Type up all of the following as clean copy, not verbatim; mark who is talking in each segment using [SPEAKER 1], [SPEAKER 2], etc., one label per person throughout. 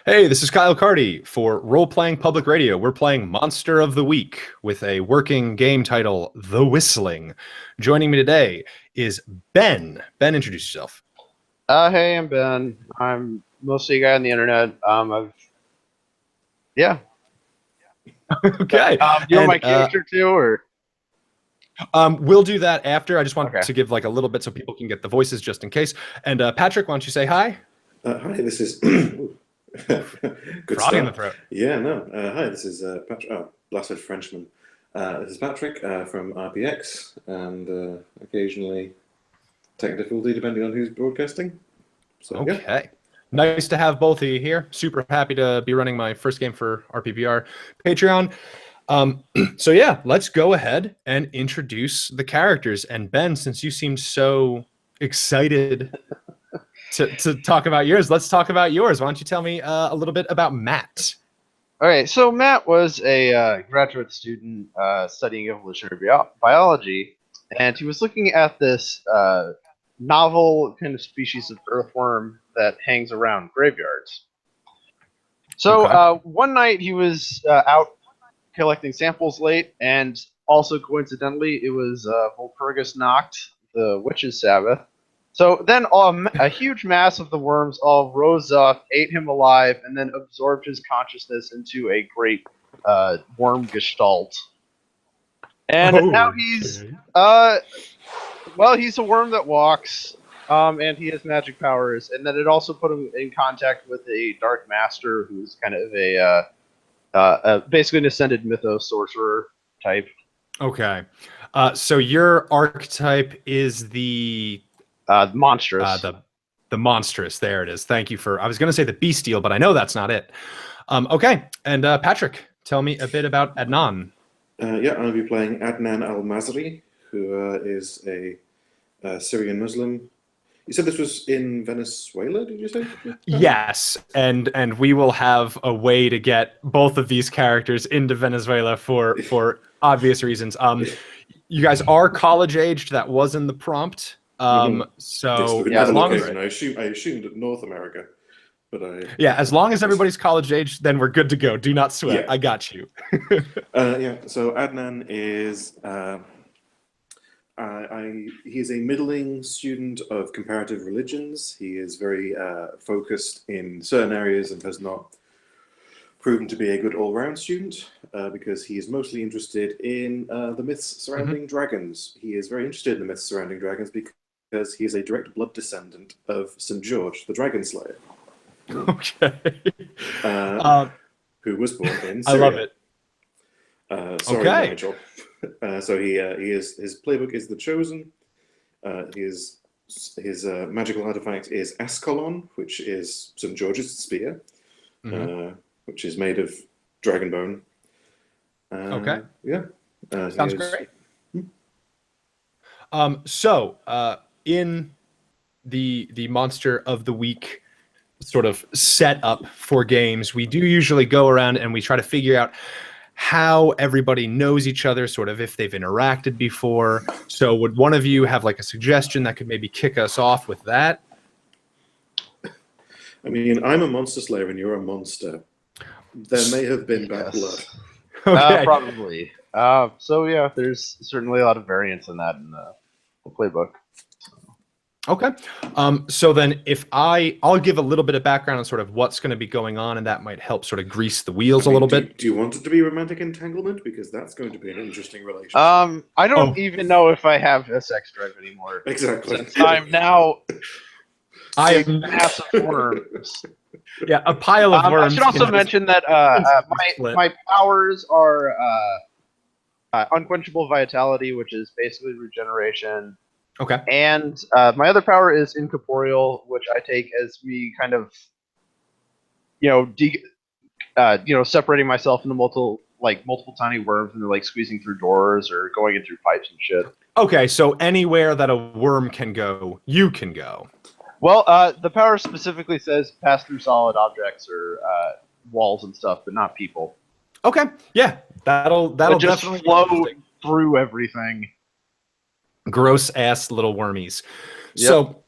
[SPEAKER 1] Hey, this is Kyle Carty for Role Playing Public Radio. We're playing Monster of the Week with a working game title, The Whistling. Joining me today is Ben. Ben, introduce yourself.
[SPEAKER 2] Hey, I'm Ben. I'm mostly a guy on the internet. Yeah.
[SPEAKER 1] Okay.
[SPEAKER 2] You want my character too, or?
[SPEAKER 1] We'll do that after. I just want
[SPEAKER 2] Okay.
[SPEAKER 1] to give like a little bit so people can get the voices just in case. And Patrick, why don't you say hi?
[SPEAKER 3] Hi, this is good
[SPEAKER 1] Frog in the
[SPEAKER 3] start.
[SPEAKER 1] throat.
[SPEAKER 3] Yeah, no. Hi, this is Patrick. Oh, blasted Frenchman. This is Patrick from RPX, and occasionally tech difficulty depending on who's broadcasting. So yeah.
[SPEAKER 1] Okay. Nice to have both of you here. Super happy to be running my first game for RPPR Patreon. So yeah, let's go ahead and introduce the characters. And Ben, since you seemed so excited to talk about yours, let's talk about yours. Why don't you tell me a little bit about Matt?
[SPEAKER 2] All right. So Matt was a graduate student studying evolutionary biology, and he was looking at this novel kind of species of earthworm that hangs around graveyards. So
[SPEAKER 1] Okay.
[SPEAKER 2] one night he was out collecting samples late, and also coincidentally, it was Walpurgis Nacht, the witch's Sabbath. So then a huge mass of the worms all rose up, ate him alive, and then absorbed his consciousness into a great worm gestalt. And now he's, he's a worm that walks, and he has magic powers. And then it also put him in contact with a dark master who's kind of basically an ascended mythos sorcerer type.
[SPEAKER 1] Okay. So your archetype is the
[SPEAKER 2] Monstrous.
[SPEAKER 1] The monstrous. There it is. Thank you for. I was going to say the bestial, but I know that's not it. Okay. And Patrick, tell me a bit about Adnan.
[SPEAKER 3] Yeah, I'll be playing Adnan Al-Mazri, who is a Syrian Muslim. You said this was in Venezuela, did you say?
[SPEAKER 1] Yes, and we will have a way to get both of these characters into Venezuela for obvious reasons. You guys are college aged. That was in the prompt. So
[SPEAKER 3] yes,
[SPEAKER 1] as long as
[SPEAKER 3] I assumed North America, but
[SPEAKER 1] as long as everybody's college aged, then we're good to go. Do not sweat.
[SPEAKER 3] Yeah.
[SPEAKER 1] I got you.
[SPEAKER 3] Yeah. So Adnan is he's a middling student of comparative religions. He is very focused in certain areas and has not proven to be a good all-round student because he is mostly interested in the myths surrounding dragons. He is very interested in the myths surrounding dragons because he is a direct blood descendant of St. George, the Dragon Slayer.
[SPEAKER 1] Okay.
[SPEAKER 3] Who was born in Syria.
[SPEAKER 1] I love it.
[SPEAKER 3] Sorry,
[SPEAKER 1] Okay.
[SPEAKER 3] Nigel. So his playbook is the Chosen. His magical artifact is Ascalon, which is St. George's spear, which is made of dragon bone.
[SPEAKER 1] Okay.
[SPEAKER 3] Yeah.
[SPEAKER 1] Sounds great. So in the Monster of the Week sort of set up for games, we do usually go around and we try to figure out how everybody knows each other, sort of if they've interacted before. So would one of you have like a suggestion that could maybe kick us off with that?
[SPEAKER 3] I mean, I'm a monster slayer and you're a monster. There may have been bad blood.
[SPEAKER 1] Okay.
[SPEAKER 2] Probably. So yeah, there's certainly a lot of variance in that in the playbook.
[SPEAKER 1] Okay. So then if I'll give a little bit of background on sort of what's going to be going on, and that might help sort of grease the wheels a little bit.
[SPEAKER 3] Do you want it to be romantic entanglement? Because that's going to be an interesting relationship.
[SPEAKER 2] I don't even know if I have a sex drive anymore.
[SPEAKER 3] Exactly.
[SPEAKER 2] Since I'm now
[SPEAKER 1] I
[SPEAKER 2] a
[SPEAKER 1] am
[SPEAKER 2] mass of worms.
[SPEAKER 1] Yeah, a pile of worms.
[SPEAKER 2] I should also mention that my powers are unquenchable vitality, which is basically regeneration.
[SPEAKER 1] Okay.
[SPEAKER 2] And my other power is incorporeal, which I take as me kind of, separating myself into multiple tiny worms and like squeezing through doors or going in through pipes and shit.
[SPEAKER 1] Okay, so anywhere that a worm can go, you can go.
[SPEAKER 2] Well, the power specifically says pass through solid objects or walls and stuff, but not people.
[SPEAKER 1] Okay, yeah, that'll
[SPEAKER 2] just
[SPEAKER 1] definitely
[SPEAKER 2] flow through everything.
[SPEAKER 1] Gross ass little wormies.
[SPEAKER 2] Yep.
[SPEAKER 1] So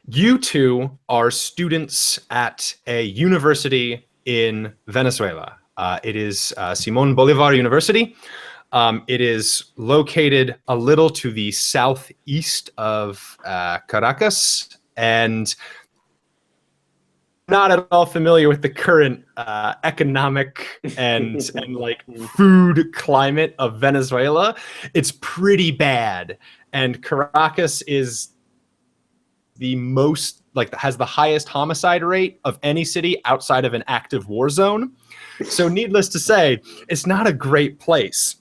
[SPEAKER 1] You two are students at a university in Venezuela. It is Simón Bolívar University. It is located a little to the southeast of Caracas, and not at all familiar with the current economic and like food climate of Venezuela. It's pretty bad, and Caracas is the most like has the highest homicide rate of any city outside of an active war zone. So needless to say, it's not a great place.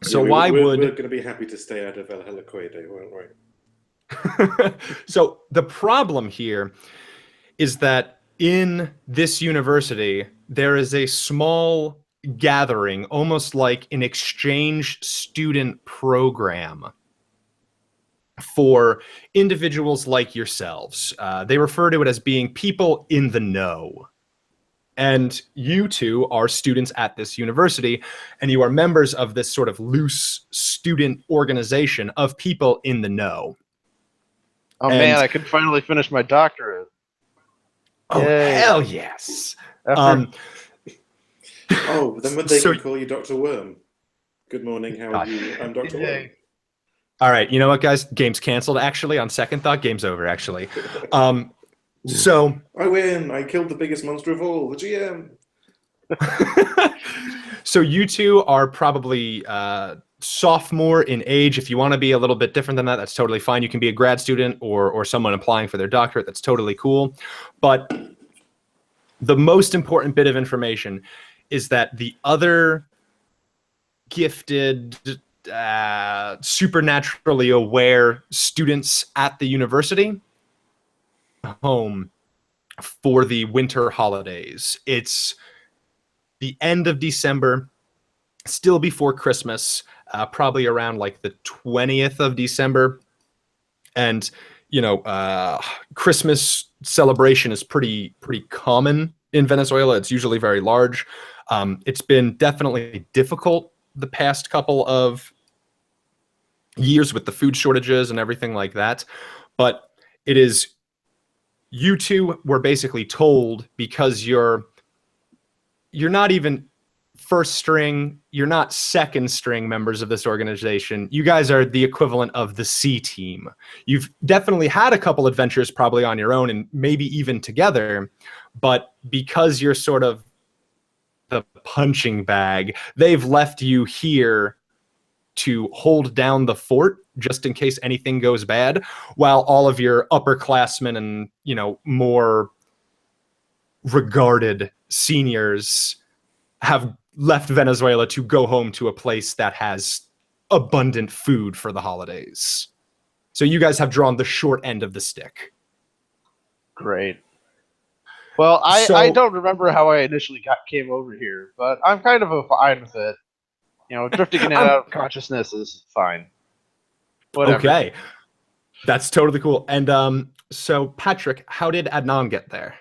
[SPEAKER 1] So
[SPEAKER 3] Yeah,
[SPEAKER 1] why
[SPEAKER 3] we're
[SPEAKER 1] would
[SPEAKER 3] going to be happy to stay out of El Helicoide, won't we?
[SPEAKER 1] so the problem here is that in this university there is a small gathering, almost like an exchange student program for individuals like yourselves. They refer to it as being people in the know. And you two are students at this university, and you are members of this sort of loose student organization of people in the know.
[SPEAKER 2] Oh
[SPEAKER 1] And
[SPEAKER 2] man, I could finally finish my doctorate.
[SPEAKER 1] oh,
[SPEAKER 2] Yay.
[SPEAKER 1] hell yes.
[SPEAKER 2] After
[SPEAKER 3] Oh, then they
[SPEAKER 1] So-
[SPEAKER 3] can call you Dr. Worm. Good morning, how are you? I'm Dr. Worm.
[SPEAKER 2] Yay.
[SPEAKER 1] all right, you know what, guys? Game's canceled, actually. On second thought, game's over, actually. So
[SPEAKER 3] I win! I killed the biggest monster of all, the GM!
[SPEAKER 1] so you two are probably sophomore in age. If you want to be a little bit different than that, that's totally fine. You can be a grad student or someone applying for their doctorate. That's totally cool. But the most important bit of information is that the other gifted, supernaturally aware students at the university home for the winter holidays. It's the end of December, still before Christmas, probably around like the 20th of December. And, you know, Christmas celebration is pretty common in Venezuela. It's usually very large. It's been definitely difficult the past couple of years with the food shortages and everything like that. But it is, you two were basically told, because you're not even first string, you're not second string members of this organization. You guys are the equivalent of the C team. You've definitely had a couple adventures probably on your own and maybe even together, but because you're sort of the punching bag, they've left you here to hold down the fort just in case anything goes bad, while all of your upperclassmen and, you know, more regarded seniors have left Venezuela to go home to a place that has abundant food for the holidays. So you guys have drawn the short end of the stick.
[SPEAKER 2] Great. Well, I don't remember how I initially came over here, but I'm kind of fine with it. You know, drifting in and out of consciousness is fine. Whatever.
[SPEAKER 1] Okay. That's totally cool. And so Patrick, how did Adnan get there?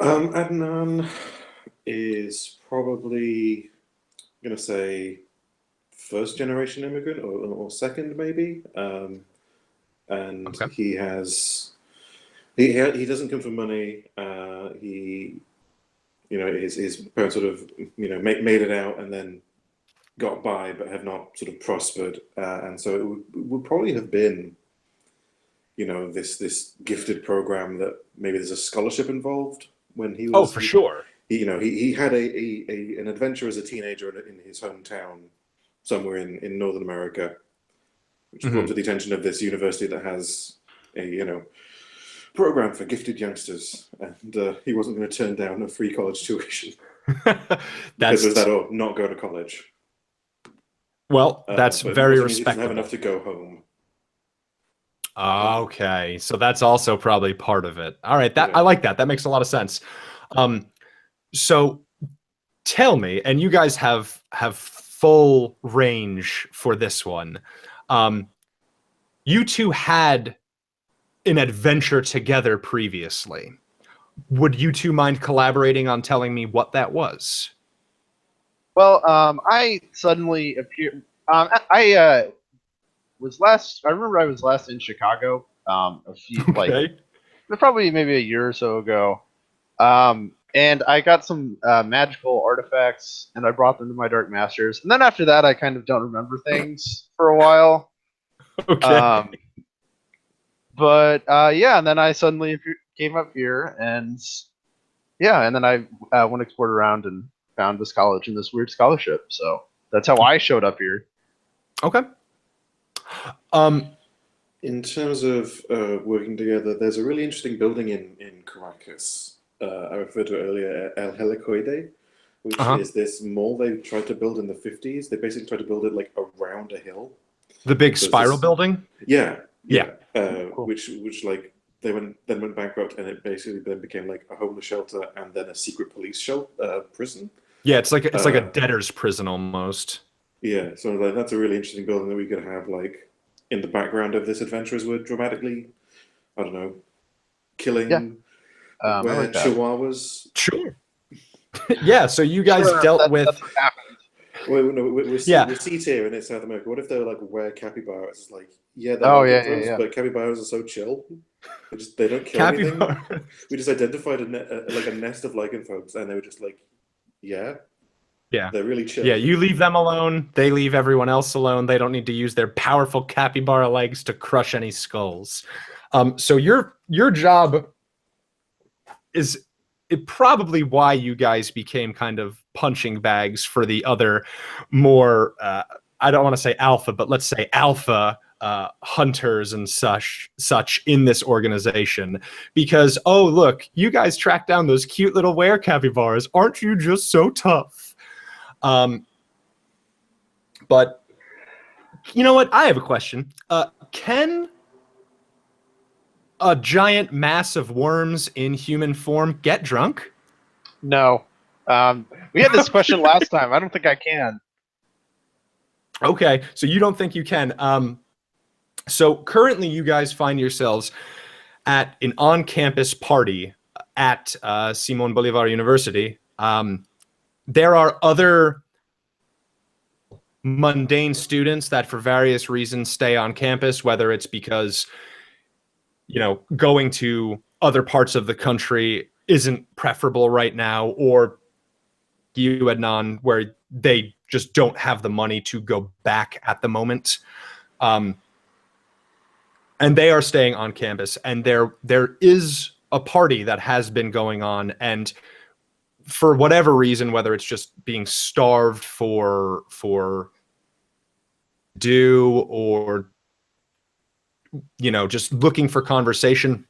[SPEAKER 3] Adnan is probably going to say first generation immigrant or second maybe. And
[SPEAKER 1] Okay.
[SPEAKER 3] he doesn't come from money. His parents sort of, made it out and then got by, but have not sort of prospered. And so it would probably have been, this gifted program that maybe there's a scholarship involved when he was.
[SPEAKER 1] Oh, for sure.
[SPEAKER 3] He had an adventure as a teenager in his hometown somewhere in Northern America, which brought to the attention of this university that has a program for gifted youngsters, and he wasn't going to turn down a free college tuition. Because of that, or not go to college.
[SPEAKER 1] Well, that's very respectable.
[SPEAKER 3] He doesn't have enough to go home.
[SPEAKER 1] Okay, so that's also probably part of it. All right, I like that. That makes a lot of sense. So tell me, and you guys have full range for this one. You two had an adventure together previously. Would you two mind collaborating on telling me what that was?
[SPEAKER 2] Well, I suddenly appeared. I remember I was last in Chicago a few like
[SPEAKER 1] Okay.
[SPEAKER 2] probably maybe a year or so ago. And I got some magical artifacts, and I brought them to my Dark Masters. And then after that, I kind of don't remember things for a while.
[SPEAKER 1] Okay.
[SPEAKER 2] Yeah, and then I suddenly came up here, and yeah, and then I went explored around and found this college and this weird scholarship. So that's how I showed up here.
[SPEAKER 1] Okay.
[SPEAKER 3] In terms of working together, there's a really interesting building in Caracas. I referred to it earlier, El Helicoide, which is this mall they tried to build in the 50s. They basically tried to build it like around a hill.
[SPEAKER 1] The big
[SPEAKER 3] So
[SPEAKER 1] spiral building?
[SPEAKER 3] Yeah.
[SPEAKER 2] Cool.
[SPEAKER 3] Which like they went bankrupt, and it basically then became like a homeless shelter and then a secret police prison.
[SPEAKER 1] Yeah, it's like a debtor's prison almost.
[SPEAKER 3] Yeah, so like that's a really interesting building that we could have like in the background of this adventure as we're dramatically, I don't know, killing
[SPEAKER 2] I like that.
[SPEAKER 3] chihuahuas.
[SPEAKER 1] Sure. Yeah, so you guys dealt with.
[SPEAKER 2] That's what happened.
[SPEAKER 3] Well, no, we're C tier and it's South America. What if they were like were capybaras? It's like, yeah, they're
[SPEAKER 2] yeah.
[SPEAKER 3] but capybaras are so chill. They don't kill anything. We just identified a nest of lycanthropes, and they were just like, yeah, they're really chill.
[SPEAKER 1] Yeah, you leave them alone. They leave everyone else alone. They don't need to use their powerful capybara legs to crush any skulls. So your job is probably why you guys became kind of punching bags for the other more, I don't want to say alpha, but let's say alpha hunters and such in this organization. Because, oh, look, you guys tracked down those cute little were capybaras. Aren't you just so tough? But you know what? I have a question. Can a giant mass of worms in human form get drunk?
[SPEAKER 2] No. We had this question last time. I don't think I can.
[SPEAKER 1] Okay, so you don't think you can. So currently you guys find yourselves at an on-campus party at Simon Bolivar University. There are other mundane students that for various reasons stay on campus, whether it's because going to other parts of the country isn't preferable right now, or you, Adnan, where they just don't have the money to go back at the moment. And they are staying on campus, and there is a party that has been going on, and for whatever reason, whether it's just being starved for due or just looking for conversation,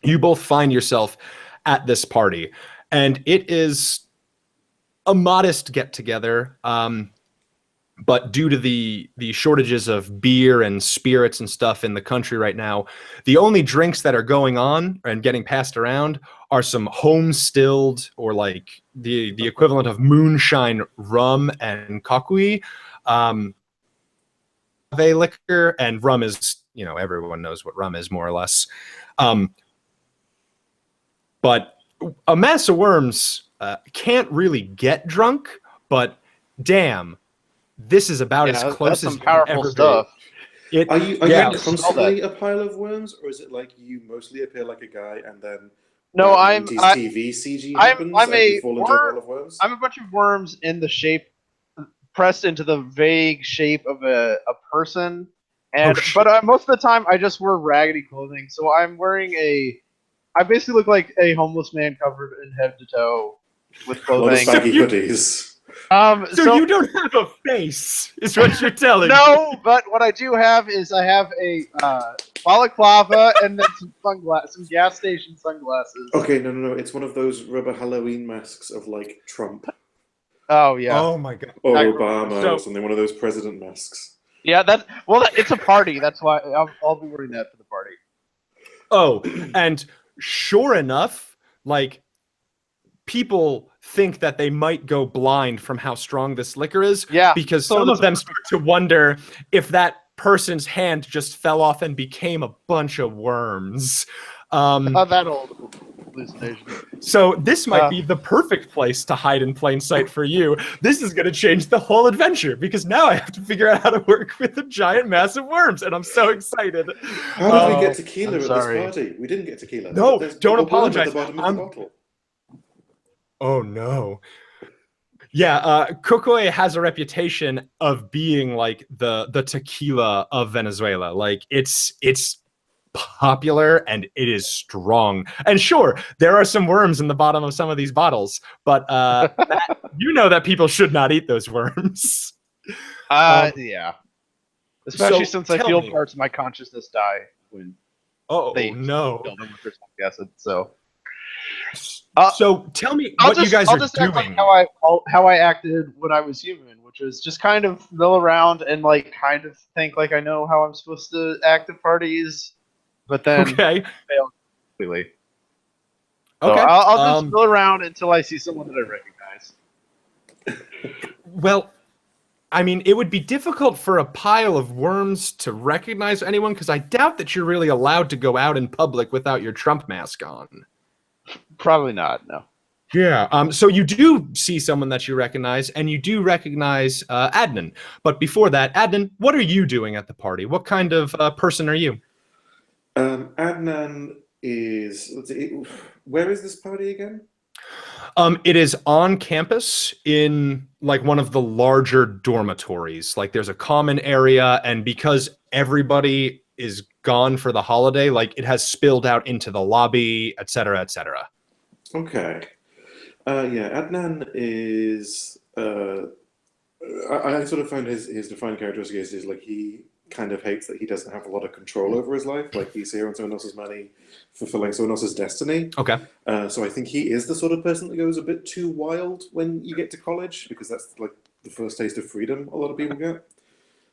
[SPEAKER 1] you both find yourself at this party, and it is a modest get together. But due to the shortages of beer and spirits and stuff in the country right now, the only drinks that are going on and getting passed around are some home stilled, or like the equivalent of moonshine rum and kakui. Liquor, and rum is, everyone knows what rum is more or less. But a mass of worms can't really get drunk, but damn, this is about as close as
[SPEAKER 2] some powerful stuff.
[SPEAKER 3] Are you constantly a pile of worms, or is it like you mostly appear like a guy and then TV CG happens and you fall into a pile of worms?
[SPEAKER 2] I'm a bunch of worms in the shape, pressed into the vague shape of a person, and but most of the time I just wear raggedy clothing. So I'm wearing I basically look like a homeless man covered in head to toe with clothing.
[SPEAKER 3] A lot of baggy hoodies.
[SPEAKER 1] So you don't have a face, is what you're telling me.
[SPEAKER 2] No, but what I do have is I have a balaclava and then some gas station sunglasses.
[SPEAKER 3] Okay, no. It's one of those rubber Halloween masks of like Trump.
[SPEAKER 2] Oh yeah.
[SPEAKER 1] Oh my god.
[SPEAKER 3] Or Obama or something. One of those president masks.
[SPEAKER 2] Yeah, it's a party. That's why I'll be wearing that for the party.
[SPEAKER 1] Oh, and sure enough, like, people think that they might go blind from how strong this liquor is.
[SPEAKER 2] Yeah.
[SPEAKER 1] Because some of them start to wonder if that person's hand just fell off and became a bunch of worms.
[SPEAKER 2] Not that old. hallucination.
[SPEAKER 1] So this might be the perfect place to hide in plain sight for you. This is going to change the whole adventure because now I have to figure out how to work with a giant mass of worms, and I'm so excited.
[SPEAKER 3] How did we get tequila at this
[SPEAKER 2] sorry.
[SPEAKER 3] party? We didn't get tequila.
[SPEAKER 1] No,
[SPEAKER 3] There's
[SPEAKER 1] don't
[SPEAKER 3] a worm
[SPEAKER 1] apologize.
[SPEAKER 3] at the bottom of the bottle.
[SPEAKER 1] Oh no. Yeah, Cocoy has a reputation of being like the tequila of Venezuela. Like it's popular and it is strong. And sure, there are some worms in the bottom of some of these bottles, but Matt, you know that people should not eat those worms.
[SPEAKER 2] Yeah. Especially since I feel
[SPEAKER 1] me.
[SPEAKER 2] parts of my consciousness die when they
[SPEAKER 1] no.
[SPEAKER 2] kill them with personic acid. So.
[SPEAKER 1] So tell me what you guys are doing.
[SPEAKER 2] Like how I acted when I was human, which was just kind of mill around and like kind of think like I know how I'm supposed to act at parties, but then fail completely. So
[SPEAKER 1] Okay,
[SPEAKER 2] I'll just mill around until I see someone that I recognize.
[SPEAKER 1] Well, I mean, it would be difficult for a pile of worms to recognize anyone because I doubt that you're really allowed to go out in public without your Trump mask on.
[SPEAKER 2] Probably not, no.
[SPEAKER 1] Yeah. So you do see someone that you recognize, and you do recognize Adnan. But before that, Adnan, what are you doing at the party? What kind of person are you?
[SPEAKER 3] Adnan is. Let's see, where is this party again?
[SPEAKER 1] It is on campus in like one of the larger dormitories. Like there's a common area, and because everybody is gone for the holiday, like it has spilled out into the lobby, et cetera, et cetera.
[SPEAKER 3] Okay. Yeah, Adnan is. I sort of found his defined characteristic is like he kind of hates that he doesn't have a lot of control over his life. Like he's here on someone else's money, fulfilling someone else's destiny.
[SPEAKER 1] Okay.
[SPEAKER 3] So I think he is the sort of person that goes a bit too wild when you get to college because that's like the first taste of freedom a lot of people get.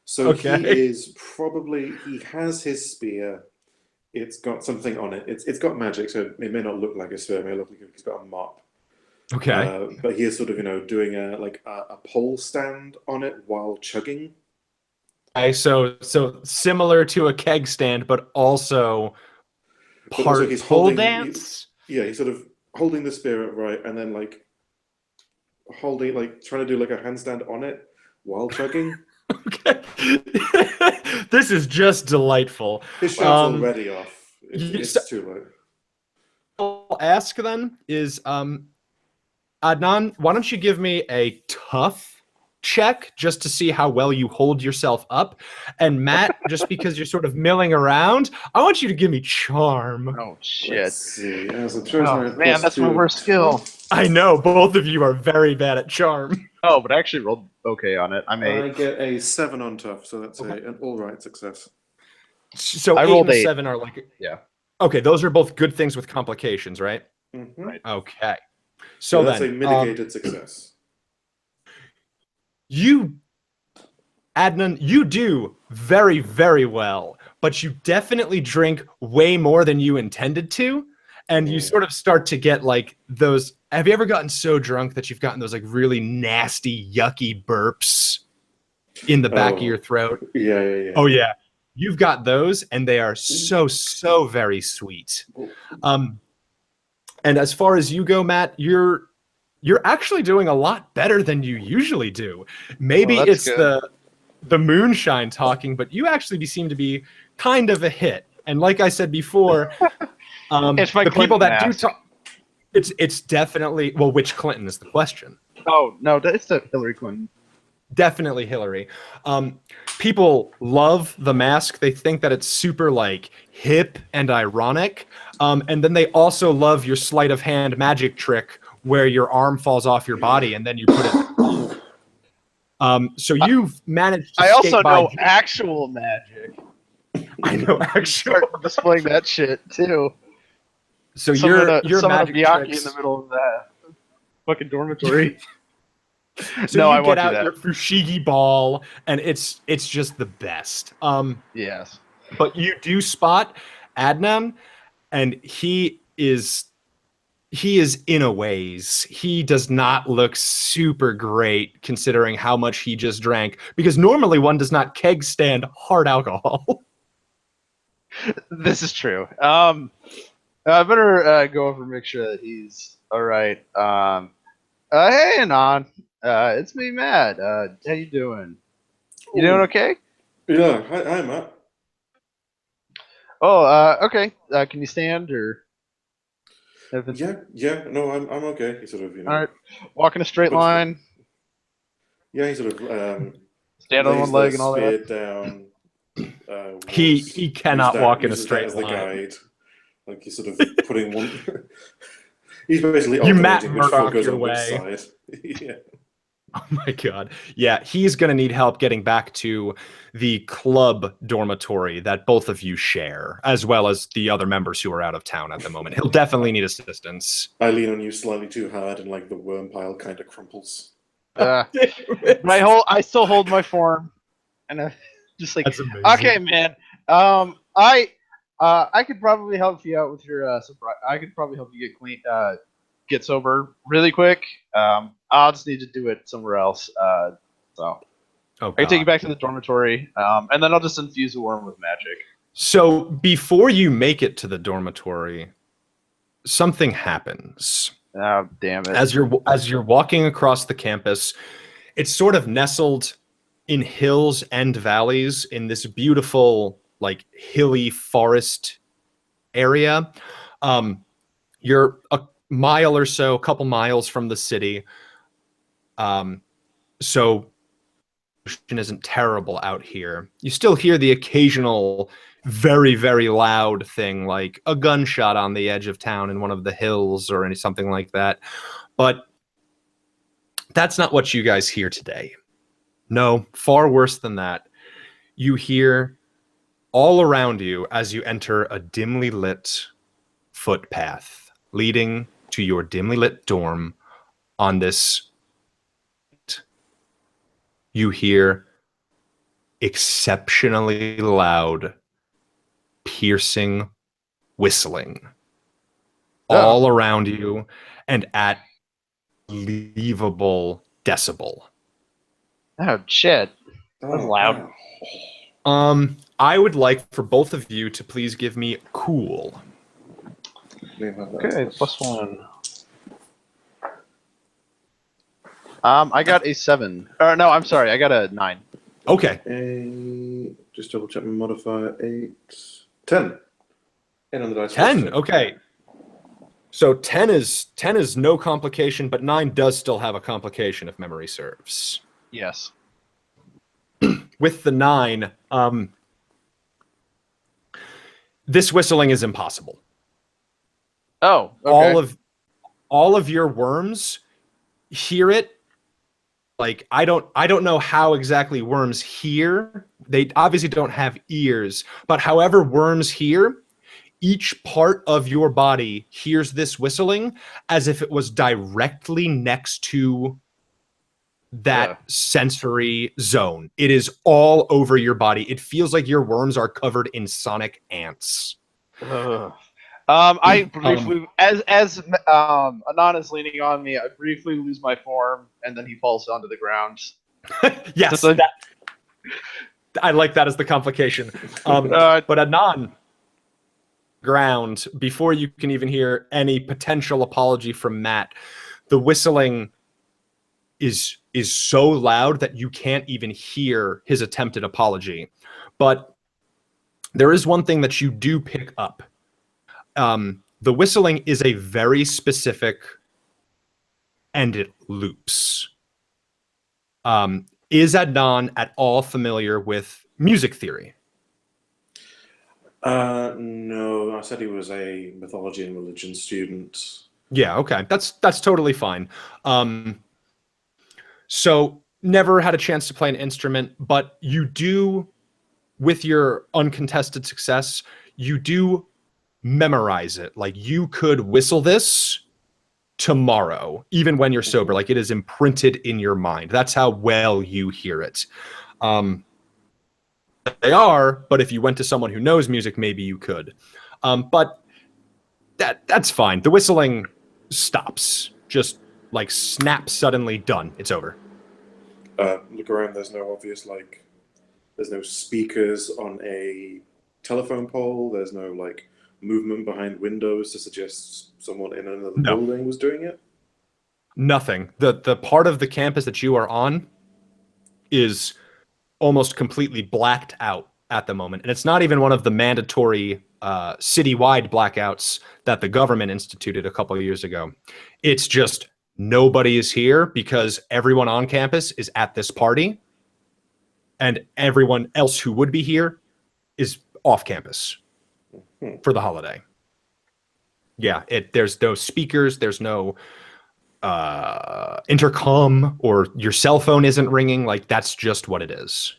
[SPEAKER 3] So he is probably he has his spear. It's got something on it. It's got magic, so it may not look like a spear. It may look like he's got a mop.
[SPEAKER 1] Okay.
[SPEAKER 3] But he is sort of doing a pole stand on it while chugging.
[SPEAKER 1] Okay, so similar to a keg stand, but also part pole dance.
[SPEAKER 3] He's sort of holding the spear upright and then like holding trying to do like a handstand on it while chugging.
[SPEAKER 1] Okay. This is just delightful.
[SPEAKER 3] His shot's already off. It's too late.
[SPEAKER 1] I'll ask then is Adnan, why don't you give me a tough check just to see how well you hold yourself up? And Matt, just because you're sort of milling around, I want you to give me charm.
[SPEAKER 2] Oh shit.
[SPEAKER 3] Let's see.
[SPEAKER 2] Man, that's my worst skill.
[SPEAKER 1] I know, both of you are very bad at charm.
[SPEAKER 2] Oh, but I actually rolled okay on it. I
[SPEAKER 3] get a 7 on tough, so that's an all-right success.
[SPEAKER 1] So
[SPEAKER 2] I
[SPEAKER 1] 8
[SPEAKER 2] rolled
[SPEAKER 1] and
[SPEAKER 2] 8.
[SPEAKER 1] 7 are like...
[SPEAKER 2] Yeah.
[SPEAKER 1] Okay, those are both good things with complications, right?
[SPEAKER 3] Mm-hmm.
[SPEAKER 2] Right.
[SPEAKER 1] Okay. So
[SPEAKER 3] that's
[SPEAKER 1] then,
[SPEAKER 3] a mitigated success.
[SPEAKER 1] Adnan, you do very, very well, but you definitely drink way more than you intended to. And you sort of start to get like those. Have you ever gotten so drunk that you've gotten those like really nasty, yucky burps in the back of your throat?
[SPEAKER 3] Yeah.
[SPEAKER 1] Oh, yeah. You've got those, and they are so very sweet. And as far as you go, Matt, you're actually doing a lot better than you usually do. Maybe it's the moonshine talking, but you actually seem to be kind of a hit. And like I said before,
[SPEAKER 2] it's my
[SPEAKER 1] the people that
[SPEAKER 2] mask.
[SPEAKER 1] do talk, it's definitely, well, which Clinton is the question?
[SPEAKER 2] Oh no, it's the Hillary Clinton.
[SPEAKER 1] Definitely Hillary. People love the mask. They think that it's super like hip and ironic. And then they also love your sleight of hand magic trick where your arm falls off your body and then you put it. So you've managed to
[SPEAKER 2] I also know
[SPEAKER 1] by...
[SPEAKER 2] actual magic.
[SPEAKER 1] I know actual.
[SPEAKER 2] Start displaying that shit too.
[SPEAKER 1] So your magic
[SPEAKER 2] Miyake
[SPEAKER 1] tricks...
[SPEAKER 2] in the middle of that fucking dormitory.
[SPEAKER 1] So
[SPEAKER 2] no,
[SPEAKER 1] you
[SPEAKER 2] I won't
[SPEAKER 1] get out
[SPEAKER 2] do that.
[SPEAKER 1] your fushigi ball, and it's just the best.
[SPEAKER 2] Yes.
[SPEAKER 1] But you do spot Adnan, and he is in a ways. He does not look super great considering how much he just drank, because normally one does not keg stand hard alcohol.
[SPEAKER 2] This is true. I better go over and make sure that he's all right. Hey, Anon. It's me, Matt. How you doing? You doing
[SPEAKER 3] Oh,
[SPEAKER 2] okay?
[SPEAKER 3] yeah. Hi, Matt.
[SPEAKER 2] Oh, okay. Can you stand or anything?
[SPEAKER 3] Yeah. No, I'm okay. He sort of,
[SPEAKER 2] All right. Walk in a straight
[SPEAKER 3] puts the
[SPEAKER 2] line.
[SPEAKER 3] he sort of
[SPEAKER 2] Stand on one
[SPEAKER 3] lays the
[SPEAKER 2] leg and all that.
[SPEAKER 3] spear down. Walks,
[SPEAKER 1] He cannot walk in a
[SPEAKER 3] uses that
[SPEAKER 1] straight
[SPEAKER 3] as the
[SPEAKER 1] line.
[SPEAKER 3] guide. Like he's sort of putting one. He's basically
[SPEAKER 1] You Matt
[SPEAKER 3] alternating which foot
[SPEAKER 1] Murdoch
[SPEAKER 3] goes
[SPEAKER 1] your
[SPEAKER 3] on which
[SPEAKER 1] way.
[SPEAKER 3] side. Yeah.
[SPEAKER 1] Oh my god. Yeah, he's going to need help getting back to the club dormitory that both of you share, as well as the other members who are out of town at the moment. He'll definitely need assistance.
[SPEAKER 3] I lean on you slightly too hard, and like the worm pile kind of crumples.
[SPEAKER 2] But I still hold my form, and I just like,
[SPEAKER 1] That's amazing.
[SPEAKER 2] okay, man. I could probably help you out with your I could probably help you get clean, get sober really quick. I'll just need to do it somewhere else. So
[SPEAKER 1] Oh,
[SPEAKER 2] I can take you
[SPEAKER 1] God.
[SPEAKER 2] back to the dormitory, and then I'll just infuse the worm with magic.
[SPEAKER 1] So before you make it to the dormitory, something happens.
[SPEAKER 2] Oh, damn it!
[SPEAKER 1] As you're walking across the campus, it's sort of nestled in hills and valleys in this beautiful, like, hilly forest area. You're a mile or so, a couple miles from the city. So pollution isn't terrible out here. You still hear the occasional very, very loud thing like a gunshot on the edge of town in one of the hills or something like that. But that's not what you guys hear today. No, far worse than that. You hear all around you as you enter a dimly lit footpath leading to your dimly lit dorm on this. You hear exceptionally loud, piercing whistling all around you and at unbelievable decibel.
[SPEAKER 2] Oh shit! That's
[SPEAKER 3] Oh,
[SPEAKER 2] loud.
[SPEAKER 3] wow.
[SPEAKER 1] I would like for both of you to please give me cool.
[SPEAKER 2] Okay, +1. I got a 7. Or no, I'm sorry, I got a 9.
[SPEAKER 1] Okay.
[SPEAKER 3] Just double check my modifier. 8, 10. And on the dice.
[SPEAKER 1] 10. Okay. So 10 is no complication, but 9 does still have a complication if memory serves.
[SPEAKER 2] Yes.
[SPEAKER 1] With the 9, this whistling is impossible.
[SPEAKER 2] Oh, okay.
[SPEAKER 1] All of your worms hear it. Like I don't know how exactly worms hear. They obviously don't have ears, but however worms hear, each part of your body hears this whistling as if it was directly next to that sensory zone. It is all over your body. It feels like your worms are covered in sonic ants.
[SPEAKER 2] I briefly, as Anon is leaning on me, I briefly lose my form, and then he falls onto the ground.
[SPEAKER 1] Yes, I like that as the complication. But Anon, ground, before you can even hear any potential apology from Matt, the whistling is so loud that you can't even hear his attempted apology. But there is one thing that you do pick up. The whistling is a very specific, and it loops. Is Adnan at all familiar with music theory?
[SPEAKER 3] No, I said he was a mythology and religion student.
[SPEAKER 1] Yeah, okay. That's totally fine. So never had a chance to play an instrument, but you do, with your uncontested success, you do memorize it. Like you could whistle this tomorrow, even when you're sober. Like it is imprinted in your mind. That's how well you hear it. They are, but if you went to someone who knows music, maybe you could. But that's fine. The whistling stops. Just like snap suddenly, done. It's over.
[SPEAKER 3] Look around. There's no obvious there's no speakers on a telephone pole. There's no movement behind windows to suggest someone in another
[SPEAKER 1] No.
[SPEAKER 3] building was doing it?
[SPEAKER 1] Nothing. The part of the campus that you are on is almost completely blacked out at the moment. And it's not even one of the mandatory citywide blackouts that the government instituted a couple of years ago. It's just nobody is here because everyone on campus is at this party, and everyone else who would be here is off campus for the holiday. Yeah, there's no speakers, there's no intercom, or your cell phone isn't ringing. Like, that's just what it is.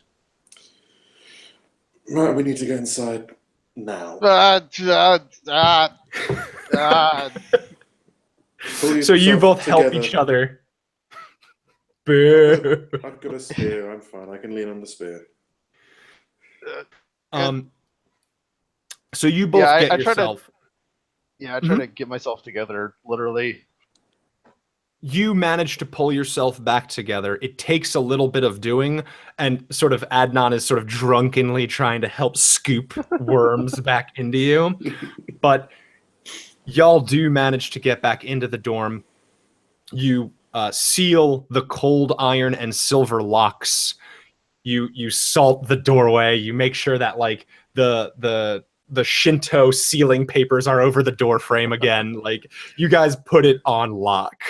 [SPEAKER 3] Right, we need to go inside now. Pull
[SPEAKER 1] So you
[SPEAKER 3] yourself
[SPEAKER 1] both help
[SPEAKER 3] together.
[SPEAKER 1] each other. Boo.
[SPEAKER 3] I've got a spear. I'm fine. I can lean on the spear.
[SPEAKER 1] So you both get yourself.
[SPEAKER 2] I try to get myself together, literally.
[SPEAKER 1] You manage to pull yourself back together. It takes a little bit of doing, and sort of Adnan is sort of drunkenly trying to help scoop worms back into you. But y'all do manage to get back into the dorm. You seal the cold iron and silver locks. You salt the doorway. You make sure that like the Shinto ceiling papers are over the door frame again. Like, you guys put it on lock.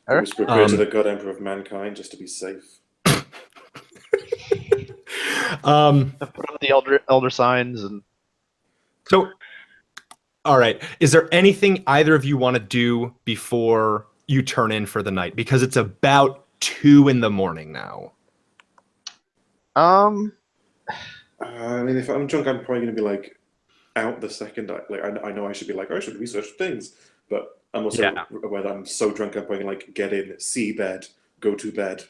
[SPEAKER 3] I was prepared to the God Emperor of Mankind just to be safe.
[SPEAKER 2] I put up the elder signs and.
[SPEAKER 1] So, all right. Is there anything either of you want to do before you turn in for the night? Because it's about 2 a.m. now.
[SPEAKER 3] I mean, if I'm drunk, I'm probably going to be like out the second. I know I should be like, I should research things, but I'm also aware that I'm so drunk, I'm probably like, get in, see bed, go to bed.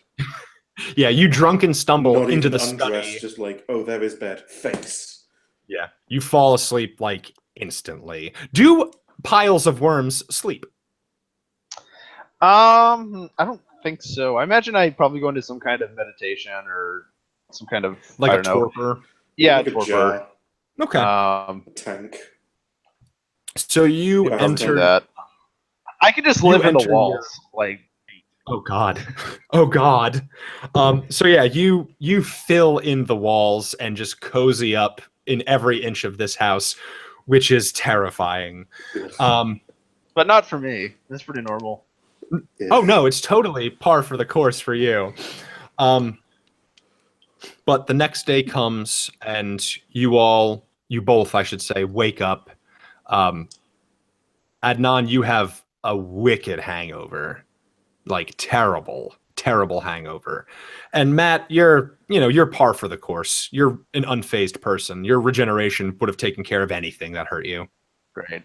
[SPEAKER 1] Yeah, you drunken stumble
[SPEAKER 3] Not
[SPEAKER 1] into
[SPEAKER 3] even
[SPEAKER 1] the
[SPEAKER 3] undressed,
[SPEAKER 1] study.
[SPEAKER 3] just like, oh, there is bed, face.
[SPEAKER 1] Yeah, you fall asleep like instantly. Do piles of worms sleep?
[SPEAKER 2] I don't think so. I imagine I'd probably go into some kind of meditation or some kind of
[SPEAKER 1] Like
[SPEAKER 2] I
[SPEAKER 1] a
[SPEAKER 2] don't know.
[SPEAKER 1] torpor?
[SPEAKER 2] Yeah,
[SPEAKER 3] Like a
[SPEAKER 2] torpor.
[SPEAKER 3] jar,
[SPEAKER 1] Okay.
[SPEAKER 3] a tank.
[SPEAKER 1] So you
[SPEAKER 3] Yeah,
[SPEAKER 1] enter
[SPEAKER 2] that. I could just live in the walls. Like,
[SPEAKER 1] oh god. Oh god. So yeah, you fill in the walls and just cozy up in every inch of this house, which is terrifying.
[SPEAKER 2] but not for me. That's pretty normal.
[SPEAKER 1] Oh no, it's totally par for the course for you. But the next day comes and you both, I should say, wake up. Adnan, you have a wicked hangover. Like terrible hangover. And Matt, you're par for the course. You're an unfazed person. Your regeneration would have taken care of anything that hurt you.
[SPEAKER 2] Great.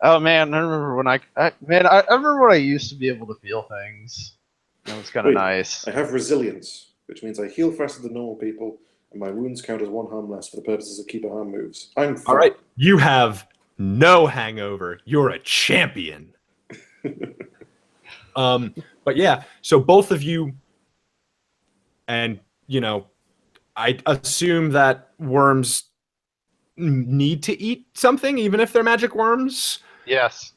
[SPEAKER 2] Oh man, I remember when I remember when I used to be able to feel things. That was kind of nice.
[SPEAKER 3] I have resilience, which means I heal faster than normal people, and my wounds count as 1 harm less for the purposes of keeper harm moves. I'm fine.
[SPEAKER 1] All right. You have no hangover. You're a champion. But yeah, so both of you, and I assume that worms need to eat something, even if they're magic worms.
[SPEAKER 2] Yes.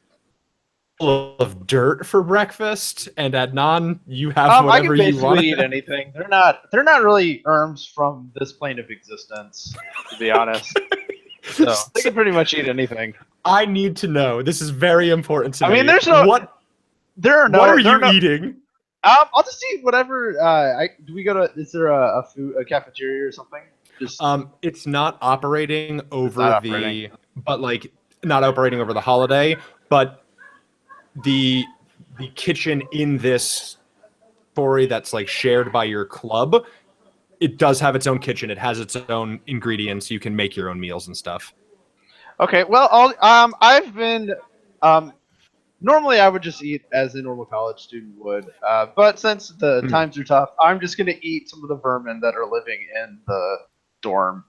[SPEAKER 1] Full of dirt for breakfast, and Adnan, you have whatever you want.
[SPEAKER 2] I can basically eat anything. They're not really worms from this plane of existence, to be honest. So they can pretty much eat anything.
[SPEAKER 1] I need to know. This is very important to me.
[SPEAKER 2] I mean, there's no.
[SPEAKER 1] What are you eating?
[SPEAKER 2] I'll just eat whatever. Do we go to? Is there a cafeteria or something? Just
[SPEAKER 1] it's not operating over not operating over the holiday, but the kitchen in this story that's like shared by your club, it does have its own kitchen. It has its own ingredients. You can make your own meals and stuff.
[SPEAKER 2] Okay. Well, I've been normally I would just eat as a normal college student would, but since the times are tough, I'm just gonna eat some of the vermin that are living in the dorm.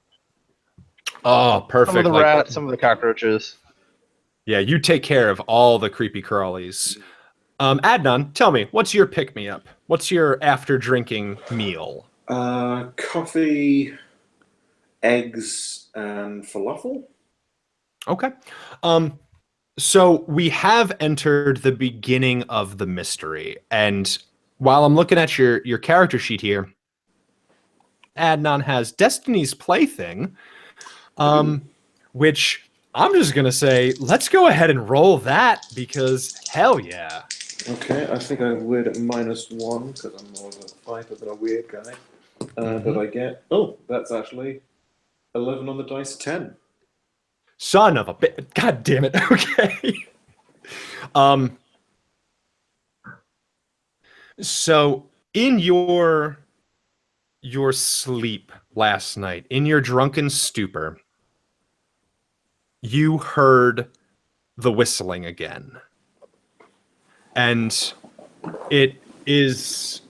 [SPEAKER 1] Oh, perfect.
[SPEAKER 2] Some of the rats, some of the cockroaches.
[SPEAKER 1] Yeah, you take care of all the creepy crawlies. Adnan, tell me, what's your pick-me-up? What's your after-drinking meal?
[SPEAKER 3] Coffee, eggs, and falafel.
[SPEAKER 1] Okay. So we have entered the beginning of the mystery, and while I'm looking at your character sheet here, Adnan has Destiny's Plaything, which I'm just gonna say, let's go ahead and roll that because hell yeah.
[SPEAKER 3] Okay, I think I weird at -1 because I'm more of a fighter than a weird guy. But I get that's actually 11 on the dice, 10.
[SPEAKER 1] Son of a bit. God damn it. Okay. Um. So in your sleep last night, in your drunken stupor, you heard the whistling again. And it is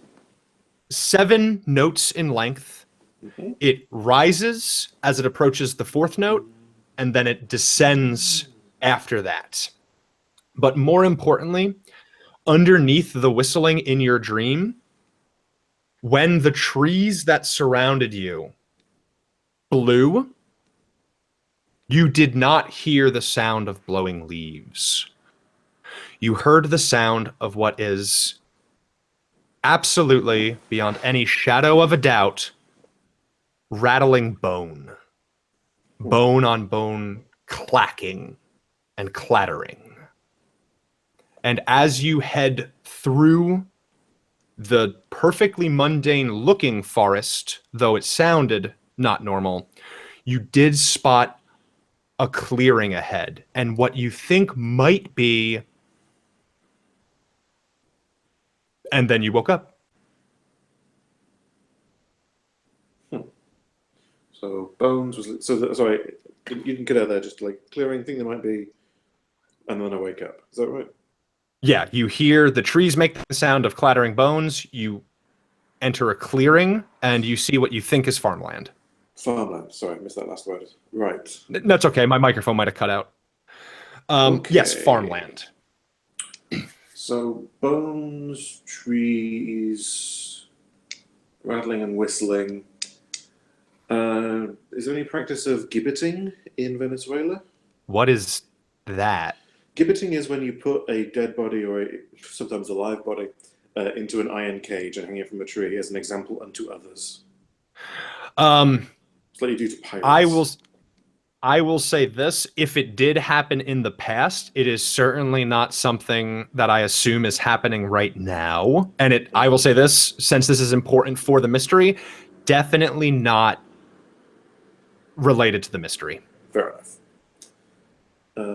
[SPEAKER 1] 7 notes in length.
[SPEAKER 3] Mhm.
[SPEAKER 1] It rises as it approaches the 4th note, and then it descends after that. But more importantly, underneath the whistling in your dream, when the trees that surrounded you blew, you did not hear the sound of blowing leaves. You heard the sound of what is absolutely, beyond any shadow of a doubt, rattling bone. Bone on bone clacking and clattering. And as you head through the perfectly mundane looking forest, though it sounded not normal, you did spot a clearing ahead and what you think might be. And then you woke up.
[SPEAKER 3] So bones was sorry, you didn't get out there just like clearing thing there might be, and then I wake up. Is that right?
[SPEAKER 1] Yeah, you hear the trees make the sound of clattering bones. You enter a clearing and you see what you think is farmland.
[SPEAKER 3] Farmland. Sorry, I missed that last word. Right.
[SPEAKER 1] That's okay. My microphone might have cut out. Yes,
[SPEAKER 3] Okay.
[SPEAKER 1] farmland.
[SPEAKER 3] So bones, trees, rattling and whistling. Is there any practice of gibbeting in Venezuela?
[SPEAKER 1] What is that?
[SPEAKER 3] Gibbeting is when you put a dead body or sometimes a live body into an iron cage and hang it from a tree as an example unto others. It's like you do to pirates.
[SPEAKER 1] I will say this, if it did happen in the past, it is certainly not something that I assume is happening right now. And I will say this, since this is important for the mystery, definitely not related to the mystery.
[SPEAKER 3] Fair enough.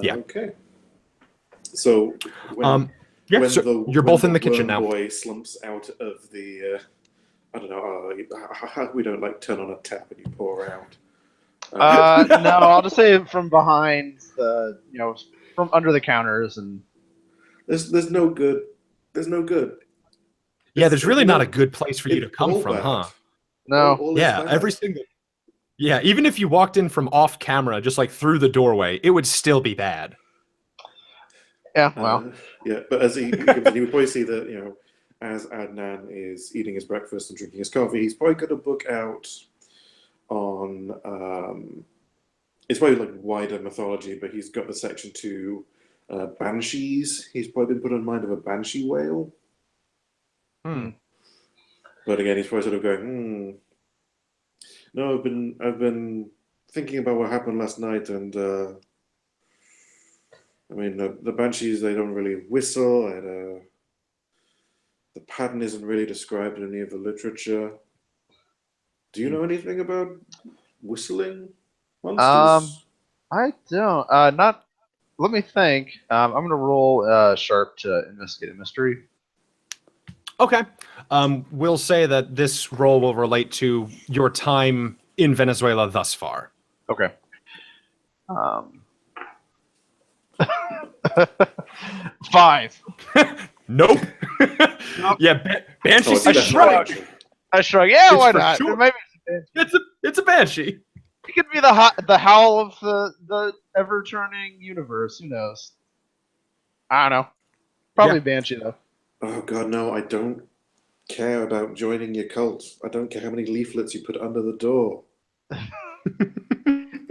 [SPEAKER 1] Yeah.
[SPEAKER 3] Okay. So
[SPEAKER 1] Yeah, so you're both in the kitchen now.
[SPEAKER 3] Boy slumps out of the I don't know. We don't like turn on a tap and you pour out.
[SPEAKER 2] No, I'll just say from behind the, from under the counters and.
[SPEAKER 3] There's no good. There's no good.
[SPEAKER 1] Yeah, there's really not a good place for you to come from,
[SPEAKER 3] bad.
[SPEAKER 1] huh?
[SPEAKER 2] No.
[SPEAKER 3] All
[SPEAKER 1] Yeah,
[SPEAKER 3] bad.
[SPEAKER 1] Yeah, even if you walked in from off camera, just like through the doorway, it would still be bad.
[SPEAKER 2] Yeah, well.
[SPEAKER 3] Yeah, but as he comes in, you would probably see that, as Adnan is eating his breakfast and drinking his coffee, he's probably got a book out on. It's probably like wider mythology, but he's got the section to banshees. He's probably been put on mind of a banshee whale. But again, he's probably sort of going, No, I've been thinking about what happened last night, and I mean the banshees, they don't really whistle, and the pattern isn't really described in any of the literature. Do you know anything about whistling monsters?
[SPEAKER 2] I don't. Not. Let me think. I'm gonna roll sharp to investigate a mystery.
[SPEAKER 1] Okay. We'll say that this role will relate to your time in Venezuela thus far.
[SPEAKER 2] Okay. 5.
[SPEAKER 1] Nope.
[SPEAKER 2] Nope.
[SPEAKER 1] Yeah, Banshee.
[SPEAKER 3] Oh,
[SPEAKER 2] I shrug. I shrug. Yeah,
[SPEAKER 1] It's
[SPEAKER 2] why
[SPEAKER 1] for
[SPEAKER 2] not?
[SPEAKER 1] sure.
[SPEAKER 2] Maybe
[SPEAKER 1] It's a Banshee.
[SPEAKER 2] it could be the howl of the ever turning universe. Who knows? I don't know. Probably
[SPEAKER 1] Yeah.
[SPEAKER 2] Banshee though.
[SPEAKER 3] Oh God, no! I don't care about joining your cult. I don't care how many leaflets you put under the door.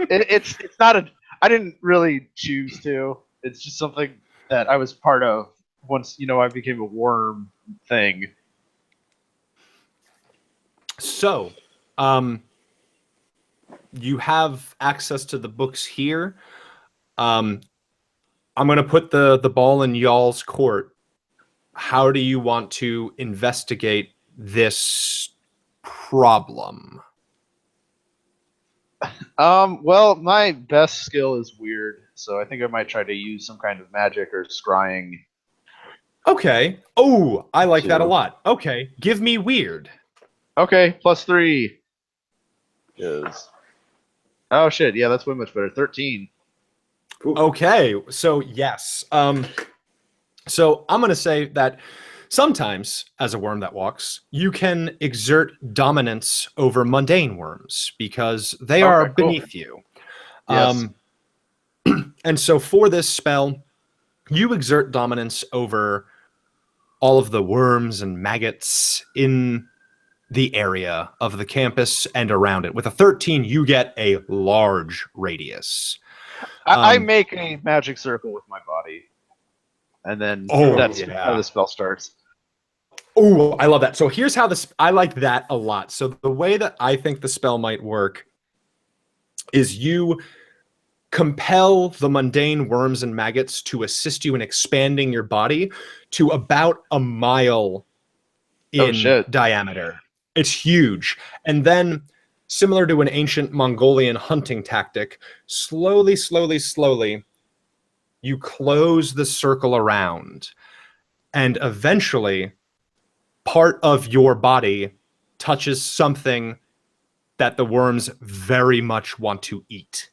[SPEAKER 2] It's not a. I didn't really choose to. It's just something that I was part of once I became a worm thing.
[SPEAKER 1] So, you have access to the books here. I'm going to put the ball in y'all's court. How do you want to investigate this problem?
[SPEAKER 2] Well, my best skill is weird, so I think I might try to use some kind of magic or scrying.
[SPEAKER 1] Okay. Oh, I like that a
[SPEAKER 2] Two.
[SPEAKER 1] lot. Okay, give me weird.
[SPEAKER 2] Okay, +3 is. Oh shit! Yeah, that's way much better. 13.
[SPEAKER 3] Cool.
[SPEAKER 1] Okay, so yes. So I'm going to say that sometimes, as a worm that walks, you can exert dominance over mundane worms because they are
[SPEAKER 2] Okay, cool.
[SPEAKER 1] beneath you.
[SPEAKER 2] Yes.
[SPEAKER 1] And so for this spell, you exert dominance over all of the worms and maggots in the area of the campus and around it. With a 13, you get a large radius.
[SPEAKER 2] I make a magic circle with my body, and then that's how the spell starts.
[SPEAKER 1] Oh, I love that. So here's how I like that a lot. So the way that I think the spell might work is you compel the mundane worms and maggots to assist you in expanding your body to about a mile in diameter. It's huge. And then, similar to an ancient Mongolian hunting tactic, slowly, you close the circle around. And eventually, part of your body touches something that the worms very much want to eat.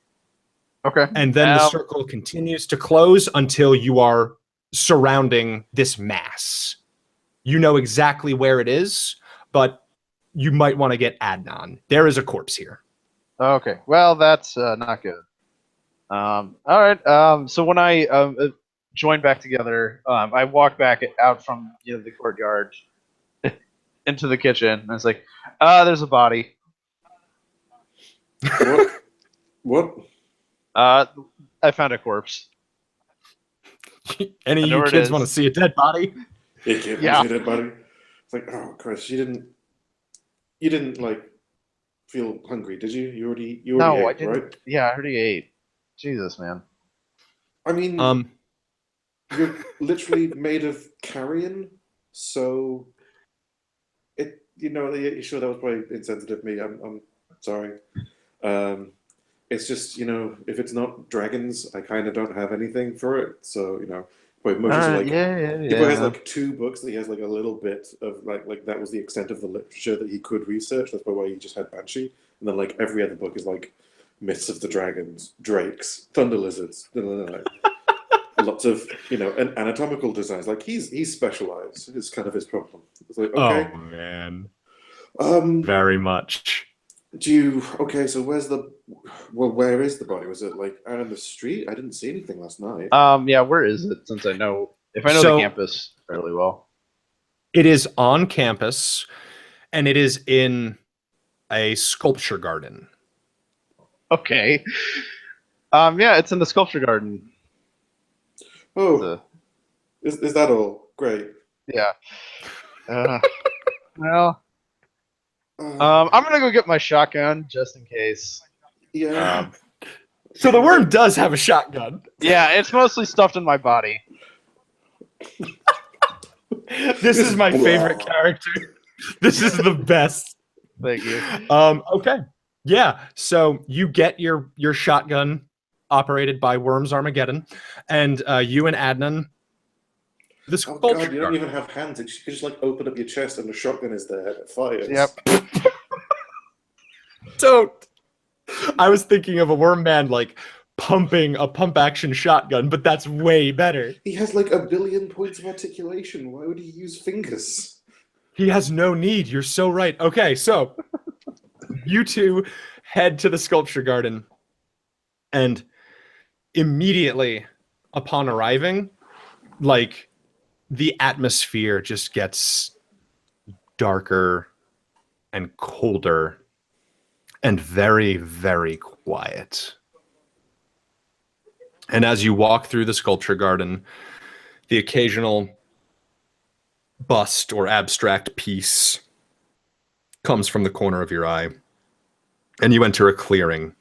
[SPEAKER 2] Okay.
[SPEAKER 1] And then the circle continues to close until you are surrounding this mass. You know exactly where it is, but you might want to get Adnan. There is a corpse here.
[SPEAKER 2] Okay. Well, that's not good. All right. So when I join back together, I walk back out from the courtyard into the kitchen, and it's like, there's a body.
[SPEAKER 3] What?
[SPEAKER 2] I found a corpse.
[SPEAKER 1] Any of you kids want to see a dead body?
[SPEAKER 3] Yeah, kid,
[SPEAKER 2] Yeah.
[SPEAKER 3] see a dead body? It's like, oh Christ, you didn't like feel hungry, did you? You already
[SPEAKER 2] No,
[SPEAKER 3] ate,
[SPEAKER 2] I didn't.
[SPEAKER 3] right?
[SPEAKER 2] Yeah, I already ate. Jesus, man.
[SPEAKER 3] I mean, you're literally made of carrion, so sure that was probably insensitive of me. I'm sorry. It's just if it's not dragons, I kind of don't have anything for it. So probably Moshe's like he probably has like 2 books that he has like a little bit of like that was the extent of the literature that he could research. That's probably why he just had Banshee, and then like every other book is like myths of the dragons, drakes, thunder lizards, lots of and anatomical designs. Like he's specialized. It's kind of his problem. It's like okay,
[SPEAKER 1] oh man,
[SPEAKER 3] very
[SPEAKER 1] much.
[SPEAKER 3] So where is the body? Was it like out on the street? I didn't see anything last night.
[SPEAKER 2] Yeah, where is it? Since I know the campus fairly well.
[SPEAKER 1] It is on campus, and it is in a sculpture garden.
[SPEAKER 2] Okay. Yeah, it's in the sculpture garden.
[SPEAKER 3] Oh, is that all? Great.
[SPEAKER 2] Yeah. Well, I'm gonna go get my shotgun just in case.
[SPEAKER 3] Yeah.
[SPEAKER 1] So the worm does have a shotgun.
[SPEAKER 2] Yeah, it's mostly stuffed in my body.
[SPEAKER 1] This is my favorite character. This is the best.
[SPEAKER 2] Thank you.
[SPEAKER 1] Okay. Yeah. So you get your shotgun operated by Worms Armageddon, and you and Adnan. This
[SPEAKER 3] oh God, you don't even have hands. You could just like open up your chest and the shotgun is there and it fires.
[SPEAKER 2] Yep.
[SPEAKER 1] Don't. I was thinking of a worm man like pumping a pump action shotgun, but that's way better.
[SPEAKER 3] He has like 1 billion points of articulation. Why would he use fingers?
[SPEAKER 1] He has no need. You're so right. Okay, so you two head to the sculpture garden, and immediately upon arriving, like the atmosphere just gets darker and colder and very, very quiet. And as you walk through the sculpture garden, the occasional bust or abstract piece comes from the corner of your eye. And you enter a clearing.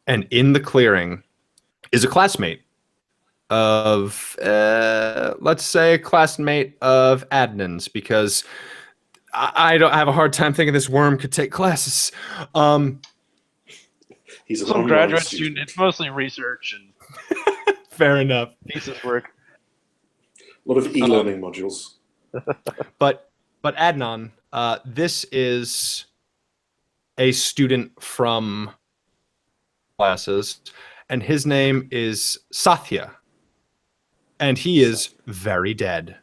[SPEAKER 1] And in the clearing is a classmate of, let's say, a classmate of Adnan's, because I don't have a hard time thinking this worm could take classes.
[SPEAKER 3] He's an
[SPEAKER 2] Some
[SPEAKER 3] online
[SPEAKER 2] graduate student. It's mostly research and
[SPEAKER 1] Fair enough.
[SPEAKER 2] thesis work.
[SPEAKER 3] A lot of e-learning modules.
[SPEAKER 1] But Adnan, this is a student from classes, and his name is Sathya, and he is very dead.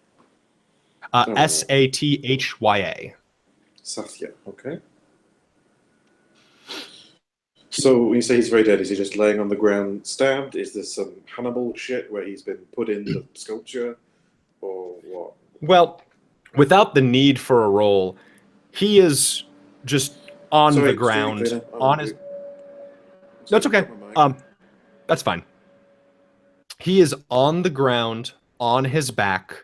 [SPEAKER 1] Sathya.
[SPEAKER 3] Satya, okay. So when you say he's very dead, is he just laying on the ground stabbed? Is this some Hannibal shit where he's been put in the sculpture? Or what?
[SPEAKER 1] Well, without the need for a roll, he is just on the ground. On his. That's okay. That's fine. He is on the ground, on his back,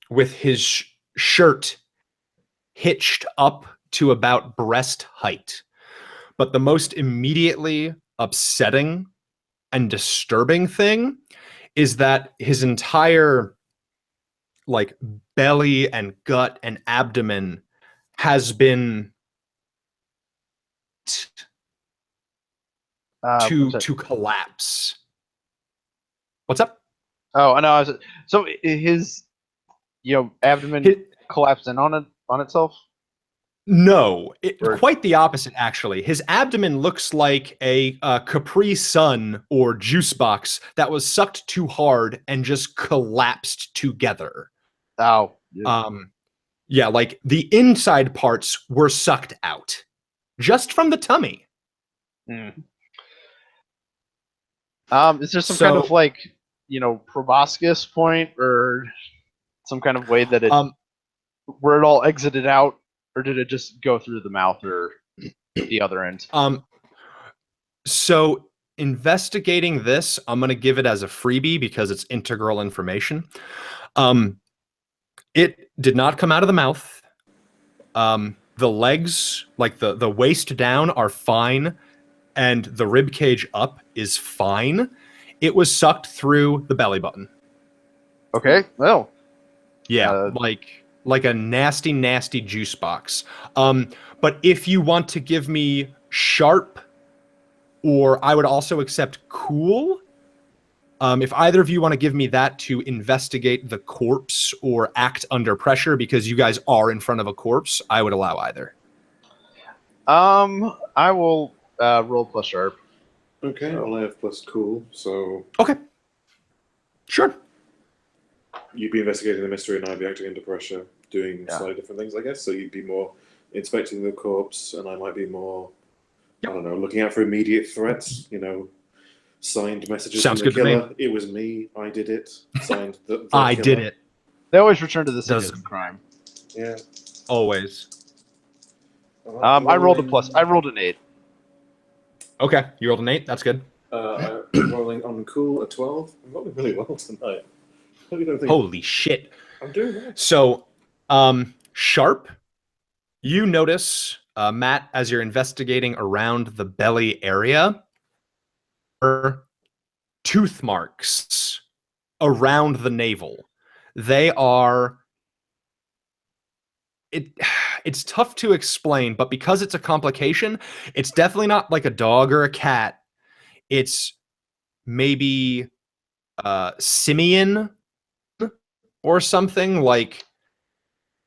[SPEAKER 1] with his shirt hitched up to about breast height. But the most immediately upsetting and disturbing thing is that his entire like belly and gut and abdomen has been to collapse. What's up?
[SPEAKER 2] Oh, I know. So his, abdomen collapsed in on itself.
[SPEAKER 1] No, quite the opposite, actually. His abdomen looks like a Capri Sun or juice box that was sucked too hard and just collapsed together.
[SPEAKER 2] Oh.
[SPEAKER 1] Yeah, like the inside parts were sucked out just from the tummy.
[SPEAKER 2] Is there some kind of proboscis point or some kind of way that where it all exited out, or did it just go through the mouth or the other end?
[SPEAKER 1] So investigating this, I'm going to give it as a freebie because it's integral information. It did not come out of the mouth. The legs, like the waist down, are fine, and the rib cage up is fine. It was sucked through the belly button.
[SPEAKER 2] Okay, well.
[SPEAKER 1] Yeah, like a nasty, nasty juice box. But if you want to give me sharp, or I would also accept cool, if either of you want to give me that to investigate the corpse or act under pressure, because you guys are in front of a corpse, I would allow either.
[SPEAKER 2] I will roll plus sharp.
[SPEAKER 3] Okay, I'll have plus cool, so...
[SPEAKER 1] Okay. Sure.
[SPEAKER 3] You'd be investigating the mystery and I'd be acting under pressure, doing slightly different things, I guess. So you'd be more inspecting the corpse, and I might be more, I don't know, looking out for immediate threats, signed messages
[SPEAKER 1] Sounds
[SPEAKER 3] from the
[SPEAKER 1] good to
[SPEAKER 3] killer. It was me, I did it. Signed the
[SPEAKER 1] I
[SPEAKER 3] killer.
[SPEAKER 1] did it.
[SPEAKER 2] They always return to the scene of crime.
[SPEAKER 3] Yeah.
[SPEAKER 1] Always.
[SPEAKER 2] I rolled an 8.
[SPEAKER 1] Okay, you rolled an 8. That's good.
[SPEAKER 3] Rolling on cool a 12. I'm rolling really well tonight.
[SPEAKER 1] Holy shit.
[SPEAKER 3] I'm doing that.
[SPEAKER 1] So, sharp, you notice, Matt, as you're investigating around the belly area, tooth marks around the navel. They are... It's tough to explain, but because it's a complication, it's definitely not like a dog or a cat. It's maybe simian or something, like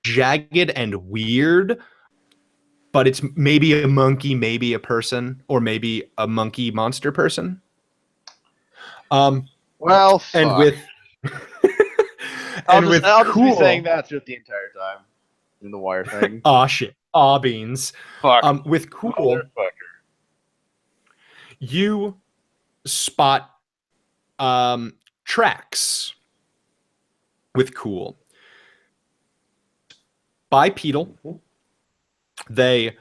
[SPEAKER 1] jagged and weird, but it's maybe a monkey, maybe a person, or maybe a monkey monster person.
[SPEAKER 2] Well, fuck.
[SPEAKER 1] And with
[SPEAKER 2] I'll just be saying that throughout the entire time in the wire thing.
[SPEAKER 1] Aw shit. Aw beans.
[SPEAKER 2] Fuck.
[SPEAKER 1] With cool, you spot tracks with cool. Bipedal. They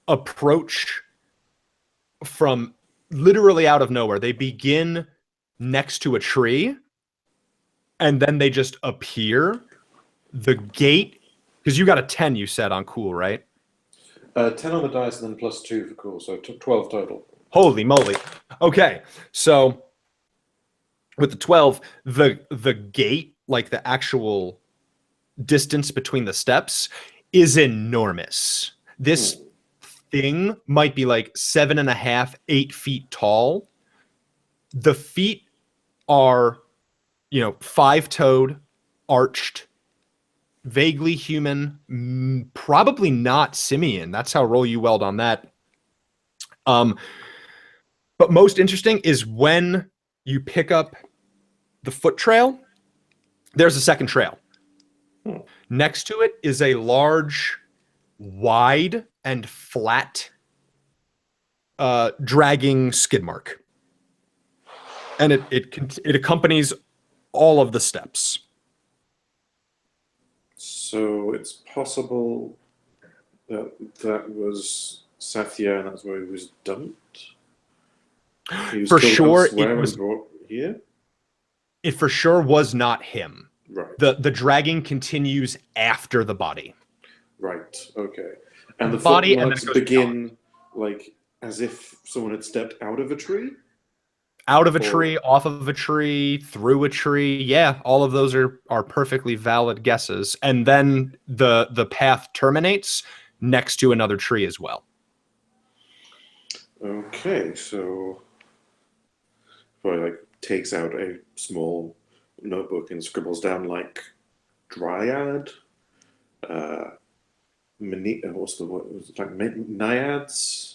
[SPEAKER 1] approach from literally out of nowhere. They begin next to a tree, and then they just appear. The gate, because you got a 10, you said, on cool, right?
[SPEAKER 3] 10 on the dice and then +2 for cool, so 12 total.
[SPEAKER 1] Holy moly. Okay, so with the 12, the gate, like the actual distance between the steps, is enormous. This thing might be like 7.5, 8 feet tall. The feet are, 5-toed, arched, vaguely human, probably not simian. That's how roll you weld on that. But most interesting is when you pick up the foot trail, there's a second trail. Next to it is a large, wide, and flat dragging skid mark. And it accompanies all of the steps.
[SPEAKER 3] So it's possible that was Sathya and that's where he was dumped? He was
[SPEAKER 1] For
[SPEAKER 3] killed
[SPEAKER 1] sure,
[SPEAKER 3] elsewhere
[SPEAKER 1] it was
[SPEAKER 3] and brought here?
[SPEAKER 1] It for sure was not him.
[SPEAKER 3] Right.
[SPEAKER 1] The dragging continues after the body.
[SPEAKER 3] Right, okay. And the
[SPEAKER 1] Body, and then
[SPEAKER 3] footmarks
[SPEAKER 1] it goes
[SPEAKER 3] begin like as if someone had stepped out of a tree?
[SPEAKER 1] Out of a tree, off of a tree, through a tree. Yeah, all of those are perfectly valid guesses. And then the path terminates next to another tree as well.
[SPEAKER 3] Okay, so probably like takes out a small notebook and scribbles down like dryad, what's the word? Was it like naiads?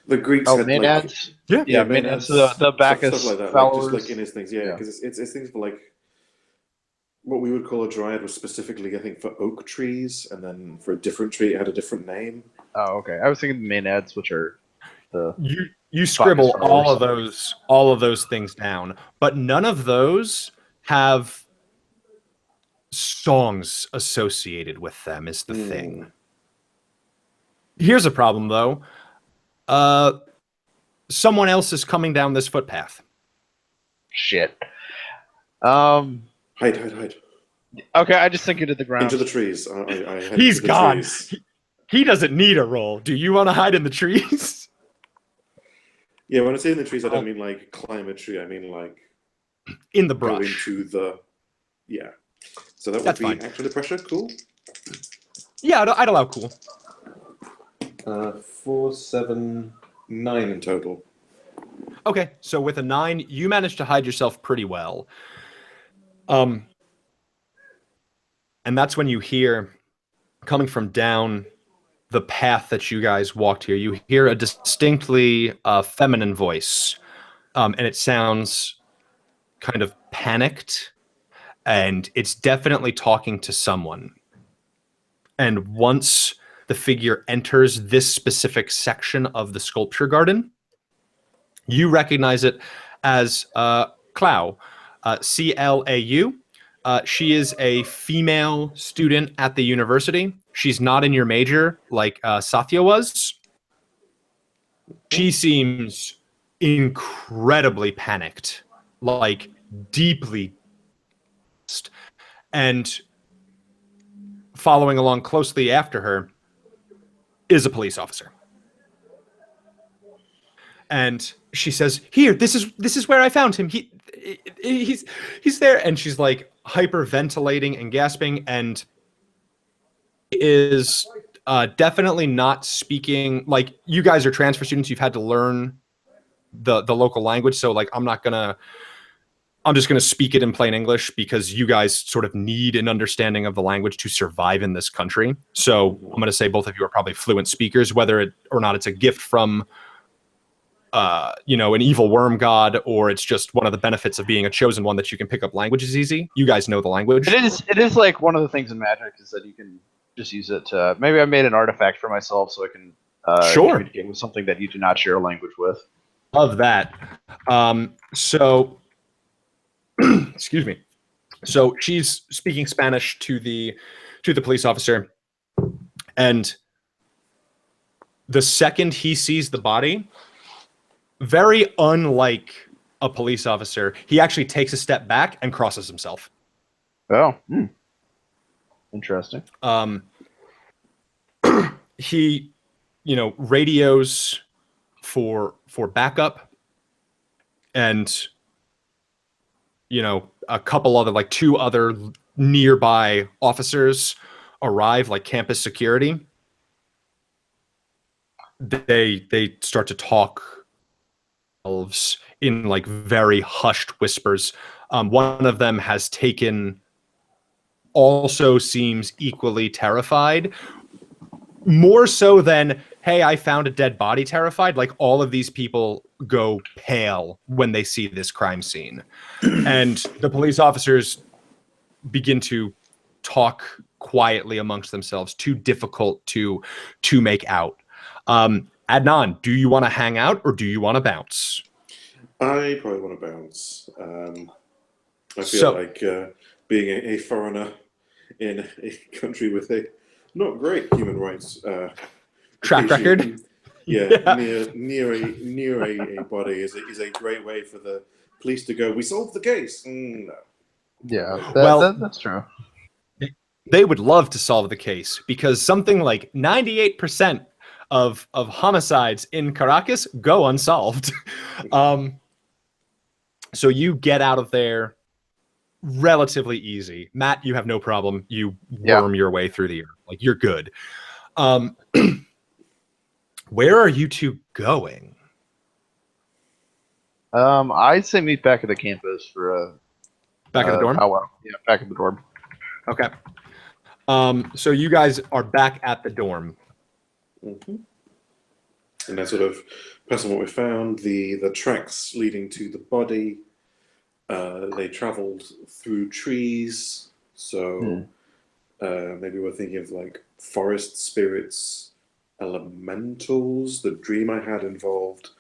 [SPEAKER 3] The Greeks had
[SPEAKER 2] Maenads.
[SPEAKER 3] like
[SPEAKER 2] Yeah, Maenads. The Bacchus
[SPEAKER 3] stuff like that,
[SPEAKER 2] followers.
[SPEAKER 3] like just like in his things, because it's things for like what we would call a dryad was specifically I think for oak trees, and then for a different tree it had a different name.
[SPEAKER 2] Oh, okay. I was thinking the Maenads, which are the
[SPEAKER 1] you scribble
[SPEAKER 2] Bacchus
[SPEAKER 1] all of those things down, but none of those have songs associated with them. Is the thing. Here's a problem though. Someone else is coming down this footpath.
[SPEAKER 2] Shit.
[SPEAKER 3] Hide.
[SPEAKER 2] Okay, I just think it to the ground.
[SPEAKER 3] Into the trees. I
[SPEAKER 1] He's
[SPEAKER 3] the
[SPEAKER 1] gone.
[SPEAKER 3] Trees.
[SPEAKER 1] He doesn't need a roll. Do you want to hide in the trees?
[SPEAKER 3] Yeah, when I say in the trees, I don't mean like climb a tree. I mean like
[SPEAKER 1] in the
[SPEAKER 3] go
[SPEAKER 1] brush.
[SPEAKER 3] into the So that would
[SPEAKER 1] That's
[SPEAKER 3] be
[SPEAKER 1] fine.
[SPEAKER 3] action under pressure. Cool.
[SPEAKER 1] Yeah, I'd allow cool.
[SPEAKER 3] 4, 7, 9 in total.
[SPEAKER 1] Okay, so with a 9, you managed to hide yourself pretty well. And that's when you hear, coming from down the path that you guys walked here, you hear a distinctly feminine voice. And it sounds kind of panicked, and it's definitely talking to someone. And once the figure enters this specific section of the sculpture garden, you recognize it as Clau, C-L-A-U. She is a female student at the university. She's not in your major like Sathya was. She seems incredibly panicked, like deeply. And following along closely after her is a police officer. And she says, "Here, this is where I found him. He's there." And she's like hyperventilating and gasping, and is definitely not speaking. Like, you guys are transfer students, you've had to learn the local language, so like I'm just gonna speak it in plain English because you guys sort of need an understanding of the language to survive in this country. So I'm gonna say both of you are probably fluent speakers, whether it or not it's a gift from an evil worm god, or it's just one of the benefits of being a chosen one that you can pick up languages easy. You guys know the language.
[SPEAKER 2] It is like one of the things in Magic is that you can just use it to. Maybe I made an artifact for myself so I can communicate with something that you do not share a language with.
[SPEAKER 1] Love that. So, excuse me. So she's speaking Spanish to the police officer, and the second he sees the body, very unlike a police officer, he actually takes a step back and crosses himself.
[SPEAKER 2] Oh, interesting.
[SPEAKER 1] He, radios for backup, and a couple other, like two other nearby officers arrive, like campus security. They start to talk in like very hushed whispers. One of them has taken, also seems equally terrified, more so than, hey, I found a dead body terrified. Like, all of these people go pale when they see this crime scene. And the police officers begin to talk quietly amongst themselves, too difficult to make out. Adnan, do you want to hang out or do you want to bounce?
[SPEAKER 3] I probably want to bounce. I feel like being a foreigner in a country with a not great human rights
[SPEAKER 1] track record.
[SPEAKER 3] Yeah. near a body is a great way for the police to go, we solved the case. No.
[SPEAKER 2] Yeah, that's true.
[SPEAKER 1] They would love to solve the case, because something like 98% of homicides in Caracas go unsolved. So you get out of there relatively easy. Matt, you have no problem. You worm your way through the air. Like, you're good. Where are you two going?
[SPEAKER 2] I'd say meet back at the campus for a
[SPEAKER 1] back at the dorm.
[SPEAKER 2] Yeah, back at the dorm.
[SPEAKER 1] Okay. So you guys are back at the dorm.
[SPEAKER 3] Mm-hmm. And that's sort of, based on what we found, the tracks leading to the body. They traveled through trees, so maybe we're thinking of like forest spirits, elementals. The dream I had involved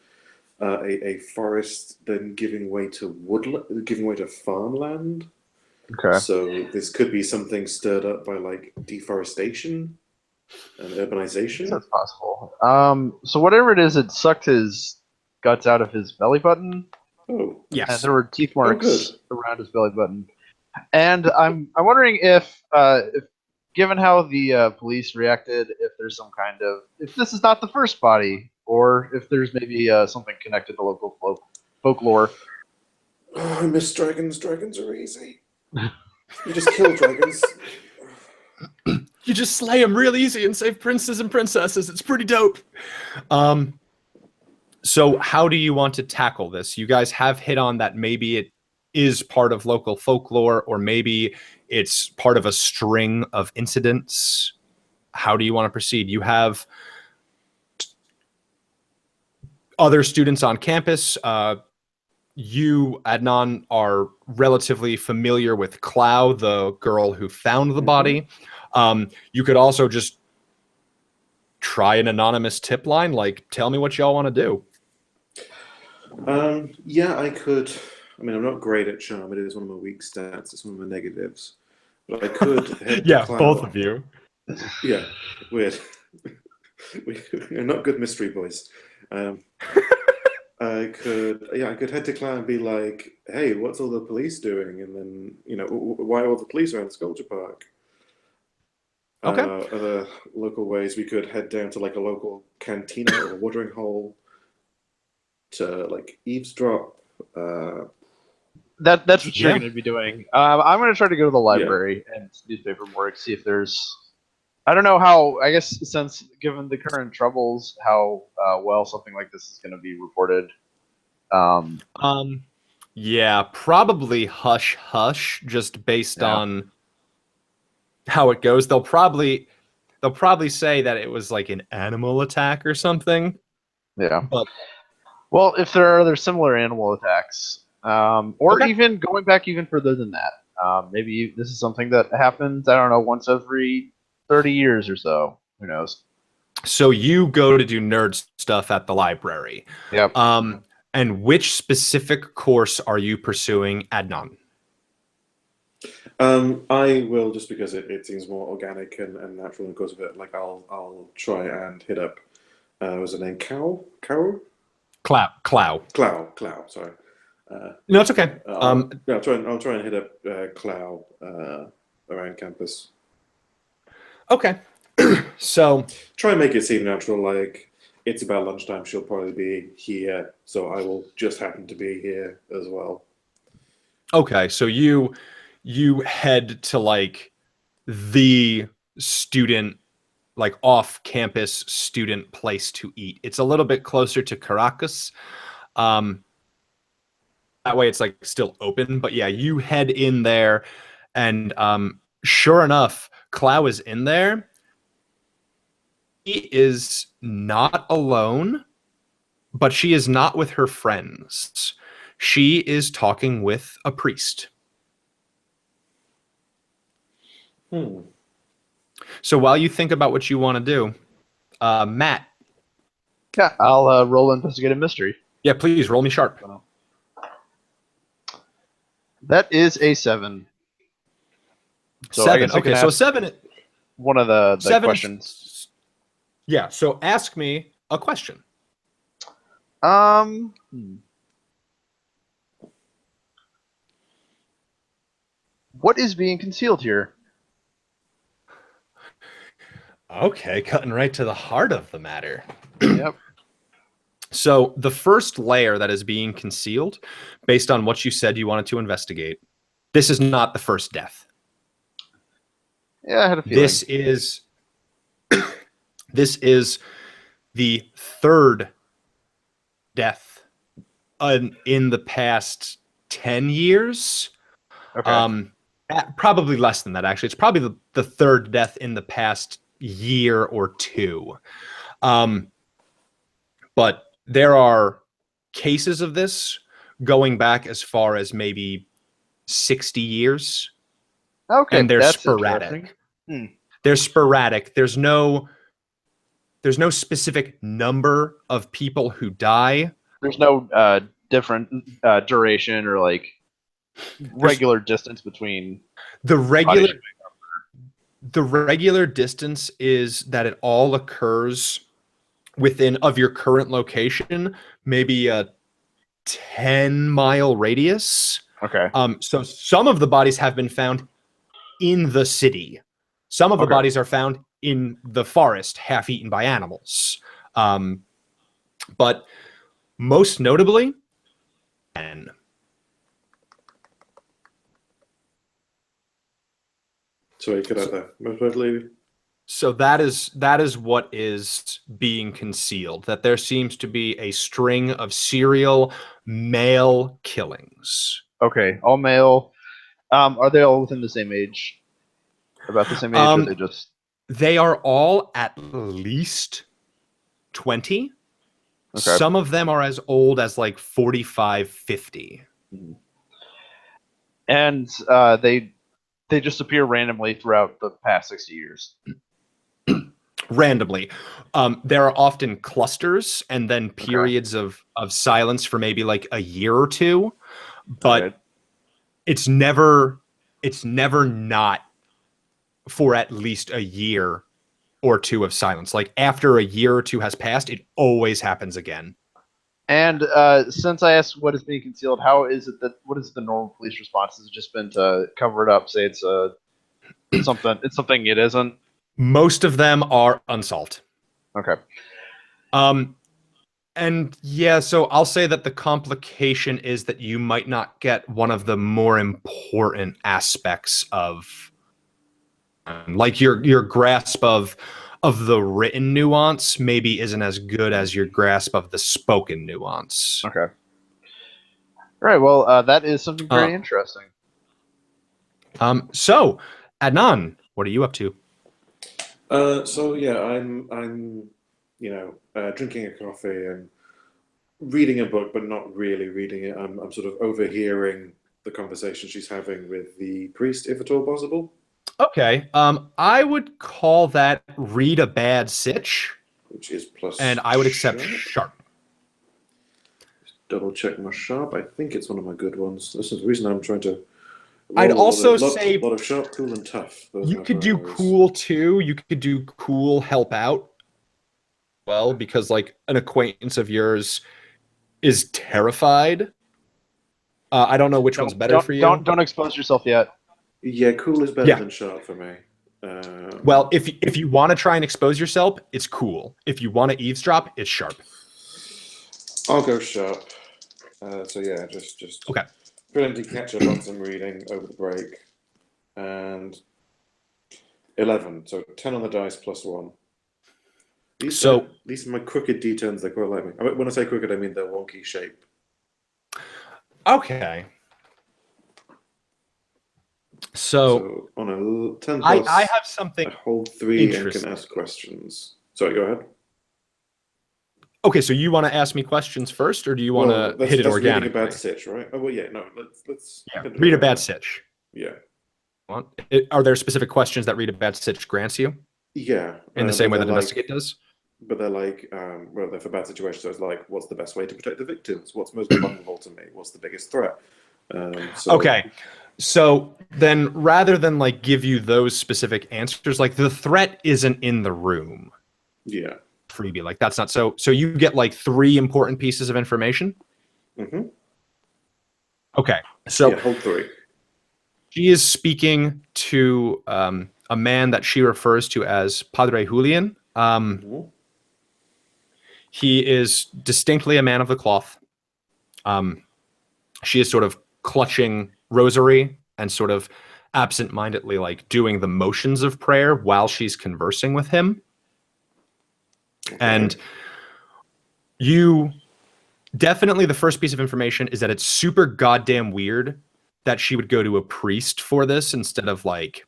[SPEAKER 3] a forest then giving way to woodland, giving way to farmland.
[SPEAKER 2] Okay.
[SPEAKER 3] So this could be something stirred up by like deforestation and urbanization.
[SPEAKER 2] That's possible. So whatever it is, it sucked his guts out of his belly button.
[SPEAKER 3] Oh,
[SPEAKER 1] yes.
[SPEAKER 2] And there were teeth marks around his belly button. And I'm wondering if given how the police reacted, if there's some kind of, if this is not the first body, or if there's maybe something connected to local folklore.
[SPEAKER 3] Oh, I miss dragons. Dragons are easy. You just kill dragons.
[SPEAKER 1] You just slay them real easy and save princes and princesses. It's pretty dope. So how do you want to tackle this? You guys have hit on that maybe it is part of local folklore, or maybe it's part of a string of incidents. How do you want to proceed? You have other students on campus. You, Adnan, are relatively familiar with Clow, the girl who found the body. You could also just try an anonymous tip line, like, tell me what y'all want to do.
[SPEAKER 3] Yeah, I could. I mean, I'm not great at charm. It is one of my weak stats. It's one of my negatives. But I could head to Clow.
[SPEAKER 1] Both of you.
[SPEAKER 3] Yeah, weird. We're not good mystery boys. I could head to Clow and be like, hey, what's all the police doing? And then, why are all the police around the sculpture park?
[SPEAKER 1] Okay.
[SPEAKER 3] Other local ways, we could head down to like a local cantina or a watering hole to like eavesdrop.
[SPEAKER 2] That's what you're going to be doing. I'm going to try to go to the library and newspaper morgue, see if there's. I don't know how. I guess since given the current troubles, how well something like this is going to be reported.
[SPEAKER 1] Yeah, probably hush hush, just based on how it goes. They'll probably say that it was like an animal attack or something.
[SPEAKER 2] Yeah.
[SPEAKER 1] But
[SPEAKER 2] well, if there are other similar animal attacks, or even going back even further than that, maybe this is something that happens. I don't know, once every 30 years or so. Who knows?
[SPEAKER 1] So you go to do nerd stuff at the library.
[SPEAKER 2] Yep.
[SPEAKER 1] And which specific course are you pursuing, Adnan?
[SPEAKER 3] I will, just because it seems more organic and natural, because of it. Like I'll try and hit up. Was the name Cow?
[SPEAKER 1] Clow.
[SPEAKER 3] Sorry.
[SPEAKER 1] No, it's okay.
[SPEAKER 3] Yeah, I'll try and hit up Clow around campus.
[SPEAKER 1] Okay. So
[SPEAKER 3] Try and make it seem natural, like it's about lunchtime. She'll probably be here, so I will just happen to be here as well.
[SPEAKER 1] okay, so you head to like the student, like off-campus student place to eat. It's a little bit closer to Caracas. That way it's like still open, but yeah, you head in there and sure enough, Clow is in there. She is not alone, but she is not with her friends. She is talking with a priest. So while you think about what you want to do, Matt.
[SPEAKER 2] Yeah, I'll roll investigate a mystery.
[SPEAKER 1] Yeah, please roll me sharp.
[SPEAKER 2] That is a 7. So
[SPEAKER 1] 7.
[SPEAKER 2] I guess I can
[SPEAKER 1] Okay, so
[SPEAKER 2] ask
[SPEAKER 1] 7.
[SPEAKER 2] one of the
[SPEAKER 1] 7
[SPEAKER 2] questions.
[SPEAKER 1] Yeah, so ask me a question.
[SPEAKER 2] What is being concealed here?
[SPEAKER 1] Okay, cutting right to the heart of the matter.
[SPEAKER 2] Yep.
[SPEAKER 1] So the first layer that is being concealed, based on what you said you wanted to investigate, this is not the first death.
[SPEAKER 2] Yeah, I had a feeling.
[SPEAKER 1] This is the third death in the past 10 years.
[SPEAKER 2] Okay.
[SPEAKER 1] Probably less than that, actually. It's probably the third death in the past year or two. But there are cases of this going back as far as maybe 60 years.
[SPEAKER 2] Okay,
[SPEAKER 1] And they're
[SPEAKER 2] that's
[SPEAKER 1] sporadic.
[SPEAKER 2] interesting.
[SPEAKER 1] They're sporadic. There's no specific number of people who die.
[SPEAKER 2] There's no different duration or like regular distance between
[SPEAKER 1] the regular distance is that it all occurs within of your current location, maybe a 10-mile radius.
[SPEAKER 2] Okay.
[SPEAKER 1] So some of the bodies have been found in the city. Some of the bodies are found in the forest, half eaten by animals. But most notably, and
[SPEAKER 3] Sorry, cut out there. Most notably.
[SPEAKER 1] so that is what is being concealed. That there seems to be a string of serial male killings.
[SPEAKER 2] Okay, all male. Are they all within the same age? About the same age, or they just?
[SPEAKER 1] They are all at least 20. Okay. Some of them are as old as like 45, 50.
[SPEAKER 2] And they just appear randomly throughout the past 60 years.
[SPEAKER 1] Randomly. There are often clusters and then periods of silence for maybe like a year or two. But it's never not for at least a year or two of silence. Like after a year or two has passed, it always happens again.
[SPEAKER 2] And since I asked what is being concealed, what is the normal police response? Has it just been to cover it up, say it's something it isn't?
[SPEAKER 1] Most of them are unsolved.
[SPEAKER 2] Okay.
[SPEAKER 1] And yeah, so I'll say that the complication is that you might not get one of the more important aspects of like your grasp of the written nuance maybe isn't as good as your grasp of the spoken nuance.
[SPEAKER 2] Okay. All right. Well, that is something very interesting.
[SPEAKER 1] So Adnan, what are you up to?
[SPEAKER 3] So yeah, I'm drinking a coffee and reading a book, but not really reading it. I'm sort of overhearing the conversation she's having with the priest, if at all possible.
[SPEAKER 1] Okay. I would call that read a bad sitch.
[SPEAKER 3] Which is plus.
[SPEAKER 1] And I would accept sharp.
[SPEAKER 3] Just double check my sharp. I think it's one of my good ones. This is the reason I'm trying to.
[SPEAKER 1] I'd also say
[SPEAKER 3] a lot of sharp, cool, and tough.
[SPEAKER 1] You could do cool too. You could do cool, help out. Well, because like an acquaintance of yours is terrified. I don't know which one's better for you.
[SPEAKER 2] Don't expose yourself yet.
[SPEAKER 3] Yeah, cool is better
[SPEAKER 1] Yeah.
[SPEAKER 3] than sharp for me.
[SPEAKER 1] Well, if you want to try and expose yourself, it's cool. If you want to eavesdrop, it's sharp.
[SPEAKER 3] I'll go sharp. So yeah, just
[SPEAKER 1] Okay.
[SPEAKER 3] trying to catch up on some reading over the break, and 11. So 10 on the dice plus 1. These are my crooked D10s. They quite like me. When I say crooked, I mean the wonky shape.
[SPEAKER 1] Okay. So
[SPEAKER 3] on a 10 plus,
[SPEAKER 1] I have something.
[SPEAKER 3] I hold 3 and can ask questions. Sorry, go ahead.
[SPEAKER 1] Okay, so you want to ask me questions first, or do you want to hit it organically?
[SPEAKER 3] Reading a bad sitch, right? Oh well, yeah. No, let's
[SPEAKER 1] read a bad sitch.
[SPEAKER 3] Yeah.
[SPEAKER 1] Are there specific questions that read a bad sitch grants you?
[SPEAKER 3] Yeah.
[SPEAKER 1] In the same way that investigate does.
[SPEAKER 3] But they're like, well, they're for bad situations. So it's like, what's the best way to protect the victims? What's most vulnerable to me? What's the biggest threat?
[SPEAKER 1] Okay. So then rather than like give you those specific answers, like the threat isn't in the room.
[SPEAKER 3] Yeah.
[SPEAKER 1] Freebie. Like that's not so you get like 3 important pieces of information.
[SPEAKER 3] Mm-hmm.
[SPEAKER 1] Okay. So
[SPEAKER 3] yeah, hold 3.
[SPEAKER 1] She is speaking to a man that she refers to as Padre Julian. He is distinctly a man of the cloth. She is sort of clutching rosary and sort of absent-mindedly like doing the motions of prayer while she's conversing with him. Okay. And you definitely, the first piece of information is that it's super goddamn weird that she would go to a priest for this instead of like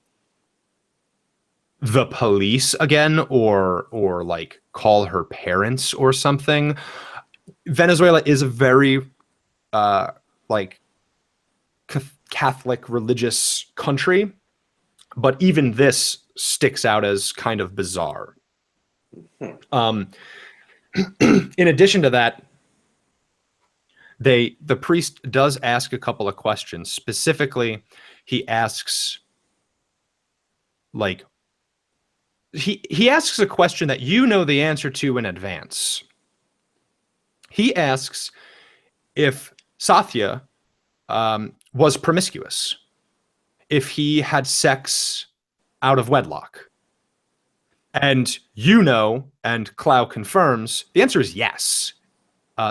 [SPEAKER 1] the police again, or like call her parents or something. Venezuela is a very like Catholic religious country, but even this sticks out as kind of bizarre. In addition to that, the priest does ask a couple of questions. Specifically, he asks like he asks a question that you know the answer to in advance. He asks if Satya was promiscuous, if he had sex out of wedlock. And you know, and Clow confirms, the answer is yes.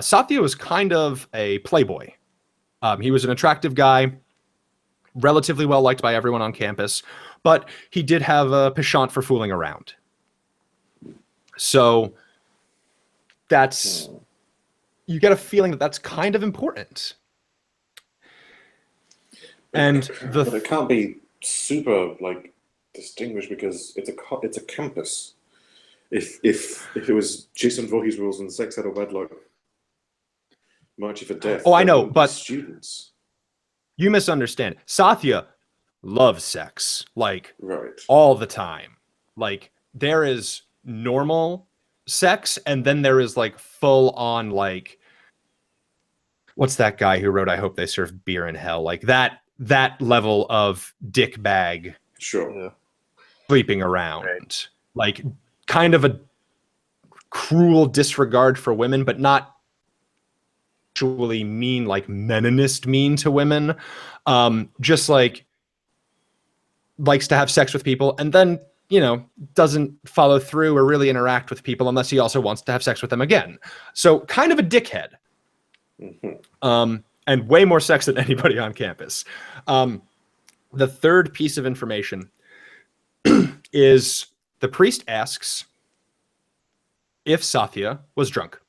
[SPEAKER 1] Satya was kind of a playboy. He was an attractive guy, relatively well liked by everyone on campus, but he did have a penchant for fooling around. So that's, you get a feeling that that's kind of important. And
[SPEAKER 3] but it can't be super like distinguished because it's a campus. If it was Jason Voorhees rules and sex out of wedlock, marching for death.
[SPEAKER 1] Oh, I know, but
[SPEAKER 3] students.
[SPEAKER 1] You misunderstand. Satya loves sex, like
[SPEAKER 3] right,
[SPEAKER 1] all the time. Like there is normal sex, and then there is like full on like, what's that guy who wrote "I Hope They Serve Beer in Hell"? Like that level of dick bag, sleeping around, like kind of a cruel disregard for women, but not actually mean, like Meninist mean to women. Just like likes to have sex with people and then, you know, doesn't follow through or really interact with people unless he also wants to have sex with them again. So kind of a dickhead. And way more sex than anybody on campus. The third piece of information is the priest asks if Satya was drunk.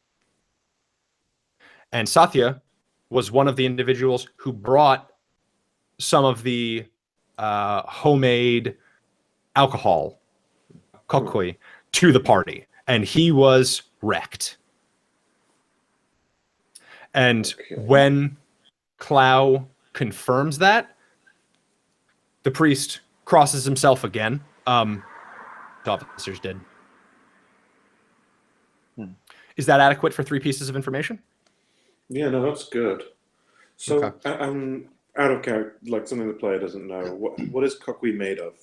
[SPEAKER 1] And Satya was one of the individuals who brought some of the homemade alcohol, kokoi, to the party. And he was wrecked. And when Clow confirms that, the priest crosses himself again. The officers did. Is that adequate for 3 pieces of information?
[SPEAKER 3] Yeah, no, that's good. So, out of character, like something the player doesn't know, what is kokoi made of?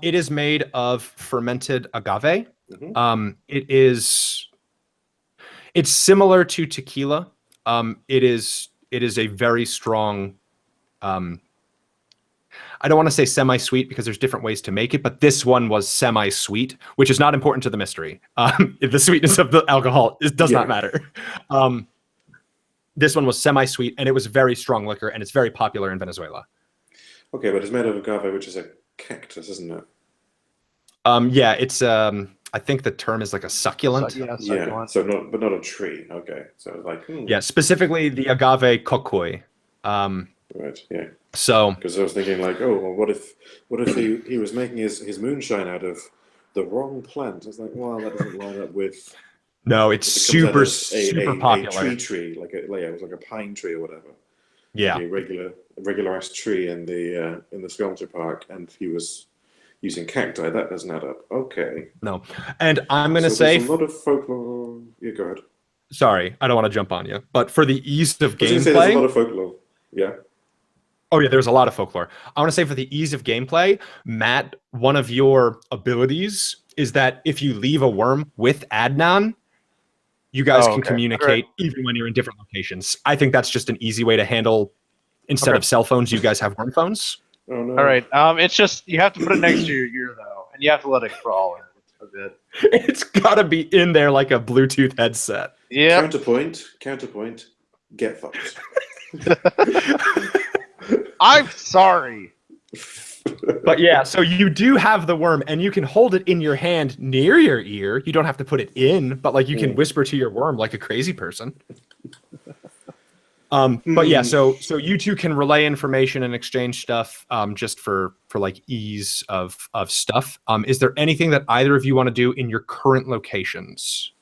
[SPEAKER 1] It is made of fermented agave. It is It's similar to tequila. It is a very strong. I don't want to say semi-sweet because there's different ways to make it, but this one was semi-sweet, which is not important to the mystery. The sweetness of the alcohol does not matter. This one was semi-sweet, and it was very strong liquor, and it's very popular in Venezuela.
[SPEAKER 3] Okay, but it's made of agave, which is a cactus, isn't it?
[SPEAKER 1] Yeah, it's. I think the term is like a succulent.
[SPEAKER 2] Yeah,
[SPEAKER 3] Yeah,
[SPEAKER 2] succulent.
[SPEAKER 3] so but not a tree. Okay, so like
[SPEAKER 1] Yeah, specifically the agave cocoy.
[SPEAKER 3] right, yeah.
[SPEAKER 1] So
[SPEAKER 3] Because I was thinking like, oh, well, what if he was making his moonshine out of the wrong plant? It's like, well, that doesn't line up with.
[SPEAKER 1] no, it's
[SPEAKER 3] It comes out
[SPEAKER 1] super
[SPEAKER 3] as
[SPEAKER 1] popular.
[SPEAKER 3] a tree, like it was like a pine tree or whatever.
[SPEAKER 1] Yeah,
[SPEAKER 3] Like a regular ass tree in the sculpture park, and he was using cacti. That doesn't add up. Okay.
[SPEAKER 1] no, and I'm gonna
[SPEAKER 3] So
[SPEAKER 1] say.
[SPEAKER 3] there's a lot of folklore. Yeah, go ahead.
[SPEAKER 1] Sorry, I don't want to jump on you, but for the ease of
[SPEAKER 3] I was going to say there's a lot
[SPEAKER 1] gameplay.
[SPEAKER 3] of folklore. Yeah.
[SPEAKER 1] Oh yeah, there's a lot of folklore. I want to say for the ease of gameplay, Matt, one of your abilities is that if you leave a worm with Adnan, you guys can communicate even when you're in different locations. I think that's just an easy way to handle. Instead of cell phones, you guys have worm phones.
[SPEAKER 3] Oh no.
[SPEAKER 2] All right. It's just you have to put it next to your ear though, and you have to let it crawl in a bit.
[SPEAKER 1] It's gotta be in there like a Bluetooth headset.
[SPEAKER 2] Yeah.
[SPEAKER 3] Counterpoint. Get fucked.
[SPEAKER 2] I'm sorry.
[SPEAKER 1] But yeah, so you do have the worm, and you can hold it in your hand near your ear. You don't have to put it in, but like you can whisper to your worm like a crazy person. But yeah, so you two can relay information and exchange stuff, just for like ease of stuff. Is there anything that either of you want to do in your current locations?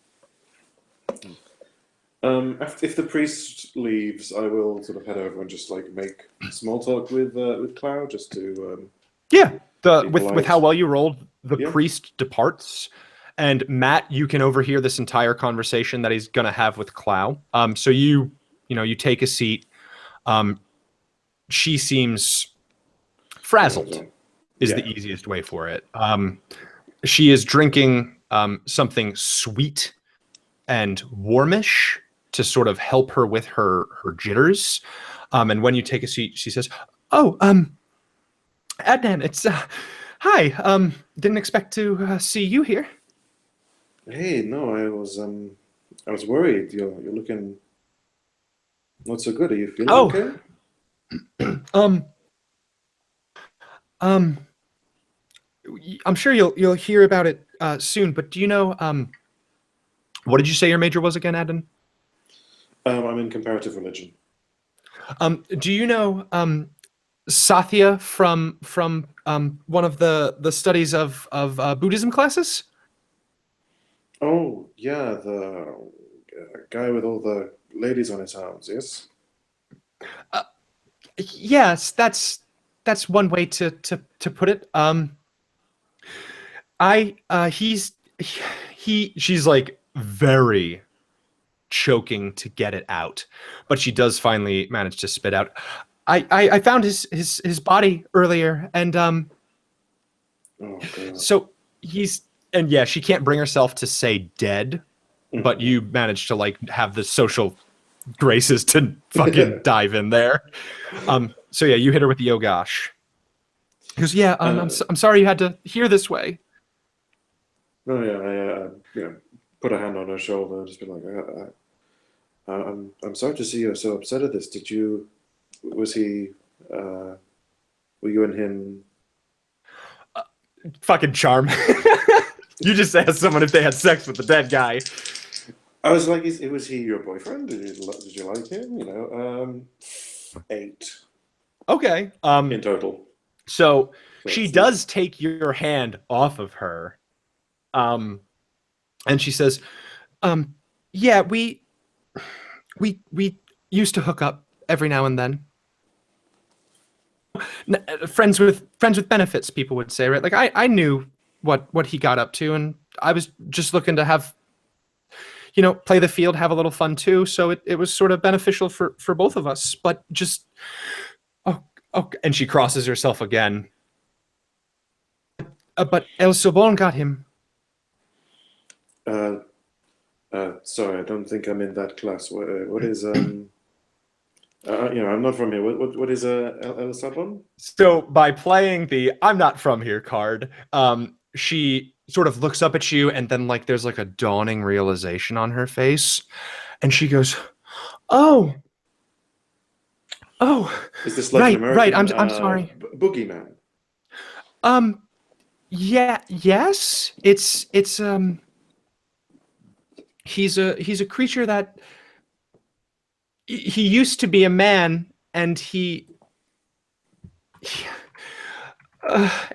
[SPEAKER 3] If the priest leaves, I will sort of head over and just like make small talk with Cloud, just to
[SPEAKER 1] Yeah,
[SPEAKER 3] be
[SPEAKER 1] with
[SPEAKER 3] polite.
[SPEAKER 1] how well you rolled, the
[SPEAKER 3] Yeah.
[SPEAKER 1] priest departs, and Matt, you can overhear this entire conversation that he's gonna have with Clow. So you take a seat. She seems frazzled. Is the easiest way for it. She is drinking something sweet and warmish to sort of help her with her jitters. And when you take a seat, she says, "Oh, Adnan, it's hi. Didn't expect to see you here."
[SPEAKER 3] Hey, no, I was worried. You're looking not so good. Are you feeling okay?
[SPEAKER 1] I'm sure you'll hear about it soon. But do you know what did you say your major was again, Adnan?
[SPEAKER 3] I'm in comparative religion.
[SPEAKER 1] Do you know Satya from one of the studies of Buddhism classes?
[SPEAKER 3] Oh, yeah, the guy with all the ladies on his arms, yes?
[SPEAKER 1] Yes, that's one way to put it. She's like very choking to get it out, but she does finally manage to spit out. I found his body earlier, and
[SPEAKER 3] Oh, God.
[SPEAKER 1] so yeah, she can't bring herself to say dead, but you managed to like have the social graces to fucking dive in there. So yeah, you hit her with the oh gosh. He goes, yeah, I'm sorry you had to hear this way.
[SPEAKER 3] No, yeah, I put a hand on her shoulder and just be like, I'm sorry to see you're so upset at this. Was he, were you and him?
[SPEAKER 1] Fucking charm. You just asked someone if they had sex with the dead guy.
[SPEAKER 3] I was like, was he your boyfriend? Did you like him? 8.
[SPEAKER 1] Okay.
[SPEAKER 3] In total.
[SPEAKER 1] So she does take your hand off of her. And she says, yeah, we used to hook up every now and then. Friends with benefits, people would say, right? Like I knew what he got up to, and I was just looking to have, play the field, have a little fun too. So it was sort of beneficial for both of us, but just, oh, and she crosses herself again. But El Sobon got him.
[SPEAKER 3] Sorry, I don't think I'm in that class. What is I'm not from here. What is El Sabon?
[SPEAKER 1] So by playing the "I'm not from here" card, she sort of looks up at you, and then like there's like a dawning realization on her face, and she goes, "Oh, oh,
[SPEAKER 3] Is this like an
[SPEAKER 1] right.
[SPEAKER 3] American
[SPEAKER 1] I'm sorry.
[SPEAKER 3] boogeyman?
[SPEAKER 1] Um, yeah, yes. It's he's a creature that he used to be a man, and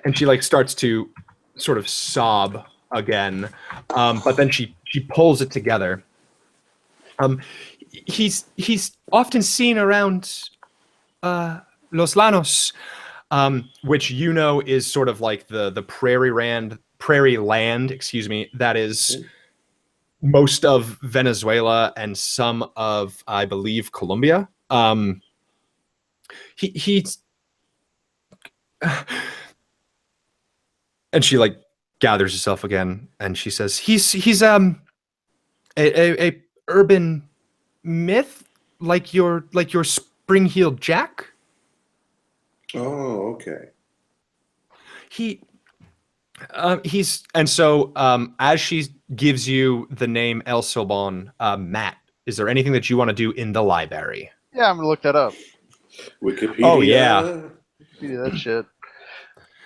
[SPEAKER 1] and she like starts to sort of sob again, but then she pulls it together. Um, he's often seen around Los Llanos, which you know is sort of like the prairie land, excuse me, that is most of Venezuela and some of, I believe, Colombia. He's and she like gathers herself again and she says, he's a urban myth, like your spring-heeled Jack.
[SPEAKER 3] Oh, okay.
[SPEAKER 1] He's and so as she gives you the name El Sobon, Matt, is there anything that you want to do in the library?
[SPEAKER 2] Yeah, I'm gonna look that up.
[SPEAKER 3] Wikipedia.
[SPEAKER 1] Oh yeah.
[SPEAKER 2] Do that shit.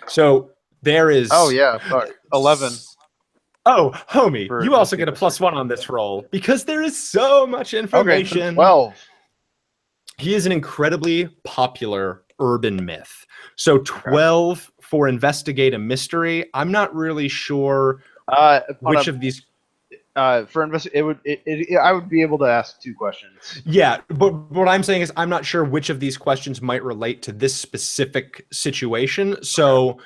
[SPEAKER 1] So there is.
[SPEAKER 2] Oh yeah, sorry. 11.
[SPEAKER 1] Oh, homie,
[SPEAKER 2] For
[SPEAKER 1] you also get a +1 on this roll because there is so much
[SPEAKER 2] Okay,
[SPEAKER 1] information.
[SPEAKER 2] 12.
[SPEAKER 1] He is an incredibly popular urban myth. So 12 for investigate a mystery. I'm not really sure which of these.
[SPEAKER 2] For I would be able to ask 2 questions.
[SPEAKER 1] Yeah, but what I'm saying is I'm not sure which of these questions might relate to this specific situation. So,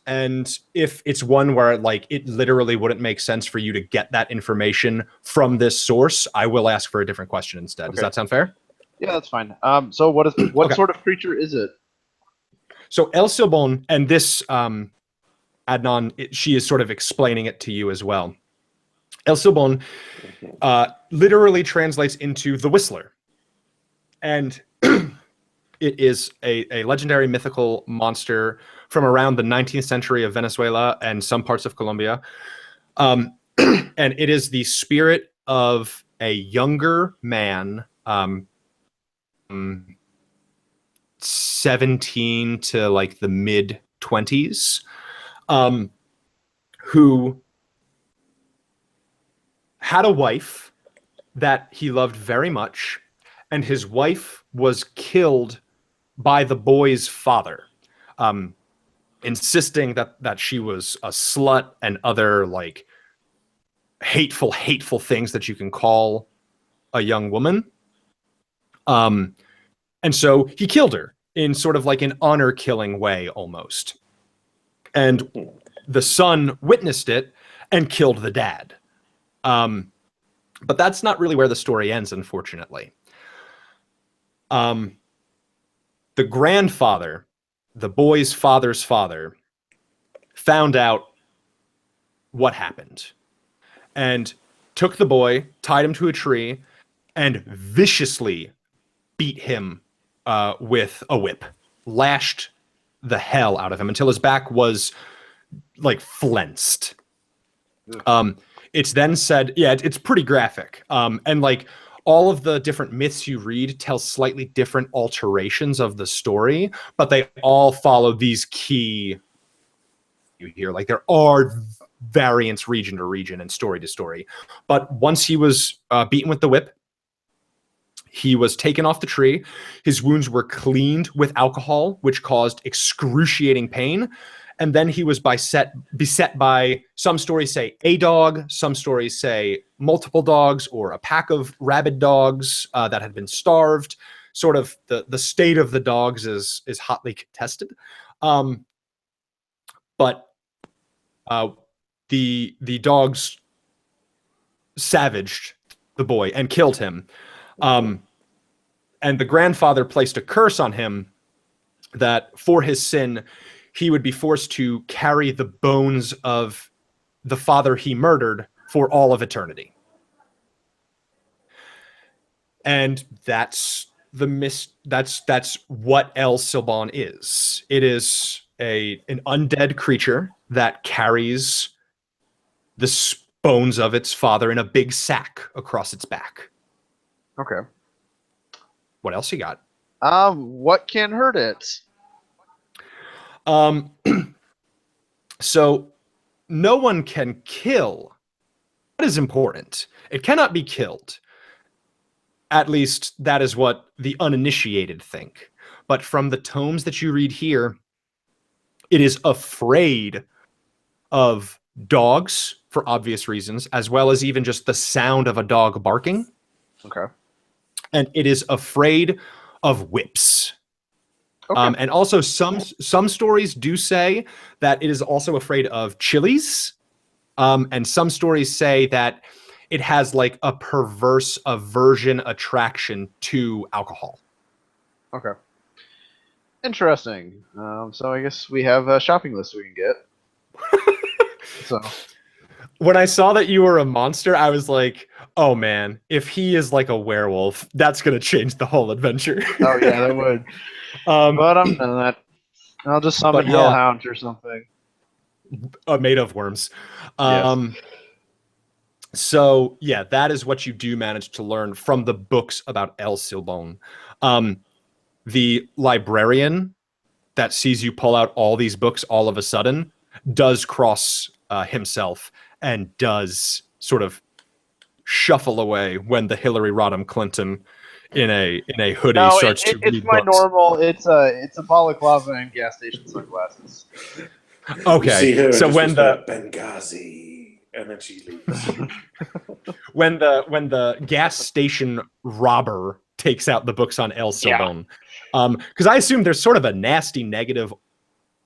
[SPEAKER 1] and if it's one where like it literally wouldn't make sense for you to get that information from this source, I will ask for a different question instead. Does that sound fair?
[SPEAKER 2] Yeah, that's fine. So what sort of creature is it?
[SPEAKER 1] So El Silbon, and this Adnan, she is sort of explaining it to you as well. El Silbon literally translates into the Whistler. And it is a legendary mythical monster from around the 19th century of Venezuela and some parts of Colombia. And it is the spirit of a younger man, 17 to like the mid 20s, who had a wife that he loved very much, and his wife was killed by the boy's father, insisting that she was a slut and other like hateful things that you can call a young woman. And so he killed her in sort of like an honor killing way almost. And the son witnessed it and killed the dad. But that's not really where the story ends, unfortunately. The grandfather, the boy's father's father, found out what happened and took the boy, tied him to a tree, and viciously beat him with a whip, lashed the hell out of him until his back was like flensed. It's then said, yeah, it's pretty graphic. And like all of the different myths you read tell slightly different alterations of the story, but they all follow these key you hear. Like there are variants region to region and story to story. But once he was beaten with the whip, he was taken off the tree. His wounds were cleaned with alcohol, which caused excruciating pain. And then he was beset by, some stories say a dog, some stories say multiple dogs or a pack of rabid dogs that had been starved. Sort of the state of the dogs is hotly contested. But the dogs savaged the boy and killed him. And the grandfather placed a curse on him that for his sin, he would be forced to carry the bones of the father he murdered for all of eternity. And that's that's what El Silban is. It is an undead creature that carries the bones of its father in a big sack across its back.
[SPEAKER 2] Okay.
[SPEAKER 1] What else you got?
[SPEAKER 2] What can hurt it?
[SPEAKER 1] So no one can kill. That is important. It cannot be killed. At least that is what the uninitiated think. But from the tomes that you read here, it is afraid of dogs for obvious reasons, as well as even just the sound of a dog barking.
[SPEAKER 2] Okay.
[SPEAKER 1] And it is afraid of whips.
[SPEAKER 2] Okay.
[SPEAKER 1] And also some stories do say that it is also afraid of chilies. And some stories say that it has like a perverse aversion attraction to alcohol.
[SPEAKER 2] Okay. Interesting. So I guess we have a shopping list we can get. So
[SPEAKER 1] When I saw that you were a monster, I was like, oh man, if he is like a werewolf, that's going to change the whole adventure.
[SPEAKER 2] oh yeah, that would. But I'm not. I'll just summon
[SPEAKER 1] But yeah.
[SPEAKER 2] hellhounds or something.
[SPEAKER 1] Made of worms.
[SPEAKER 2] Yes.
[SPEAKER 1] So yeah, that is what you do manage to learn from the books about El Silbon. The librarian that sees you pull out all these books all of a sudden does cross himself and does sort of shuffle away when the Hillary Rodham Clinton in a hoodie starts to read
[SPEAKER 2] it's my
[SPEAKER 1] books.
[SPEAKER 2] normal. It's a balaclava and gas station sunglasses.
[SPEAKER 1] Okay,
[SPEAKER 3] You see her
[SPEAKER 1] so
[SPEAKER 3] and
[SPEAKER 1] when
[SPEAKER 3] just whisper, Benghazi, and then she leaves.
[SPEAKER 1] when the gas station robber takes out the books on El Silbon, because I assume there's sort of a nasty negative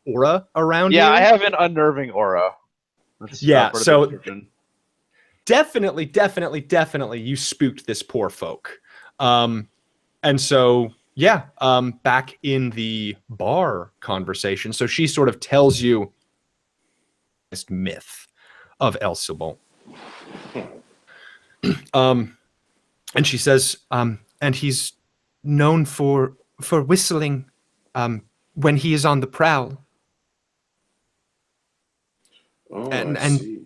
[SPEAKER 1] aura around you.
[SPEAKER 2] Yeah, I have an unnerving aura. That's,
[SPEAKER 1] Yeah,
[SPEAKER 2] part of the
[SPEAKER 1] so
[SPEAKER 2] description.
[SPEAKER 1] definitely you spooked this poor folk. And so yeah, back in the bar conversation, so she sort of tells you this myth of El Silbon. And she says, and he's known for whistling when he is on the prowl.
[SPEAKER 3] Oh,
[SPEAKER 1] And
[SPEAKER 3] I see.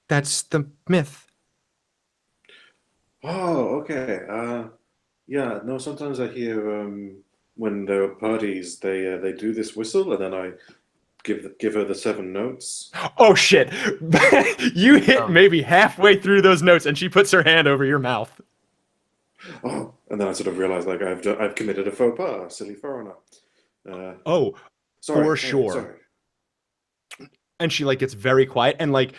[SPEAKER 1] that's the myth.
[SPEAKER 3] Oh, okay. Yeah, no, sometimes I hear when there are parties, they do this whistle, and then I give her the 7 notes.
[SPEAKER 1] Oh shit. You hit maybe halfway through those notes and she puts her hand over your mouth.
[SPEAKER 3] Oh, and then I sort of realize like I've committed a faux pas, silly foreigner.
[SPEAKER 1] For sure.
[SPEAKER 3] Sorry.
[SPEAKER 1] And she like gets very quiet, and like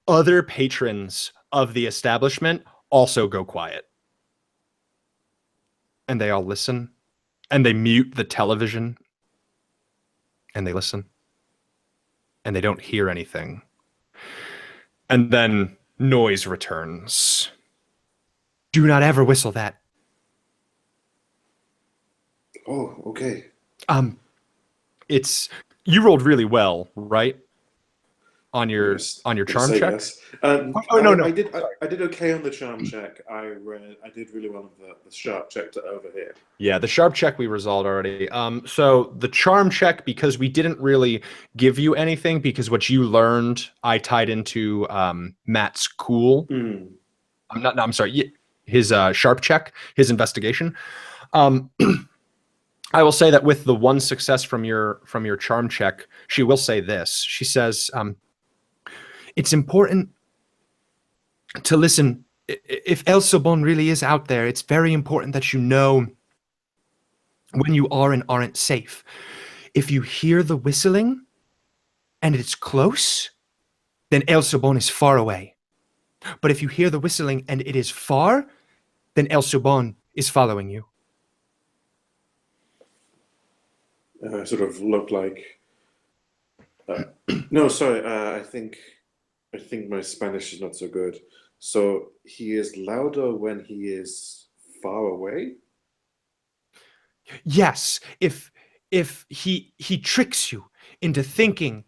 [SPEAKER 1] other patrons of the establishment also go quiet. And they all listen, and they mute the television, and they listen, and they don't hear anything. And then noise returns. Do not ever whistle that.
[SPEAKER 3] Oh, okay.
[SPEAKER 1] It's you rolled really well, right? On your
[SPEAKER 3] Yes,
[SPEAKER 1] charm
[SPEAKER 3] say
[SPEAKER 1] check.
[SPEAKER 3] yes.
[SPEAKER 1] No.
[SPEAKER 3] I did okay on the charm check. I did really well on the sharp check to overhear.
[SPEAKER 1] Yeah, the sharp check we resolved already. So the charm check, because we didn't really give you anything, because what you learned I tied into Matt's cool. I'm sorry, his sharp check, his investigation. I will say that with the one success from your charm check, she will say this. She says, it's important to listen. If El Sobon really is out there, it's very important that you know when you are and aren't safe. If you hear the whistling and it's close, then El Sobon is far away. But if you hear the whistling and it is far, then El Sobon is following you.
[SPEAKER 3] I sort of look like. No, sorry. I think my Spanish is not so good. So he is louder when he is far away.
[SPEAKER 1] Yes, if he tricks you into thinking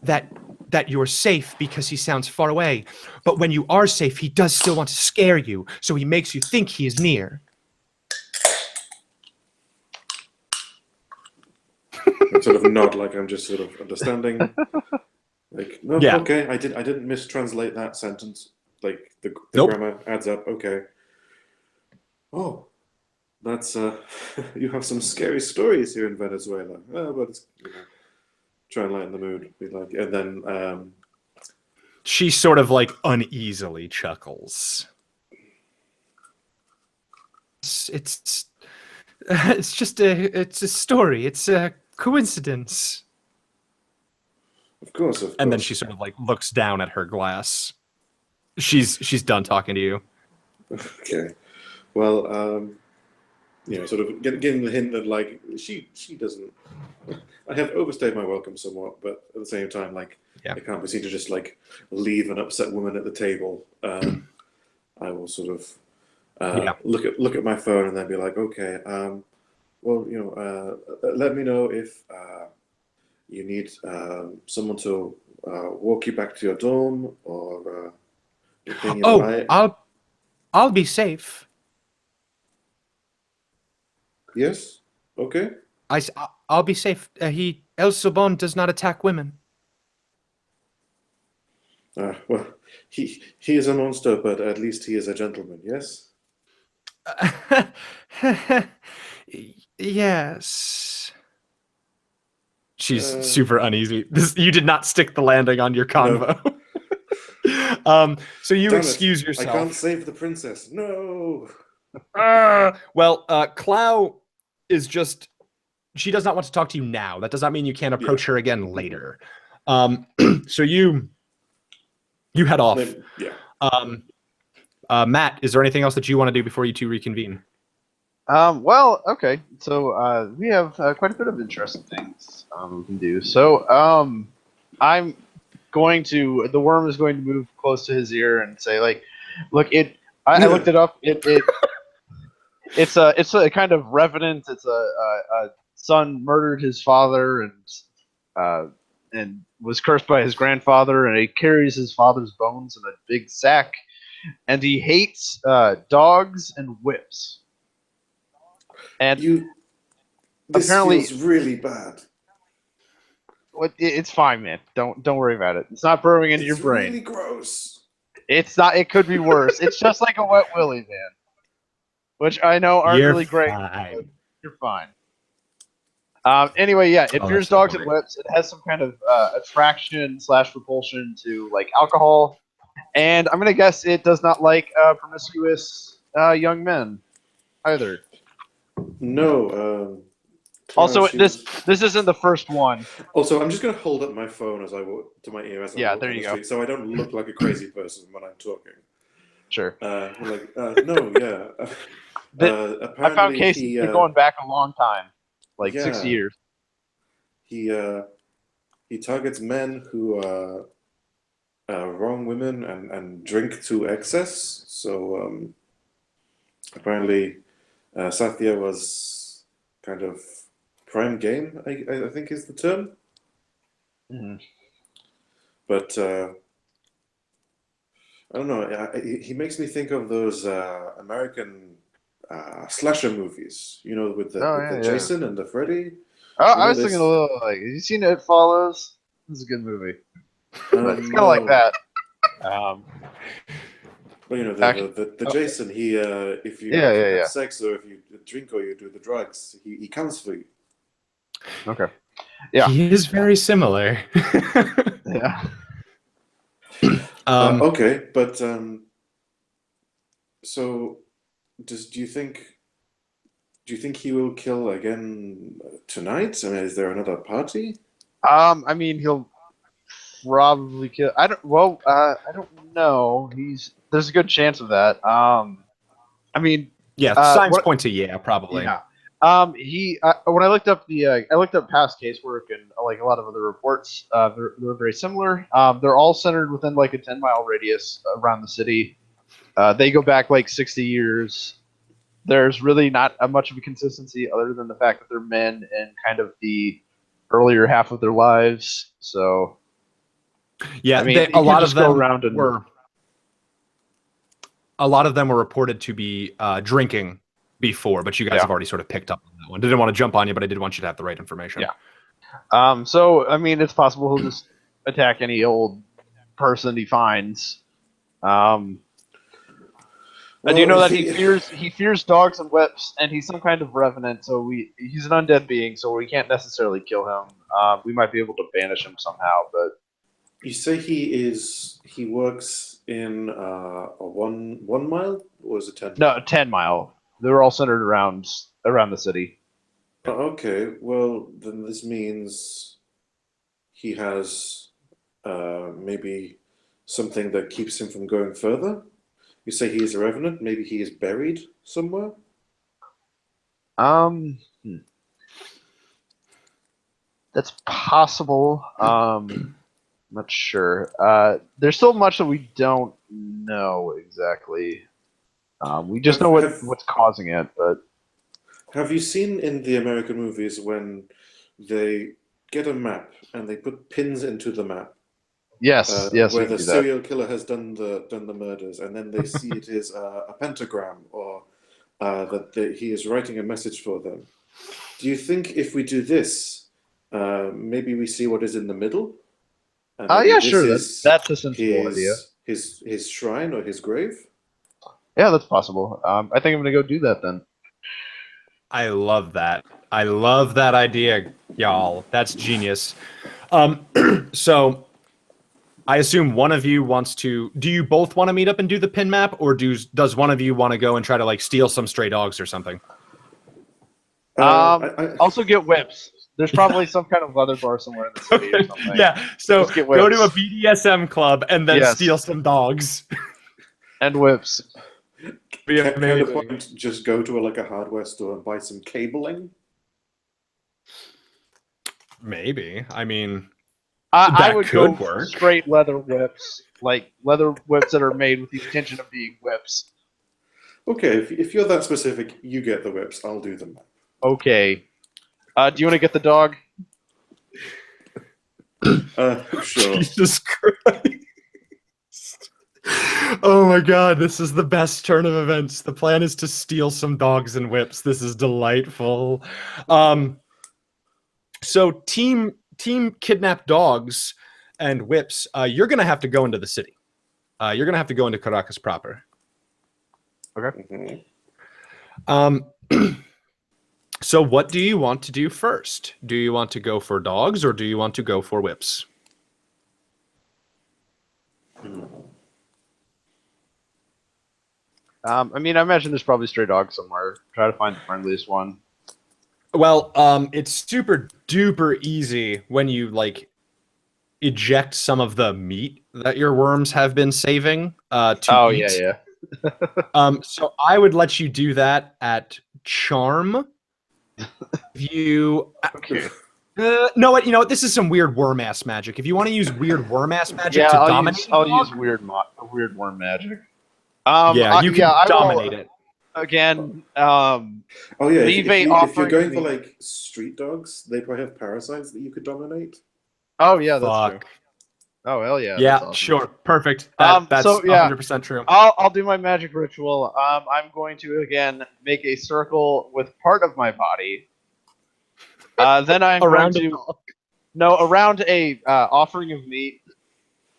[SPEAKER 1] that that you're safe because he sounds far away. But when you are safe, he does still want to scare you, so he makes you think he is near.
[SPEAKER 3] I sort of nod like I'm just sort of understanding. Like, no,
[SPEAKER 1] Yeah.
[SPEAKER 3] okay, I didn't mistranslate that sentence. Like the
[SPEAKER 1] Nope.
[SPEAKER 3] grammar adds up. Okay. Oh, that's you have some scary stories here in Venezuela. But it's, try and lighten the mood. Be like, and then
[SPEAKER 1] She sort of like uneasily chuckles. It's just it's a story. It's a coincidence.
[SPEAKER 3] of course.
[SPEAKER 1] And then she sort of like looks down at her glass. She's done talking to you.
[SPEAKER 3] Okay. Well, sort of getting the hint that like she doesn't. I have overstayed my welcome somewhat, but at the same time, like I can't be seen to just like leave an upset woman at the table. I will sort of look at my phone and then be like, okay, well, let me know if you need someone to walk you back to your dorm or anything.
[SPEAKER 1] I'll be safe.
[SPEAKER 3] Yes. Okay.
[SPEAKER 1] I'll be safe. El Sobon does not attack women.
[SPEAKER 3] Well, he is a monster, but at least he is a gentleman. Yes.
[SPEAKER 1] Yes. She's super uneasy. You did not stick the landing on your convo. No. So you
[SPEAKER 3] Damn
[SPEAKER 1] excuse
[SPEAKER 3] it.
[SPEAKER 1] yourself.
[SPEAKER 3] I can't save the princess. No.
[SPEAKER 1] Well, Clow is just. She does not want to talk to you now. That does not mean you can't approach her again later. So you head off.
[SPEAKER 3] Yeah.
[SPEAKER 1] Matt, is there anything else that you want to do before you two reconvene?
[SPEAKER 2] Well, okay. So we have quite a bit of interesting things we can do. So I'm going to. The worm is going to move close to his ear and say, like, look, I looked it up. It's a kind of revenant. It's a son murdered his father and was cursed by his grandfather, and he carries his father's bones in a big sack, and he hates dogs and whips. And
[SPEAKER 3] this
[SPEAKER 2] apparently,
[SPEAKER 3] feels really bad.
[SPEAKER 2] It's fine, man. Don't worry about it. It's not burrowing into your brain.
[SPEAKER 3] It's really gross.
[SPEAKER 2] It's not. It could be worse. It's just like a wet willy, man. Which I know aren't
[SPEAKER 1] You're
[SPEAKER 2] really great.
[SPEAKER 1] fine.
[SPEAKER 2] You're fine. Anyway, yeah, it fears dogs and whips. It has some kind of attraction/repulsion to like alcohol, and I'm gonna guess it does not like promiscuous young men either.
[SPEAKER 3] No.
[SPEAKER 2] Also, this isn't the first one.
[SPEAKER 3] Also, I'm just gonna hold up my phone as I walk to my ear as I walk down the street, so I don't look like a crazy person when I'm talking.
[SPEAKER 2] Sure.
[SPEAKER 3] No, yeah. Apparently
[SPEAKER 2] I found cases they're going back a long time, like 60 years.
[SPEAKER 3] He targets men who wrong women and drink to excess. So apparently, Sathya was kind of prime game. I think is the term.
[SPEAKER 2] Mm-hmm.
[SPEAKER 3] But I don't know. He makes me think of those American slasher movies. You know, with the Jason and the Freddy.
[SPEAKER 2] Oh, I was thinking a little like, have you seen It Follows? This is a good movie. But it's kind of like that.
[SPEAKER 3] Well, you know, the Jason, he if you have sex or if you drink or you do the drugs, he comes for you.
[SPEAKER 2] Okay. Yeah.
[SPEAKER 1] He is very similar.
[SPEAKER 2] Yeah.
[SPEAKER 3] Okay, but so do you think he will kill again tonight? I mean, is there another party?
[SPEAKER 2] I mean, he'll probably kill. I don't know. There's a good chance of that. I mean,
[SPEAKER 1] signs point to probably.
[SPEAKER 2] Yeah. When I looked up past casework and like a lot of other reports, they're very similar. They're all centered within like a 10-mile radius around the city. They go back like 60 years. There's really not much of a consistency other than the fact that they're men in kind of the earlier half of their lives. So,
[SPEAKER 1] Yeah,
[SPEAKER 2] I mean, you
[SPEAKER 1] a
[SPEAKER 2] could
[SPEAKER 1] lot
[SPEAKER 2] just
[SPEAKER 1] of
[SPEAKER 2] go
[SPEAKER 1] them
[SPEAKER 2] around and
[SPEAKER 1] were. A lot of them were reported to be drinking before, but you guys have already sort of picked up on that one. Didn't want to jump on you, but I did want you to have the right information.
[SPEAKER 2] Yeah. So I mean, it's possible he'll just attack any old person he finds. I do know that he fears dogs and whips, and he's some kind of revenant. So he's an undead being, so we can't necessarily kill him. We might be able to banish him somehow, but
[SPEAKER 3] You say he works in a 1 mile, or is it 10?
[SPEAKER 2] no, 10 mile. They're all centered around the city.
[SPEAKER 3] Okay, well then this means he has maybe something that keeps him from going further. You say he is a revenant. Maybe he is buried somewhere.
[SPEAKER 2] That's possible. Not sure. There's still much that we don't know exactly. We just know what's causing it, but
[SPEAKER 3] Have you seen in the American movies when they get a map and they put pins into the map?
[SPEAKER 2] yes,
[SPEAKER 3] Where
[SPEAKER 2] we can
[SPEAKER 3] the
[SPEAKER 2] do that.
[SPEAKER 3] serial killer has done the murders, and then they see it is a pentagram, or that he is writing a message for them. Do you think if we do this, maybe we see what is in the middle? And maybe
[SPEAKER 2] Yeah,
[SPEAKER 3] this
[SPEAKER 2] sure.
[SPEAKER 3] is
[SPEAKER 2] That's a sensible idea.
[SPEAKER 3] his shrine or his grave.
[SPEAKER 2] Yeah, that's possible. I think I'm gonna go do that then.
[SPEAKER 1] I love that. I love that idea, y'all. That's genius. So I assume one of you wants to. Do you both want to meet up and do the pin map, or does one of you want to go and try to like steal some stray dogs or something?
[SPEAKER 2] Also get whips. There's probably some kind of leather bar somewhere in the city or something.
[SPEAKER 1] Yeah. So
[SPEAKER 2] Just get
[SPEAKER 1] go to a
[SPEAKER 2] whips.
[SPEAKER 1] BDSM club and then steal some dogs.
[SPEAKER 2] And whips.
[SPEAKER 1] Be
[SPEAKER 3] Can the
[SPEAKER 1] amazing.
[SPEAKER 3] point just go to a hardware store and buy some cabling?
[SPEAKER 1] Maybe. I mean,
[SPEAKER 2] I
[SPEAKER 1] that
[SPEAKER 2] would
[SPEAKER 1] could
[SPEAKER 2] go
[SPEAKER 1] work.
[SPEAKER 2] straight leather whips, like leather whips that are made with the intention of being whips.
[SPEAKER 3] Okay, if you're that specific, you get the whips. I'll do the map.
[SPEAKER 2] Okay. Do you want to get the dog?
[SPEAKER 3] Sure.
[SPEAKER 1] Jesus Christ. Oh my god, this is the best turn of events. The plan is to steal some dogs and whips. This is delightful. So team kidnap dogs and whips, you're gonna have to go into the city. You're gonna have to go into Caracas proper.
[SPEAKER 2] Okay.
[SPEAKER 1] So what do you want to do first? Do you want to go for dogs or do you want to go for whips?
[SPEAKER 2] I mean, I imagine there's probably stray dogs somewhere. Try to find the friendliest one.
[SPEAKER 1] Well, it's super duper easy when you like eject some of the meat that your worms have been saving to eat.
[SPEAKER 2] Yeah.
[SPEAKER 1] So I would let you do that at charm.
[SPEAKER 2] Okay.
[SPEAKER 1] No, what? You know what? This is some weird worm ass magic. If you want to use weird worm ass magic to dominate,
[SPEAKER 2] I'll use weird worm magic.
[SPEAKER 1] you can dominate it.
[SPEAKER 2] Again,
[SPEAKER 3] Oh yeah, if you're going
[SPEAKER 2] me.
[SPEAKER 3] for like street dogs, they probably have parasites that you could dominate.
[SPEAKER 2] Oh yeah, that's
[SPEAKER 1] Fuck.
[SPEAKER 2] true. Oh hell yeah.
[SPEAKER 1] Yeah,
[SPEAKER 2] that's awesome.
[SPEAKER 1] sure, perfect. That's 100% true.
[SPEAKER 2] I'll do my magic ritual. I'm going to again make a circle with part of my body. Then I'm
[SPEAKER 1] Around
[SPEAKER 2] going to around a offering of meat.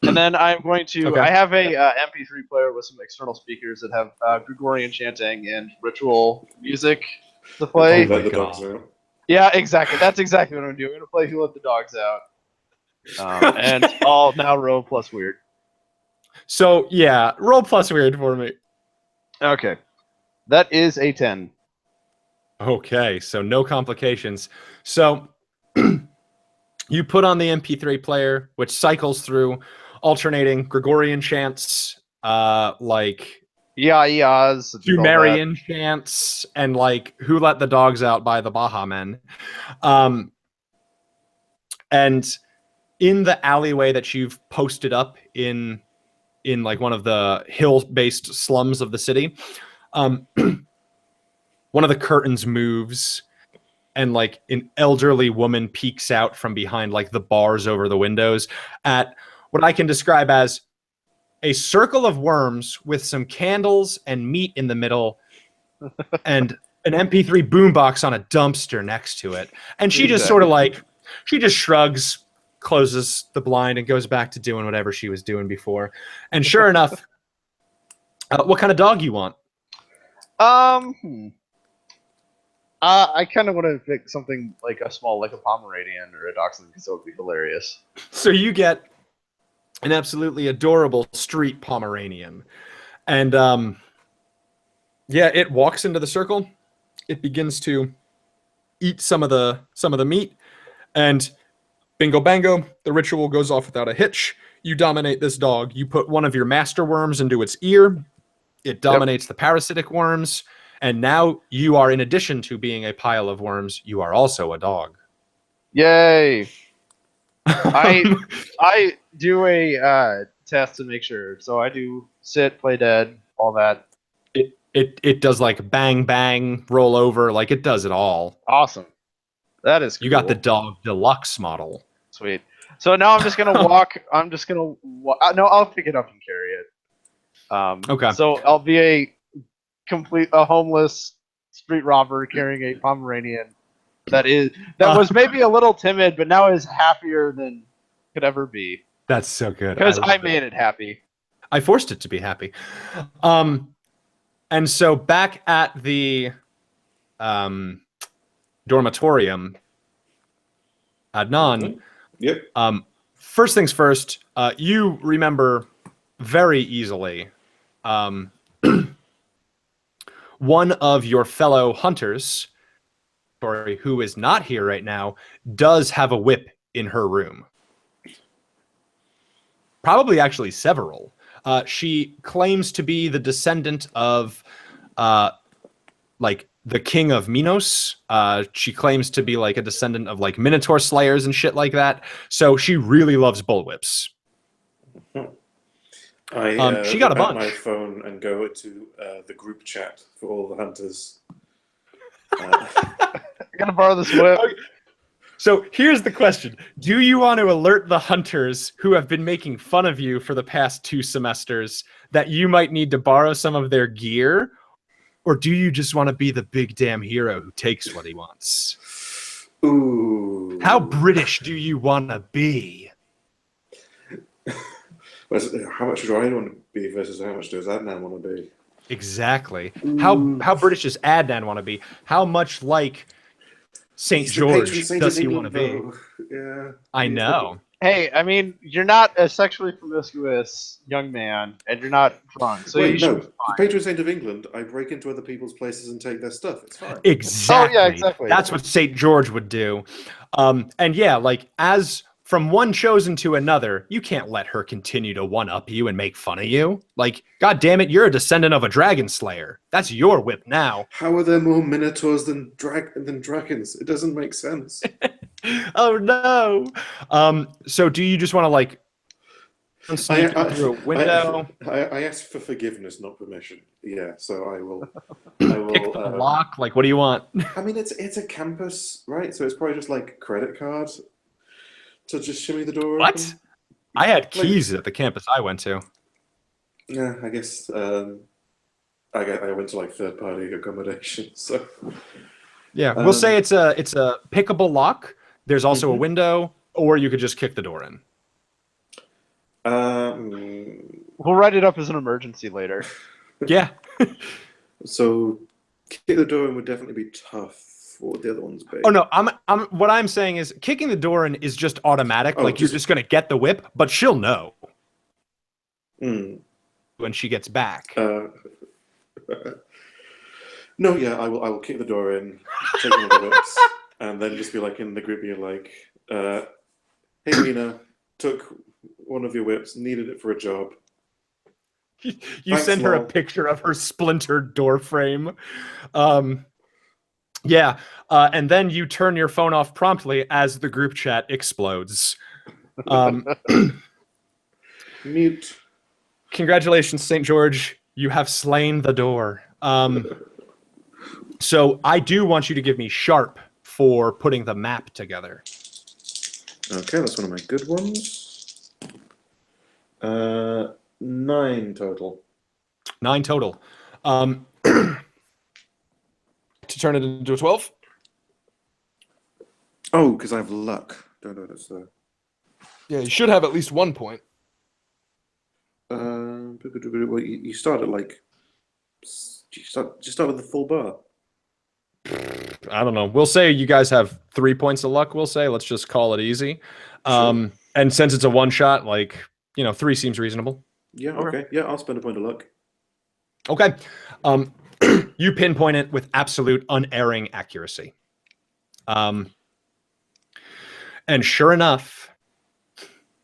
[SPEAKER 2] And then I'm going to.
[SPEAKER 1] Okay.
[SPEAKER 2] I have a MP3 player with some external speakers that have Gregorian chanting and ritual music to play.
[SPEAKER 3] Let the dogs out.
[SPEAKER 2] Yeah, exactly. That's exactly what I'm doing. I'm gonna play Who Let the Dogs Out. And all now roll plus weird.
[SPEAKER 1] So yeah, roll plus weird for me.
[SPEAKER 2] Okay, that is a 10.
[SPEAKER 1] Okay, so no complications. So you put on the MP3 player, which cycles through alternating Gregorian chants, like
[SPEAKER 2] Yeahs,
[SPEAKER 1] Sumerian chants, and like "Who Let the Dogs Out" by the Baha Men. And in the alleyway that you've posted up in like one of the hill-based slums of the city, one of the curtains moves and like an elderly woman peeks out from behind like the bars over the windows at what I can describe as a circle of worms with some candles and meat in the middle and an MP3 boombox on a dumpster next to it. And she just sort of like, she just shrugs, closes the blind, and goes back to doing whatever she was doing before. And sure enough, what kind of dog you want?
[SPEAKER 2] I kind of want to pick something like a small, like a Pomeranian or a Dachshund, because that would be hilarious.
[SPEAKER 1] So you get an absolutely adorable street Pomeranian. And yeah, it walks into the circle. It begins to eat some of the meat, and bingo bango, the ritual goes off without a hitch. You dominate this dog. You put one of your master worms into its ear. It dominates the parasitic worms, and now you are, in addition to being a pile of worms, you are also a dog.
[SPEAKER 2] Yay! I do a test to make sure. So I do sit, play dead, all that.
[SPEAKER 1] It does like bang bang, roll over, like it does it all.
[SPEAKER 2] Awesome. That is cool.
[SPEAKER 1] You got the dog deluxe model.
[SPEAKER 2] Sweet. So now I'm just gonna walk. I'm just gonna. No, I'll pick it up and carry it.
[SPEAKER 1] Okay.
[SPEAKER 2] So I'll be a homeless street robber carrying a Pomeranian that was maybe a little timid, but now is happier than could ever be.
[SPEAKER 1] That's so good.
[SPEAKER 2] Because I made it happy.
[SPEAKER 1] I forced it to be happy. And so back at the dormitorium, Adnan.
[SPEAKER 3] Yep.
[SPEAKER 1] First things first, you remember very easily one of your fellow hunters, who is not here right now, does have a whip in her room. Probably actually several. She claims to be the descendant of like the king of Minos. She claims to be like a descendant of like Minotaur slayers and shit like that. So she really loves bullwhips.
[SPEAKER 3] She
[SPEAKER 1] got a
[SPEAKER 3] look at
[SPEAKER 1] bunch.
[SPEAKER 3] my phone and go to the group chat for all the hunters.
[SPEAKER 2] I gotta borrow this whip.
[SPEAKER 1] Okay. So here's the question. Do you want to alert the hunters who have been making fun of you for the past 2 semesters that you might need to borrow some of their gear? Or do you just want to be the big damn hero who takes what he wants?
[SPEAKER 3] Ooh.
[SPEAKER 1] How British do you want to be?
[SPEAKER 3] How much do I want to be versus how much does Adnan want to be?
[SPEAKER 1] Exactly. How British does Adnan want to be? How much like St. George does he want to be?
[SPEAKER 3] Yeah.
[SPEAKER 1] I know.
[SPEAKER 2] Hey, I mean, you're not a sexually promiscuous young man, and you're not drunk, so you
[SPEAKER 3] Wait,
[SPEAKER 2] should
[SPEAKER 3] no.
[SPEAKER 2] be
[SPEAKER 3] The
[SPEAKER 2] fine.
[SPEAKER 3] patron saint of England, I break into other people's places and take their stuff. It's fine.
[SPEAKER 1] Exactly.
[SPEAKER 2] Oh, yeah, exactly.
[SPEAKER 1] That's what St. George would do. And yeah, like as from one chosen to another, you can't let her continue to one-up you and make fun of you. Like, God damn it, you're a descendant of a dragon slayer. That's your whip now.
[SPEAKER 3] How are there more minotaurs than dragons? It doesn't make sense.
[SPEAKER 1] Oh no. So do you just want to like sneak through a window?
[SPEAKER 3] I asked for forgiveness, not permission. Yeah, so I will
[SPEAKER 1] Pick the lock? Like, what do you want?
[SPEAKER 3] I mean, it's a campus, right? So it's probably just like credit card to just shimmy the door
[SPEAKER 1] What?
[SPEAKER 3] open.
[SPEAKER 1] I had keys at the campus I went to.
[SPEAKER 3] Yeah, I guess I went to like third-party accommodation, so
[SPEAKER 1] Yeah, we'll say it's a pickable lock. There's also a
[SPEAKER 3] Mhm.
[SPEAKER 1] window, or you could just kick the door in.
[SPEAKER 2] We'll write it up as an emergency later.
[SPEAKER 1] Yeah.
[SPEAKER 3] So kick the door in would definitely be tough. What would the other ones be?
[SPEAKER 1] Oh no, what I'm saying is kicking the door in is just automatic.
[SPEAKER 3] Oh,
[SPEAKER 1] like you're
[SPEAKER 3] just-
[SPEAKER 1] just gonna get the whip, but she'll know
[SPEAKER 3] Mm.
[SPEAKER 1] when she gets back.
[SPEAKER 3] No, yeah, I will kick the door in, take one of the whips, and then just be like in the group, you're like, hey Mina, took one of your whips, needed it for a job.
[SPEAKER 1] You
[SPEAKER 3] Thanks,
[SPEAKER 1] send her a
[SPEAKER 3] lol.
[SPEAKER 1] picture of her splintered door frame. Yeah, and then you turn your phone off promptly as the group chat explodes.
[SPEAKER 3] Mute.
[SPEAKER 1] Congratulations, St. George. You have slain the door. So I do want you to give me sharp for putting the map together.
[SPEAKER 3] Okay, that's one of my good ones. 9 total.
[SPEAKER 1] 9 total. To turn it into a 12?
[SPEAKER 3] Oh, because I have luck. Don't know that's the.
[SPEAKER 1] Yeah, you should have at least 1 point.
[SPEAKER 3] Well, you start at like. Just start with the full bar.
[SPEAKER 1] I don't know. We'll say you guys have 3 points of luck, we'll say. Let's just call it easy.
[SPEAKER 3] Sure.
[SPEAKER 1] And since it's a one shot, like, 3 seems reasonable.
[SPEAKER 3] Yeah. Okay. Yeah, I'll spend a point of luck.
[SPEAKER 1] Okay. You pinpoint it with absolute unerring accuracy. And sure enough,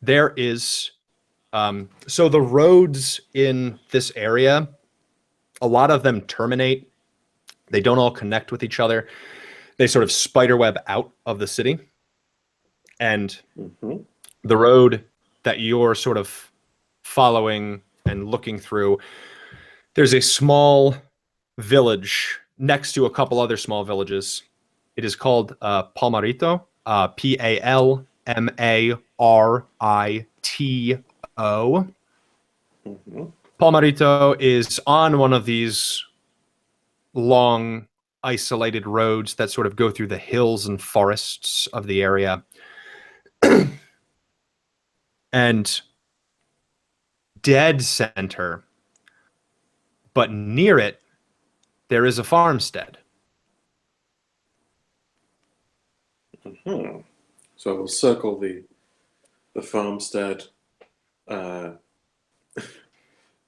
[SPEAKER 1] there is. So the roads in this area, a lot of them terminate. They don't all connect with each other. They sort of spiderweb out of the city. And the road that you're sort of following and looking through, there's a small village next to a couple other small villages. It is called Palmarito, Palmarito. Palmarito is on one of these long, isolated roads that sort of go through the hills and forests of the area. And dead center, but near it, there is a farmstead.
[SPEAKER 3] So we'll circle the farmstead. Do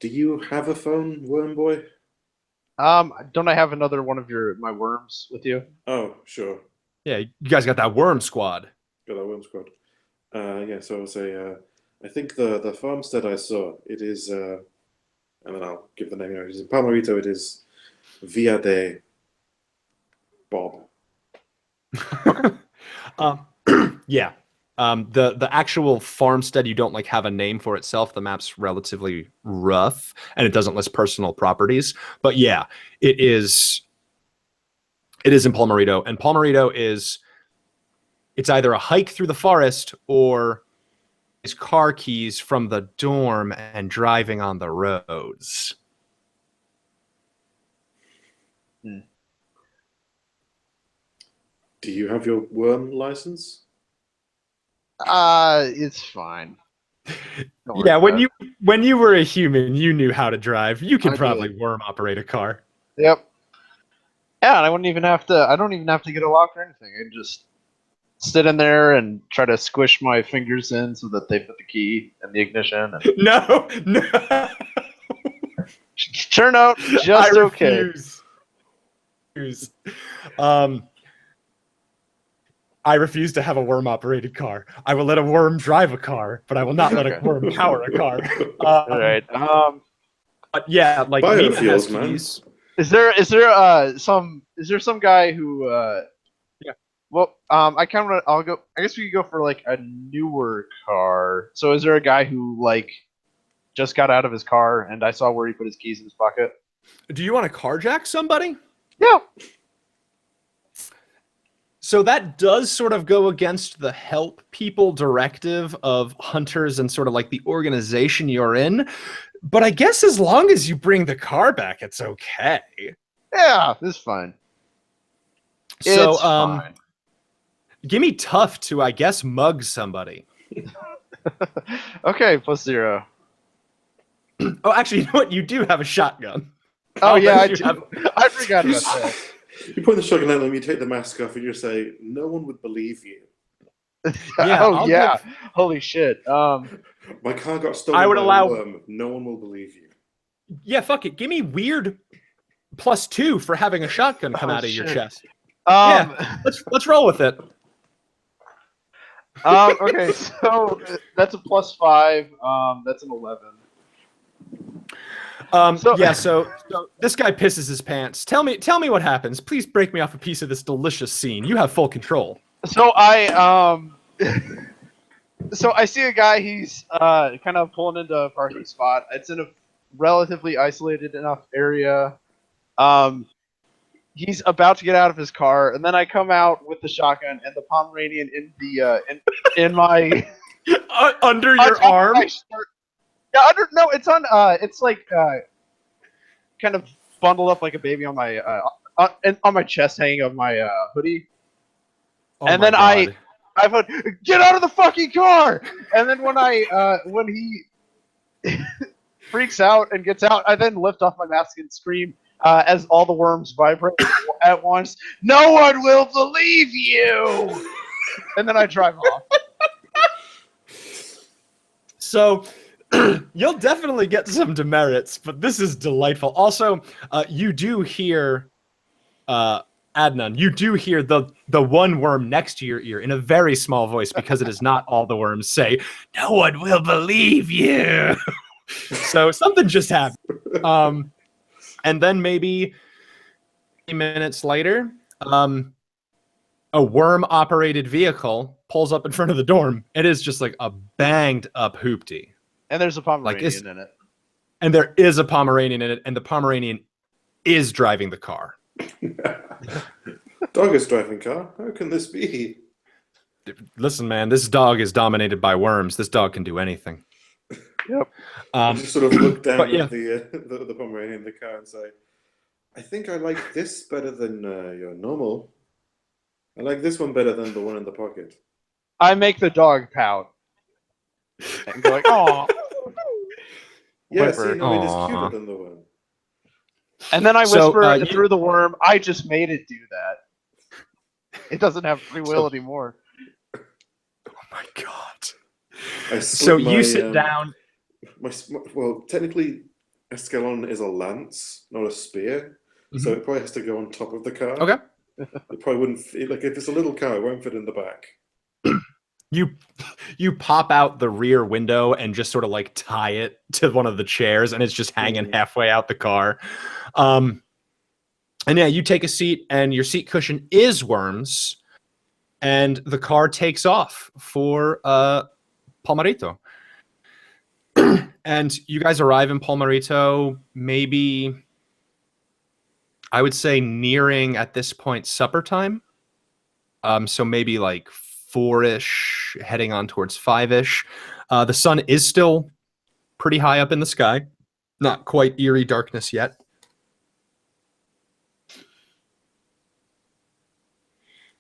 [SPEAKER 3] you have a phone, Worm Boy?
[SPEAKER 2] Don't I have another one of my worms with you?
[SPEAKER 3] Oh, sure.
[SPEAKER 1] Yeah, you guys got that worm squad.
[SPEAKER 3] Got that Worm Squad. Yeah, so I'll say, I think the farmstead I saw, it is, and then I'll give the name. It is in Palmarito. It is Via de Bob.
[SPEAKER 1] Yeah. The actual farmstead, you don't like have a name for itself. The map's relatively rough and it doesn't list personal properties. But yeah, it is in Palmarito. And Palmarito it's either a hike through the forest or his car keys from the dorm and driving on the roads.
[SPEAKER 3] Do you have your worm license?
[SPEAKER 2] It's fine.
[SPEAKER 1] Yeah, when you were a human, you knew how to drive. You can
[SPEAKER 2] I
[SPEAKER 1] probably
[SPEAKER 2] did.
[SPEAKER 1] worm operate a car.
[SPEAKER 2] Yep. Yeah, and I don't even have to get a lock or anything. I just sit in there and try to squish my fingers in so that they fit the key and the ignition. And
[SPEAKER 1] No.
[SPEAKER 2] turn out just okay.
[SPEAKER 1] Refuse. I refuse to have a worm-operated car. I will let a worm drive a car, but I will not let a worm power a car.
[SPEAKER 2] All right.
[SPEAKER 1] But yeah, like Mina has
[SPEAKER 3] Biofuels, man.
[SPEAKER 1] keys.
[SPEAKER 2] Is there some guy who
[SPEAKER 1] Yeah.
[SPEAKER 2] Well, I guess we could go for like a newer car. So is there a guy who like just got out of his car and I saw where he put his keys in his pocket?
[SPEAKER 1] Do you want to carjack somebody?
[SPEAKER 2] Yeah.
[SPEAKER 1] So that does sort of go against the help people directive of hunters and sort of like the organization you're in. But I guess as long as you bring the car back, it's okay.
[SPEAKER 2] Yeah, this is fine.
[SPEAKER 1] So,
[SPEAKER 2] It's fine.
[SPEAKER 1] give me tough to, I guess, mug somebody.
[SPEAKER 2] Okay, +0.
[SPEAKER 1] Oh, actually, you know what? You do have a shotgun.
[SPEAKER 2] Oh
[SPEAKER 1] I'll
[SPEAKER 2] yeah,
[SPEAKER 1] let
[SPEAKER 2] I
[SPEAKER 1] you
[SPEAKER 2] do.
[SPEAKER 1] have-
[SPEAKER 2] I forgot about that.
[SPEAKER 3] You point the shotgun at them, you take the mask off, and you say, "No one would believe you."
[SPEAKER 1] Yeah,
[SPEAKER 2] oh
[SPEAKER 1] I'll
[SPEAKER 2] yeah.
[SPEAKER 1] give-
[SPEAKER 2] Holy shit.
[SPEAKER 3] My car got stolen
[SPEAKER 1] I would
[SPEAKER 3] by
[SPEAKER 1] allow-
[SPEAKER 3] a worm. No one will believe you.
[SPEAKER 1] Yeah, fuck it. Give me weird +2 for having a shotgun come out of your
[SPEAKER 2] shit.
[SPEAKER 1] chest.
[SPEAKER 2] Um,
[SPEAKER 1] Let's roll with it.
[SPEAKER 2] okay, so that's a +5. That's an 11.
[SPEAKER 1] So this guy pisses his pants. Tell me what happens. Please break me off a piece of this delicious scene. You have full control.
[SPEAKER 2] So I so I see a guy. He's kind of pulling into a parking spot. It's in a relatively isolated enough area. He's about to get out of his car, and then I come out with the shotgun and the Pomeranian in my
[SPEAKER 1] Under
[SPEAKER 2] on
[SPEAKER 1] your
[SPEAKER 2] top of
[SPEAKER 1] arm.
[SPEAKER 2] my shirt. Yeah, no, it's on. It's like kind of bundled up like a baby on my on my chest, hanging of my hoodie.
[SPEAKER 1] Oh
[SPEAKER 2] And
[SPEAKER 1] my
[SPEAKER 2] then I
[SPEAKER 1] god.
[SPEAKER 2] put, get out of the fucking car. And then when he freaks out and gets out, I then lift off my mask and scream as all the worms vibrate at once. No one will believe you. And then I drive off.
[SPEAKER 1] So you'll definitely get some demerits, but this is delightful. Also, you do hear Adnan, you do hear the one worm next to your ear in a very small voice, because it is not all the worms, say, "No one will believe you." So something just happened. And then maybe 20 minutes later, a worm-operated vehicle pulls up in front of the dorm. It is just like a banged-up hoopty.
[SPEAKER 2] And there's a
[SPEAKER 1] Like
[SPEAKER 2] Pomeranian in it.
[SPEAKER 1] And there is a Pomeranian in it, and the Pomeranian is driving the car.
[SPEAKER 3] Dog is driving car. How can this be?
[SPEAKER 1] Listen, man, this dog is dominated by worms. This dog can do anything.
[SPEAKER 2] Yep.
[SPEAKER 3] I just sort of look down
[SPEAKER 1] but yeah.
[SPEAKER 3] at the Pomeranian in the car and say, I think I like this better than your normal. I like this one better than the one in the pocket.
[SPEAKER 2] I make the dog pout. And go like, oh.
[SPEAKER 3] Yeah,
[SPEAKER 2] Whimper.
[SPEAKER 3] see, no, it is
[SPEAKER 1] Aw.
[SPEAKER 3] cuter than the one.
[SPEAKER 2] And then I
[SPEAKER 1] So,
[SPEAKER 2] whisper through the worm, I just made it do that. It doesn't have free will anymore.
[SPEAKER 1] Oh my god.
[SPEAKER 3] I
[SPEAKER 1] So
[SPEAKER 3] slip
[SPEAKER 1] you
[SPEAKER 3] my,
[SPEAKER 1] sit down.
[SPEAKER 3] Well, technically, Escalon is a lance, not a spear. So it probably has to go on top of the car.
[SPEAKER 1] Okay.
[SPEAKER 3] It probably wouldn't fit, like if it's a little car, it won't fit in the back.
[SPEAKER 1] You pop out the rear window and just sort of like tie it to one of the chairs, and it's just hanging halfway out the car. And yeah, you take a seat, and your seat cushion is worms, and the car takes off for Palmarito. And you guys arrive in Palmarito, maybe, I would say, nearing at this point supper time. So maybe like 4-ish, heading on towards 5-ish. The sun is still pretty high up in the sky, not quite eerie darkness yet.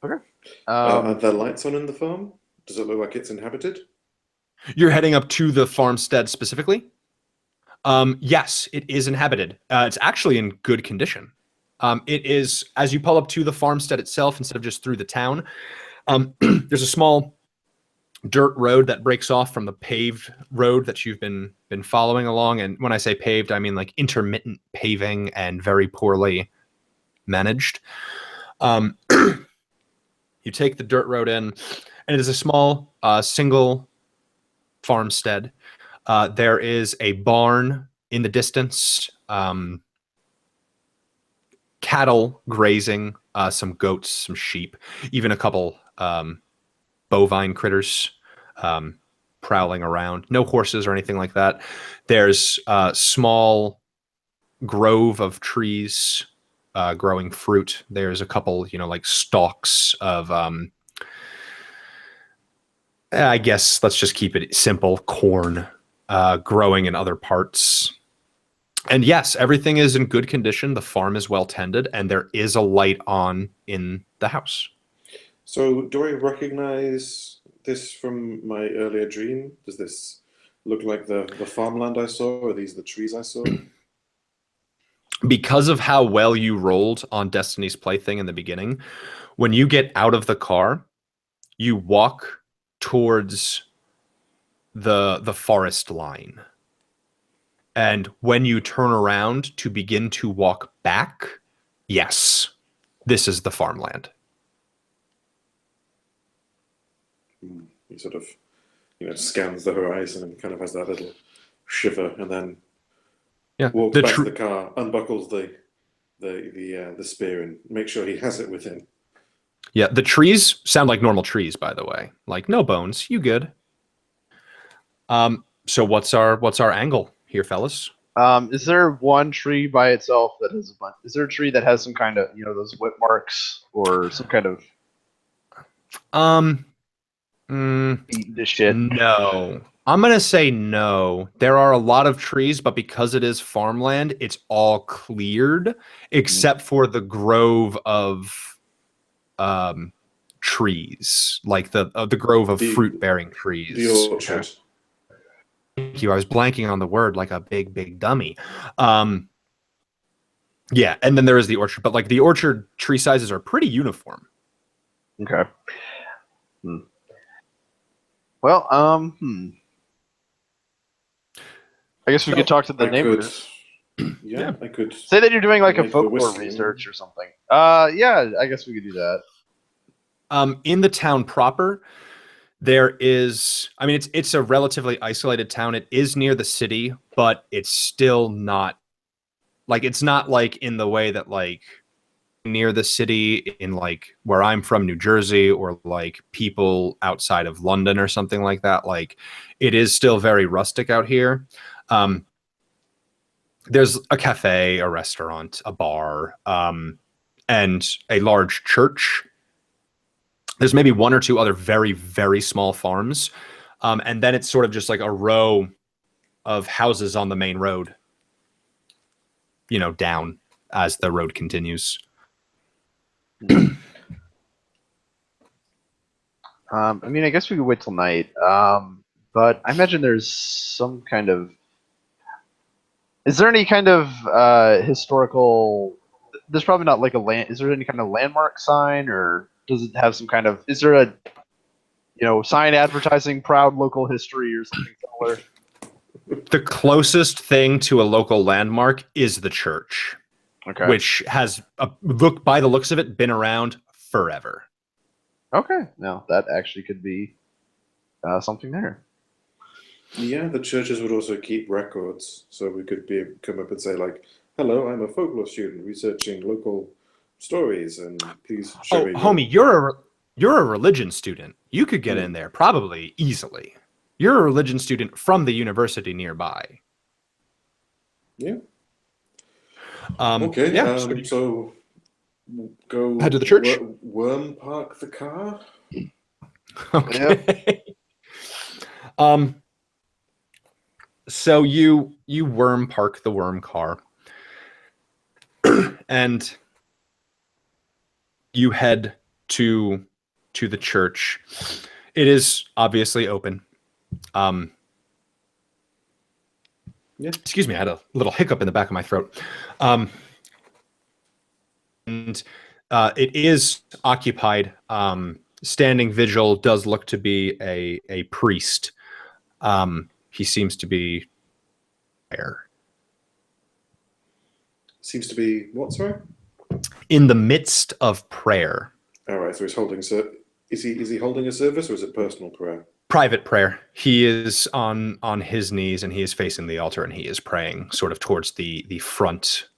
[SPEAKER 2] Okay.
[SPEAKER 3] Are there lights on in the farm? Does it look like it's inhabited?
[SPEAKER 1] You're heading up to the farmstead specifically? Yes, it is inhabited. It's actually in good condition. It is, as you pull up to the farmstead itself, instead of just through the town, there's a small dirt road that breaks off from the paved road that you've been following along. And when I say paved, I mean like intermittent paving and very poorly managed. You take the dirt road in, and it is a small single farmstead. There is a barn in the distance, cattle grazing, some goats, some sheep, even a couple bovine critters prowling around. No horses or anything like that. There's a small grove of trees growing fruit. There's a couple, like stalks of, I guess let's just keep it simple, corn growing in other parts. And yes, everything is in good condition. The farm is well tended, and there is a light on in the house.
[SPEAKER 3] So do I recognize this from my earlier dream? Does this look like the farmland I saw? Or are these the trees I saw?
[SPEAKER 1] Because of how well you rolled on Destiny's Plaything in the beginning, when you get out of the car, you walk towards the forest line. And when you turn around to begin to walk back, yes, this is the farmland.
[SPEAKER 3] He sort of, scans the horizon and kind of has that little shiver, and then walks back to the car, unbuckles the spear, and makes sure he has it with him.
[SPEAKER 1] Yeah, the trees sound like normal trees, by the way. Like, no bones, you good. So what's our angle here, fellas?
[SPEAKER 2] Is there one tree by itself that has a bunch? Is there a tree that has some kind of, those whip marks or some kind of
[SPEAKER 1] Eaten
[SPEAKER 2] to shit?
[SPEAKER 1] No. I'm gonna say no. There are a lot of trees, but because it is farmland, it's all cleared except for the grove of trees, like the grove of
[SPEAKER 3] The-
[SPEAKER 1] fruit-bearing
[SPEAKER 3] The
[SPEAKER 1] trees.
[SPEAKER 3] orchard.
[SPEAKER 1] Thank you. I was blanking on the word like a big dummy. Yeah, and then there is the orchard, but like the orchard tree sizes are pretty uniform.
[SPEAKER 2] Okay. Well, I guess we could talk to the neighbors.
[SPEAKER 3] Yeah, I could.
[SPEAKER 2] Say that you're doing like a
[SPEAKER 3] make the
[SPEAKER 2] folklore
[SPEAKER 3] whiskey.
[SPEAKER 2] research or something. Yeah, I guess we could do that.
[SPEAKER 1] In the town proper, there is, I mean, it's a relatively isolated town. It is near the city, but it's still not like, it's not like in the way that like near the city in like where I'm from, New Jersey, or like people outside of London or something like that. Like it is still very rustic out here. There's a cafe, a restaurant, a bar, and a large church. There's maybe one or two other very small farms. And then it's sort of just like a row of houses on the main road, you know, down as the road continues.
[SPEAKER 2] I mean, I guess we could wait till night. But I imagine there's some kind of. Is there any kind of historical? There's probably not like a land. Is there any kind of landmark sign, or does it have some kind of? Is there a, sign advertising proud local history or something similar?
[SPEAKER 1] The closest thing to a local landmark is the church,
[SPEAKER 2] Okay.
[SPEAKER 1] which has by the looks of it, been around forever.
[SPEAKER 2] Okay. No, that actually could be something there.
[SPEAKER 3] Yeah, the churches would also keep records, so we could come up and say like, "Hello, I'm a folklore student researching local stories, and please show me."
[SPEAKER 1] Homie, you're a religion student. You could get in there probably easily. You're a religion student from the university nearby.
[SPEAKER 3] Yeah.
[SPEAKER 1] Okay. Yeah.
[SPEAKER 3] So go
[SPEAKER 1] head to the church.
[SPEAKER 3] Worm park the car.
[SPEAKER 1] Okay. So you worm park the worm car, and you head to the church. It is obviously open.
[SPEAKER 3] Yeah.
[SPEAKER 1] Excuse me, I had a little hiccup in the back of my throat. And it is occupied. Standing vigil does look to be a priest. He seems to be there.
[SPEAKER 3] Seems to be what? Sorry.
[SPEAKER 1] In the midst of prayer.
[SPEAKER 3] All right. So he's holding. Is he holding a service, or is it personal prayer?
[SPEAKER 1] Private prayer. He is on his knees and he is facing the altar and he is praying sort of towards the front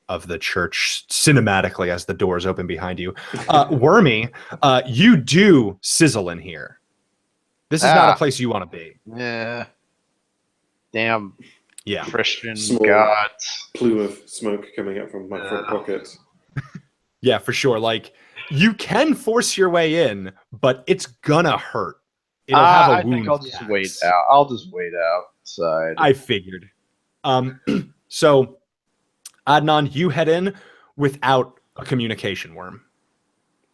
[SPEAKER 1] of the church cinematically as the doors open behind you. Wormy, you do sizzle in here. This is not a place you want to be.
[SPEAKER 2] Yeah. Damn.
[SPEAKER 1] Yeah.
[SPEAKER 2] Christian
[SPEAKER 3] Small
[SPEAKER 2] gods.
[SPEAKER 3] plume of smoke coming up from my front pocket.
[SPEAKER 1] Yeah, for sure. Like you can force your way in, but it's gonna hurt. It'll have a
[SPEAKER 2] I
[SPEAKER 1] wound.
[SPEAKER 2] think I'll just wait out. I'll just wait outside.
[SPEAKER 1] I figured. So Adnan, you head in without a communication worm.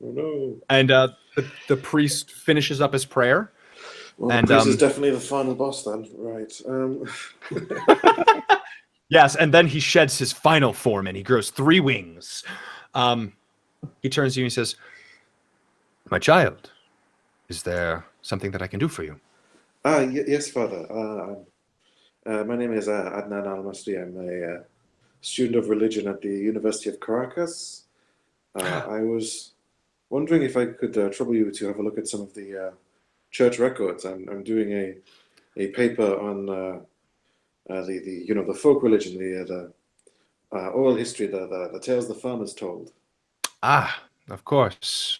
[SPEAKER 3] Oh no.
[SPEAKER 1] And the priest finishes up his prayer.
[SPEAKER 3] Well,
[SPEAKER 1] and
[SPEAKER 3] the priest is definitely the final boss then, right?
[SPEAKER 1] Yes, and then he sheds his final form and he grows 3 wings. He turns to you and he says, "My child, is there something that I can do for you?"
[SPEAKER 3] Yes, Father. My name is Adnan Al-Masri. I'm a student of religion at the University of Caracas. I was wondering if I could trouble you to have a look at some of the church records. I'm doing a paper on the folk religion, the oral history, the tales the farmers told.
[SPEAKER 1] Ah, of course.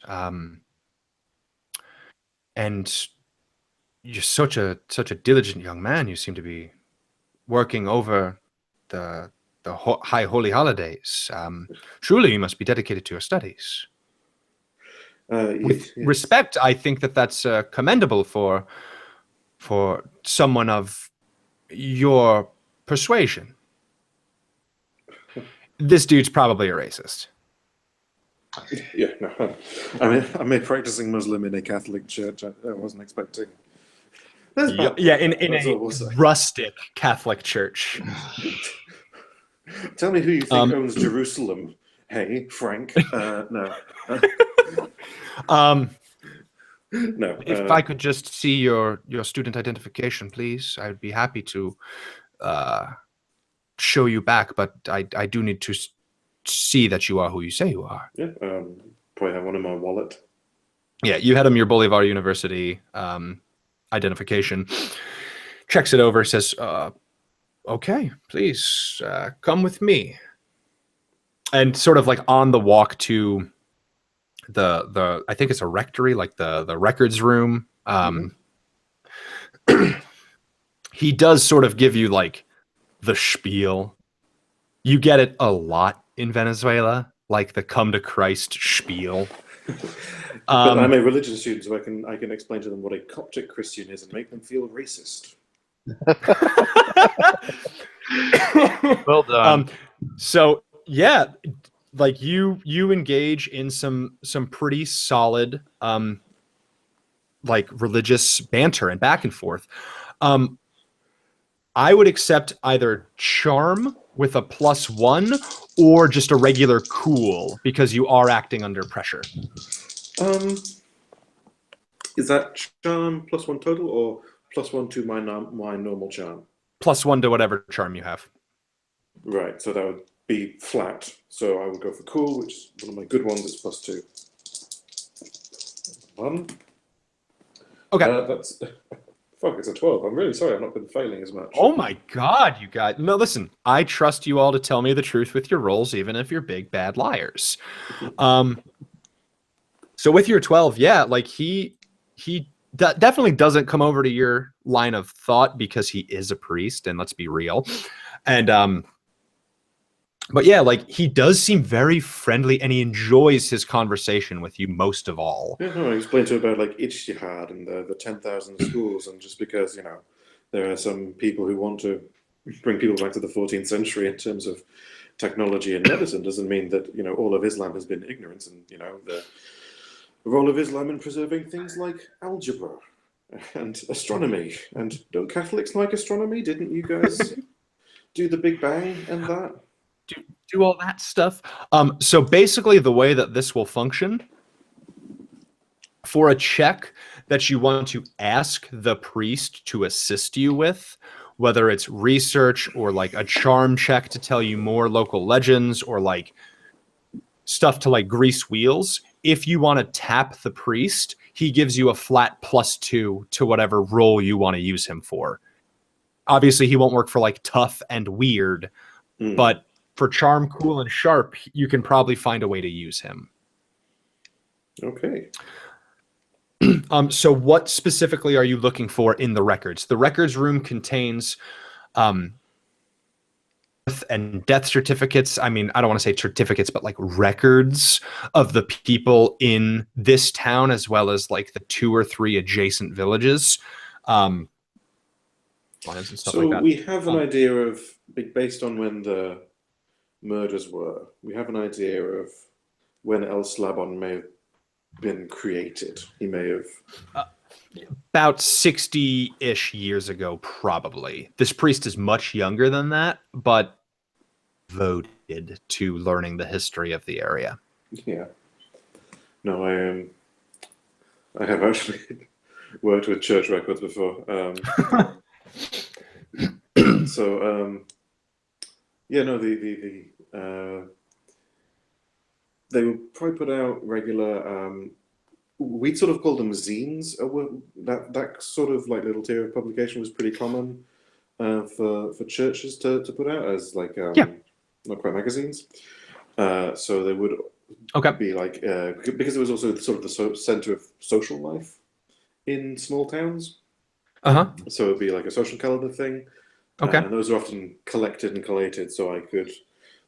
[SPEAKER 1] And you're such a diligent young man. You seem to be working over the high holy holidays. Truly, you must be dedicated to your studies. With
[SPEAKER 3] Yes.
[SPEAKER 1] respect, I think that's commendable for for someone of your persuasion. This dude's probably a racist.
[SPEAKER 3] Yeah, no. I'm a practicing Muslim in a Catholic church. I wasn't expecting. There's bad
[SPEAKER 1] Yeah,
[SPEAKER 3] blood.
[SPEAKER 1] in
[SPEAKER 3] That's
[SPEAKER 1] a
[SPEAKER 3] all we'll say.
[SPEAKER 1] rustic Catholic church.
[SPEAKER 3] Tell me who you think owns Jerusalem. Hey, Frank. No. No.
[SPEAKER 1] If I could just see your student identification, please, I'd be happy to show you back, but I do need to see that you are who you say you are.
[SPEAKER 3] Yeah, probably have one in my wallet.
[SPEAKER 1] Yeah, you had him your Bolivar University identification. Checks it over, says, okay, please come with me. And sort of like on the walk to the I think it's a rectory, like the records room. He does sort of give you like the spiel. You get it a lot in Venezuela, like the come to Christ spiel.
[SPEAKER 3] But I'm a religion student, so I can explain to them what a Coptic Christian is and make them feel racist.
[SPEAKER 2] Well done.
[SPEAKER 1] So yeah, like you engage in some pretty solid like religious banter and back and forth. I would accept either charm with a +1 or just a regular cool because you are acting under pressure.
[SPEAKER 3] Is that charm +1 total or +1 to my normal charm?
[SPEAKER 1] +1 to whatever charm you have.
[SPEAKER 3] Right, so that would be flat. So I would go for cool, which is one of my good ones. It's +2. 1.
[SPEAKER 1] Okay.
[SPEAKER 3] That's fuck. It's a 12. I'm really sorry. I've not been failing as much.
[SPEAKER 1] Oh my God, you guys. No, listen, I trust you all to tell me the truth with your rolls, even if you're big, bad liars. So with your 12, yeah, like he definitely doesn't come over to your line of thought because he is a priest, and let's be real. And but yeah, like he does seem very friendly and he enjoys his conversation with you most of all.
[SPEAKER 3] Yeah, no, I explained to her about like Ijtihad and the 10,000 schools, and just because, you know, there are some people who want to bring people back to the 14th century in terms of technology and medicine doesn't mean that, you know, all of Islam has been ignorance, and, you know, the role of Islam in preserving things like algebra and astronomy. And don't Catholics like astronomy? Didn't you guys do the Big Bang and that?
[SPEAKER 1] Do all that stuff. So basically the way that this will function, for a check that you want to ask the priest to assist you with, whether it's research or like a charm check to tell you more local legends or like stuff to like grease wheels, if you want to tap the priest, he gives you a flat +2 to whatever role you want to use him for. Obviously he won't work for like tough and weird, but for charm, cool, and sharp, you can probably find a way to use him.
[SPEAKER 3] Okay.
[SPEAKER 1] So what specifically are you looking for in the records? The records room contains birth and death certificates. I mean, I don't want to say certificates, but like records of the people in this town, as well as like the 2 or 3 adjacent villages. And stuff
[SPEAKER 3] So
[SPEAKER 1] like that.
[SPEAKER 3] we have an idea of, based on when the murders were, we have an idea of when El Slabon may have been created. He may have
[SPEAKER 1] about 60-ish years ago, probably. This priest is much younger than that, but devoted to learning the history of the area.
[SPEAKER 3] Yeah. No, I have actually worked with church records before. So yeah, no, they would probably put out regular. We'd sort of call them zines. That sort of like little tier of publication was pretty common for churches to put out as like not quite magazines. So they would be like because it was also sort of the center of social life in small towns. So it'd be like a social calendar thing. And those are often collected and collated, so I could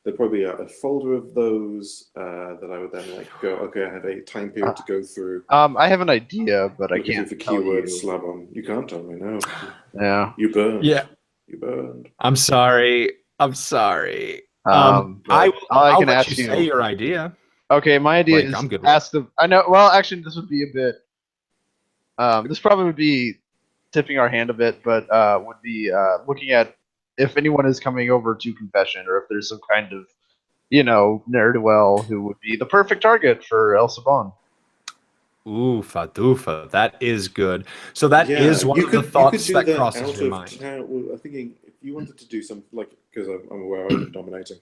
[SPEAKER 3] there'd probably be a folder of those that I would then like go, okay, I have a time period to go through.
[SPEAKER 2] I have an idea, but I
[SPEAKER 3] Looking
[SPEAKER 2] can't
[SPEAKER 3] through for
[SPEAKER 2] tell
[SPEAKER 3] keywords,
[SPEAKER 2] you.
[SPEAKER 3] slab on. You can't tell me, no.
[SPEAKER 2] Yeah.
[SPEAKER 3] You burned.
[SPEAKER 1] Yeah.
[SPEAKER 3] You burned.
[SPEAKER 1] I'm sorry. I'm sorry.
[SPEAKER 2] But all I
[SPEAKER 1] I'll
[SPEAKER 2] can
[SPEAKER 1] let
[SPEAKER 2] ask
[SPEAKER 1] you say your idea.
[SPEAKER 2] Okay, my idea
[SPEAKER 1] Like,
[SPEAKER 2] is
[SPEAKER 1] I'm good with
[SPEAKER 2] ask the. I know. Well, actually, this would be a bit. This probably would be tipping our hand a bit, but would be looking at if anyone is coming over to confession, or if there's some kind of, ne'er-do-well who would be the perfect target for El Sabon.
[SPEAKER 1] Oofa doofa. That is good. So that is one of the thoughts that crosses your mind.
[SPEAKER 3] I'm thinking if you wanted to do something like, because I'm aware I've been dominating.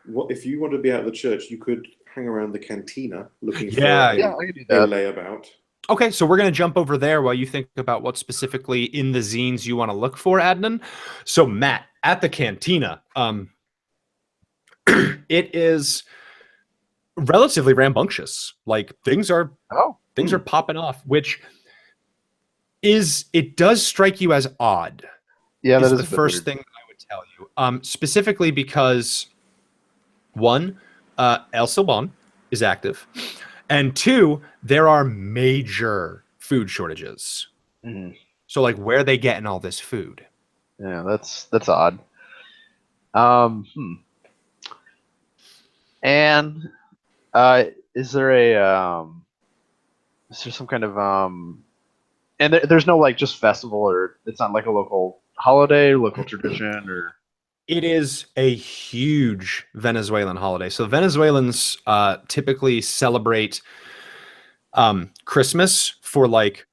[SPEAKER 3] What if you want to be out of the church? You could hang around the cantina looking for
[SPEAKER 2] I could do
[SPEAKER 3] a
[SPEAKER 2] that.
[SPEAKER 3] layabout.
[SPEAKER 1] Okay, so we're going to jump over there while you think about what specifically in the zines you want to look for, Adnan. So Matt, at the cantina, it is relatively rambunctious. Like things are popping off, which it does strike you as odd.
[SPEAKER 2] Yeah, that is
[SPEAKER 1] the first thing that I would tell you. Specifically because one, El Silban is active, and two, there are major food shortages.
[SPEAKER 2] Mhm.
[SPEAKER 1] So like where are they getting all this food?
[SPEAKER 2] Yeah, that's odd. And is there some kind of and there's no like just festival, or it's not like a local holiday, local tradition, or
[SPEAKER 1] It is a huge Venezuelan holiday. So Venezuelans typically celebrate Christmas for like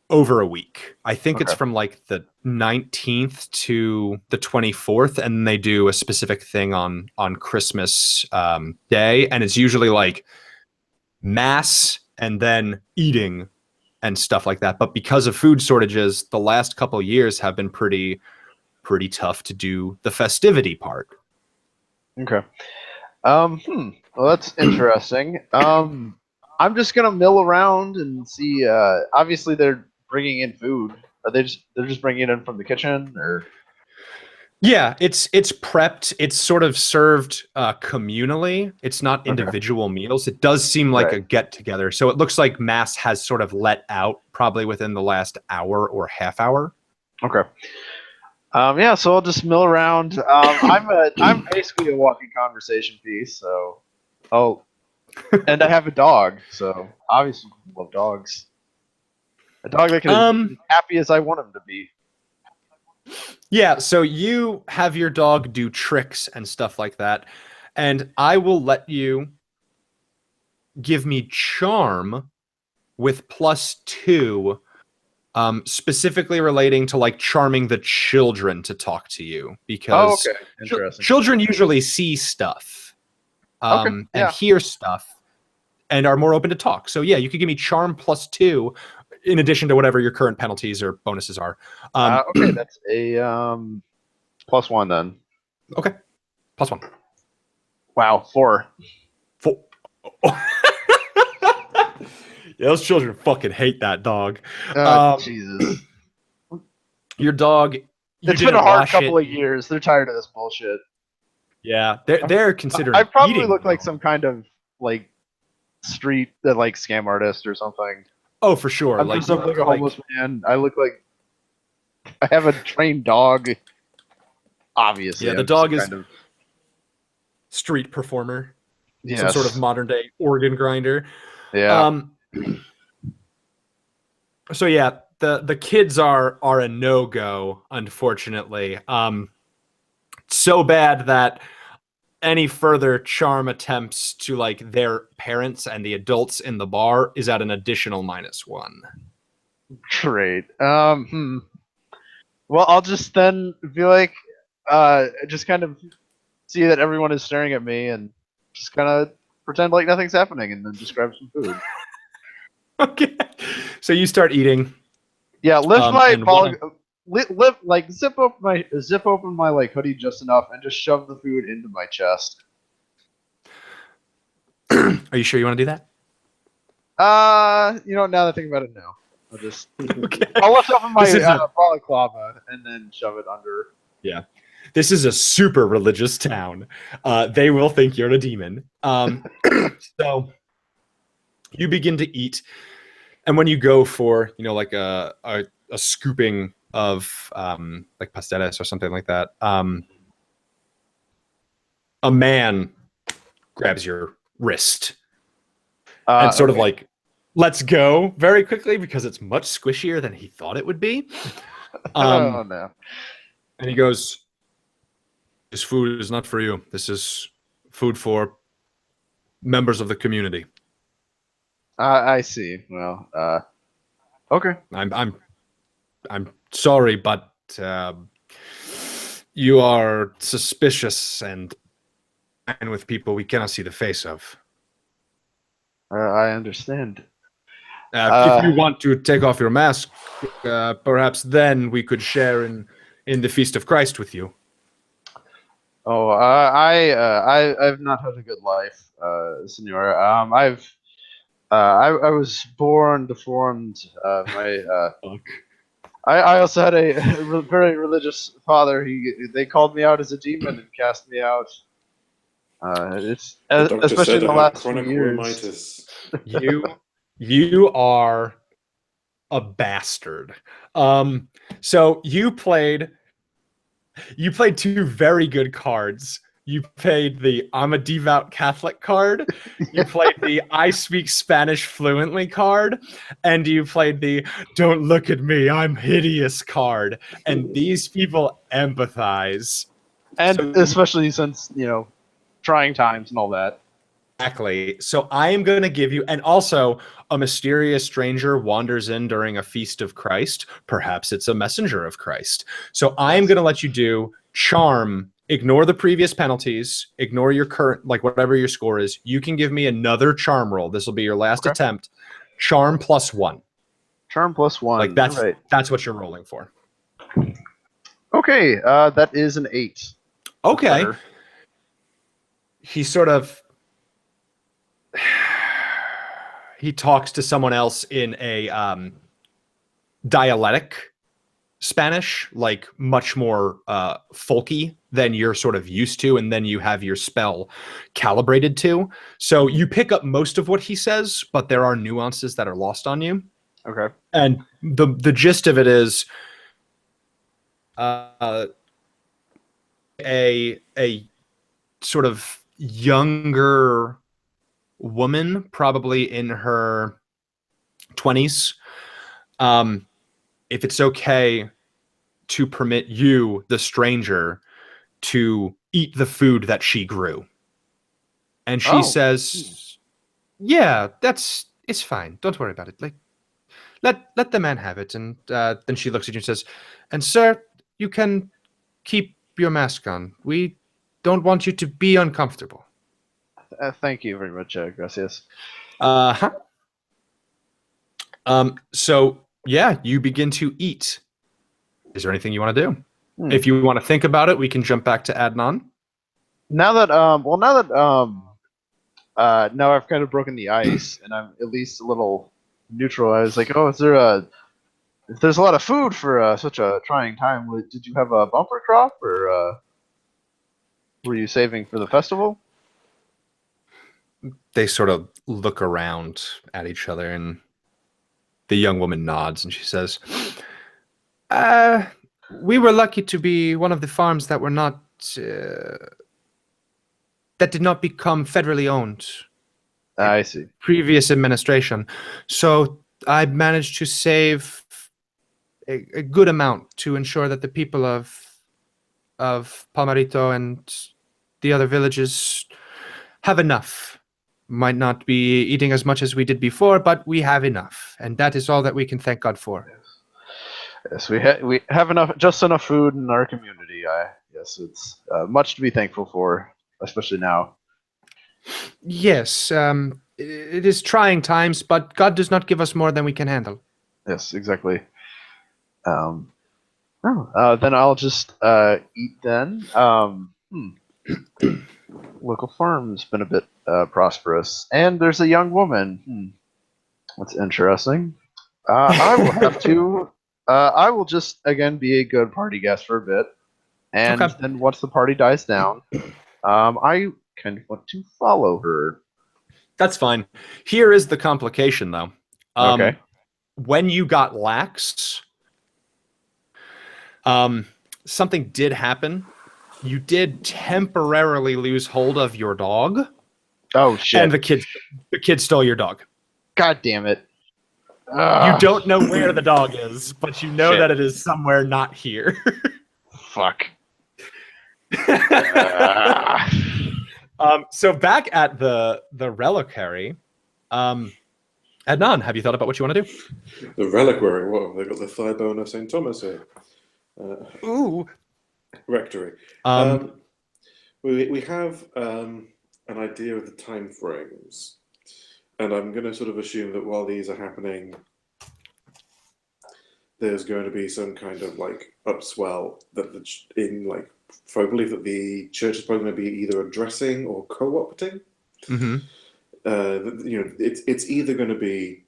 [SPEAKER 1] over a week. I think it's
[SPEAKER 2] Okay.
[SPEAKER 1] from like the 19th to the 24th, and they do a specific thing on Christmas Day, and it's usually like mass and then eating and stuff like that. But because of food shortages, the last couple of years have been pretty tough to do the festivity part.
[SPEAKER 2] Okay. Well, that's interesting. I'm just gonna mill around and see. Obviously, they're bringing in food. Are they're just bringing it in from the kitchen, or?
[SPEAKER 1] Yeah, it's prepped. It's sort of served communally. It's not
[SPEAKER 2] Okay.
[SPEAKER 1] individual meals. It does seem like
[SPEAKER 2] Right.
[SPEAKER 1] a get together. So it looks like mass has sort of let out probably within the last hour or half hour.
[SPEAKER 2] Okay. Yeah, so I'll just mill around. I'm basically a walking conversation piece. So, and I have a dog. So obviously, I love dogs. A dog that can be as happy as I want him to be.
[SPEAKER 1] Yeah, so you have your dog do tricks and stuff like that, and I will let you give me charm with +2, specifically relating to like charming the children to talk to you, because
[SPEAKER 2] Okay. Interesting.
[SPEAKER 1] children usually see stuff and hear stuff and are more open to talk. So yeah, you could give me charm +2 in addition to whatever your current penalties or bonuses are.
[SPEAKER 2] Okay, that's a +1 then.
[SPEAKER 1] Okay, +1.
[SPEAKER 2] Wow, 4.
[SPEAKER 1] 4. Yeah, those children fucking hate that dog.
[SPEAKER 2] Jesus.
[SPEAKER 1] Your dog.
[SPEAKER 2] It's been a hard couple of years. They're tired of this bullshit.
[SPEAKER 1] Yeah, they're considering.
[SPEAKER 2] I probably
[SPEAKER 1] eating,
[SPEAKER 2] look like
[SPEAKER 1] though.
[SPEAKER 2] some kind of like street like scam artist or something.
[SPEAKER 1] Oh, for sure.
[SPEAKER 2] I'm
[SPEAKER 1] Like
[SPEAKER 2] just like a homeless man. I look like I have a trained dog. Obviously,
[SPEAKER 1] yeah, the
[SPEAKER 2] I'm
[SPEAKER 1] dog
[SPEAKER 2] some
[SPEAKER 1] is
[SPEAKER 2] kind of
[SPEAKER 1] street performer, some
[SPEAKER 2] yes.
[SPEAKER 1] sort of modern day organ grinder.
[SPEAKER 2] Yeah.
[SPEAKER 1] So yeah, the kids are a no-go, unfortunately. So bad that any further charm attempts to like their parents and the adults in the bar is at an additional -1.
[SPEAKER 2] Great. Well, I'll just then be like, just kind of see that everyone is staring at me and just kind of pretend like nothing's happening and then just grab some food.
[SPEAKER 1] Okay. So you start eating.
[SPEAKER 2] Yeah, lift my
[SPEAKER 1] and
[SPEAKER 2] ball, lift like zip open my like hoodie just enough and just shove the food into my chest.
[SPEAKER 1] Are you sure you want to do that?
[SPEAKER 2] Now that I think about it, now I'll just
[SPEAKER 1] Okay.
[SPEAKER 2] I'll lift open my balaclava and then shove it under.
[SPEAKER 1] Yeah. This is a super religious town. They will think you're a demon. So you begin to eat, and when you go for, like a scooping of like pasteles or something like that, a man grabs your wrist and sort of
[SPEAKER 2] Okay.
[SPEAKER 1] like lets go very quickly because it's much squishier than he thought it would be.
[SPEAKER 2] Oh no.
[SPEAKER 1] And he goes, "This food is not for you. This is food for members of the community.
[SPEAKER 2] I see. Well, okay.
[SPEAKER 1] I'm sorry, but you are suspicious and with people we cannot see the face of.
[SPEAKER 2] I understand.
[SPEAKER 1] If you want to take off your mask, perhaps then we could share in the feast of Christ with you."
[SPEAKER 2] Oh, I've not had a good life, Senor. I was born deformed.
[SPEAKER 1] Fuck.
[SPEAKER 2] I also had a very religious father. They called me out as a demon and cast me out. It's
[SPEAKER 3] The doctor
[SPEAKER 2] especially
[SPEAKER 3] said
[SPEAKER 2] in the
[SPEAKER 3] I had
[SPEAKER 2] last few
[SPEAKER 3] chronic
[SPEAKER 2] years.
[SPEAKER 3] rheumitis.
[SPEAKER 1] You are a bastard. So you played two very good cards. You played the "I'm a devout Catholic" card. You played the "I speak Spanish fluently" card, and you played the "Don't look at me, I'm hideous" card. And these people empathize.
[SPEAKER 2] And
[SPEAKER 1] So
[SPEAKER 2] especially since, trying times and all that.
[SPEAKER 1] exactly. So I am going to give you, and also a mysterious stranger wanders in during a feast of Christ. Perhaps it's a messenger of Christ. So I am going to let you do charm. Ignore the previous penalties. Ignore your current, like whatever your score is. You can give me another charm roll. This will be your last
[SPEAKER 2] Okay.
[SPEAKER 1] attempt. Charm +1.
[SPEAKER 2] Charm +1.
[SPEAKER 1] Like that's
[SPEAKER 2] All right.
[SPEAKER 1] that's what you're rolling for.
[SPEAKER 2] Okay, that is an 8.
[SPEAKER 1] Okay.
[SPEAKER 2] Better.
[SPEAKER 1] He sort of he talks to someone else in a dialectic Spanish, like much more folky than you're sort of used to, and then you have your spell calibrated to. So you pick up most of what he says, but there are nuances that are lost on you.
[SPEAKER 2] Okay.
[SPEAKER 1] And the gist of it is a sort of younger woman, probably in her 20s. If it's okay to permit you, the stranger, to eat the food that she grew. And she says, "Yeah, it's fine. Don't worry about it. Like, let the man have it." And then she looks at you and says, "And sir, you can keep your mask on. We don't want you to be uncomfortable."
[SPEAKER 2] Thank you very much, gracias.
[SPEAKER 1] Uh-huh. So yeah, you begin to eat. Is there anything you want to do? If you want to think about it, we can jump back to Adnan.
[SPEAKER 2] Now that now I've kind of broken the ice and I'm at least a little neutral. I was like, oh, if there's a lot of food for such a trying time, did you have a bumper crop, or were you saving for the festival?
[SPEAKER 1] They sort of look around at each other, and the young woman nods and she says, "We were lucky to be one of the farms that were not that did not become federally owned.
[SPEAKER 2] I see.
[SPEAKER 1] Previous administration. So I managed to save a good amount to ensure that the people of Palmarito and the other villages have enough. Might not be eating as much as we did before, but we have enough, and that is all that we can thank God for."
[SPEAKER 2] Yes, we have just enough food in our community. Yes, it's much to be thankful for, especially now.
[SPEAKER 1] Yes, it is trying times, but God does not give us more than we can handle.
[SPEAKER 2] Yes, exactly. Then I'll just eat then. Local farm's been a bit prosperous, and there's a young woman. That's interesting. I will have to. I will just again be a good party guest for a bit. And
[SPEAKER 1] Okay.
[SPEAKER 2] then once the party dies down, I kind of want to follow her.
[SPEAKER 1] That's fine. Here is the complication, though.
[SPEAKER 2] Okay.
[SPEAKER 1] When you got lax, something did happen. You did temporarily lose hold of your dog,
[SPEAKER 2] Oh shit!
[SPEAKER 1] and the kid stole your dog.
[SPEAKER 2] God damn it!
[SPEAKER 1] You
[SPEAKER 2] Ugh,
[SPEAKER 1] don't know where the dog is, but you know
[SPEAKER 2] Shit.
[SPEAKER 1] that it is somewhere not here.
[SPEAKER 2] fuck. Ah.
[SPEAKER 1] So back at the reliquary, Adnan, have you thought about what you want to do?
[SPEAKER 3] The reliquary. What have they got? The thigh bone of St. Thomas here.
[SPEAKER 1] Ooh.
[SPEAKER 3] Rectory.
[SPEAKER 1] Um,
[SPEAKER 3] We have an idea of the time frames, and I'm going to sort of assume that while these are happening, there's going to be some kind of like upswell that I believe that the church is probably going to be either addressing or co-opting.
[SPEAKER 1] mhm.
[SPEAKER 3] It's either going to be